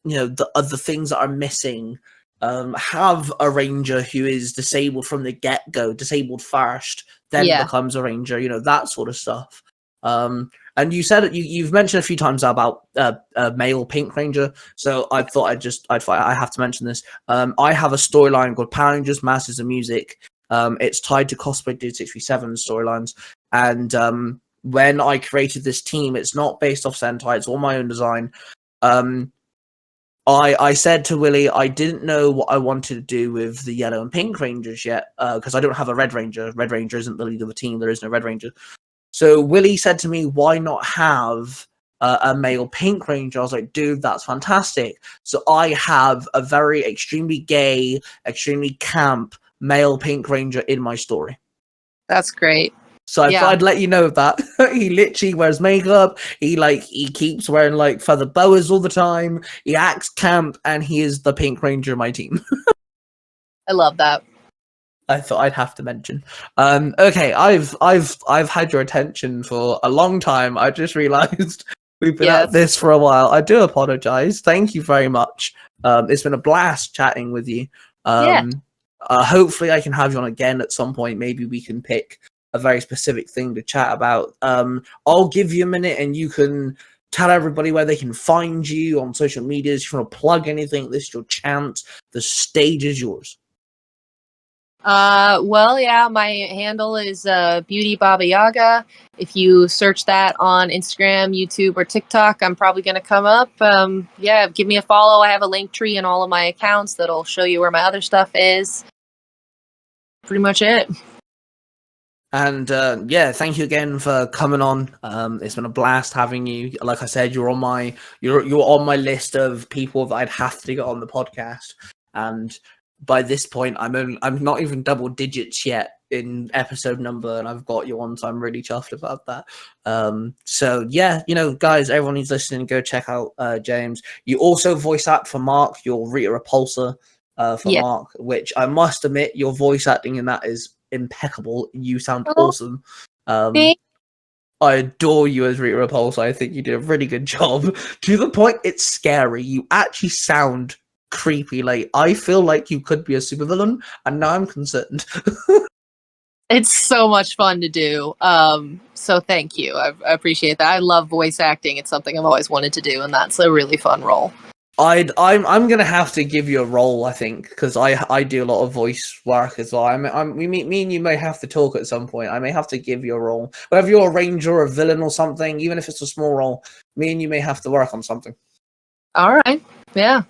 S1: the things that are missing. Have a ranger who is disabled from the get-go, disabled first, then becomes a ranger, that sort of stuff. And you said you've mentioned a few times about a male pink ranger, so I thought I have to mention this. I have a storyline called Power Rangers Masters of Music. It's tied to Cosplay Dude 637 storylines, and when I created this team, it's not based off Sentai, it's all my own design. I said to Willie, I didn't know what I wanted to do with the yellow and pink Rangers yet, because I don't have a Red Ranger. Red Ranger isn't the leader of the team. There is no Red Ranger. So Willie said to me, why not have a male pink Ranger? I was like, dude, that's fantastic. So I have a very extremely gay, extremely camp male pink Ranger in my story.
S2: That's great.
S1: So I thought I'd let you know that. He literally wears makeup. He keeps wearing feather boas all the time. He acts camp, and he is the Pink Ranger of my team.
S2: I love that.
S1: I thought I'd have to mention. Okay, I've had your attention for a long time. I just realized we've been at this for a while. I do apologize. Thank you very much. It's been a blast chatting with you. Hopefully I can have you on again at some point. Maybe we can pick a very specific thing to chat about. I'll give you a minute and you can tell everybody where they can find you on social media. If you want to plug anything, this is your chance. The stage is yours.
S2: My handle is Beauty Baba Yaga. If you search that on Instagram, YouTube, or TikTok, I'm probably going to come up. Give me a follow. I have a link tree in all of my accounts that'll show you where my other stuff is. Pretty much it.
S1: And thank you again for coming on. It's been a blast having you. Like I said, you're on my list of people that I'd have to get on the podcast. And by this point, I'm not even double digits yet in episode number, and I've got you on, so I'm really chuffed about that. Guys, everyone who's listening, go check out James. You also voice act for Mark. You're Rita Repulsa for Mark, which I must admit, your voice acting in that is impeccable. You sound awesome. I adore you as Rita Repulsa. I think you did a really good job. To the point it's scary. You actually sound creepy. I feel like you could be a supervillain, and now I'm concerned.
S2: It's so much fun to do. So thank you. I appreciate that. I love voice acting. It's something I've always wanted to do, and that's a really fun role.
S1: I'm gonna have to give you a role, I think, because I do a lot of voice work as well. Me and you may have to talk at some point. I may have to give you a role, whether you're a ranger or a villain or something. Even if it's a small role, me and you may have to work on something.
S2: All right, yeah.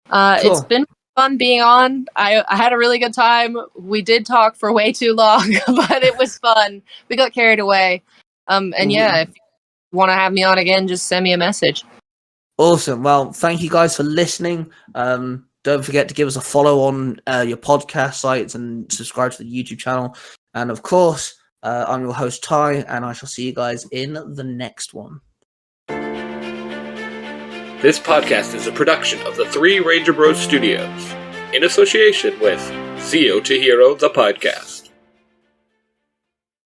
S2: Cool. It's been fun being on. I had a really good time. We did talk for way too long, but it was fun. We got carried away. If you want to have me on again, just send me a message.
S1: Awesome. Well, thank you guys for listening. Don't forget to give us a follow on your podcast sites and subscribe to the YouTube channel. And of course, I'm your host, Ty, and I shall see you guys in the next one.
S4: This podcast is a production of the Three Ranger Bros Studios, in association with Zio to Hero, the podcast.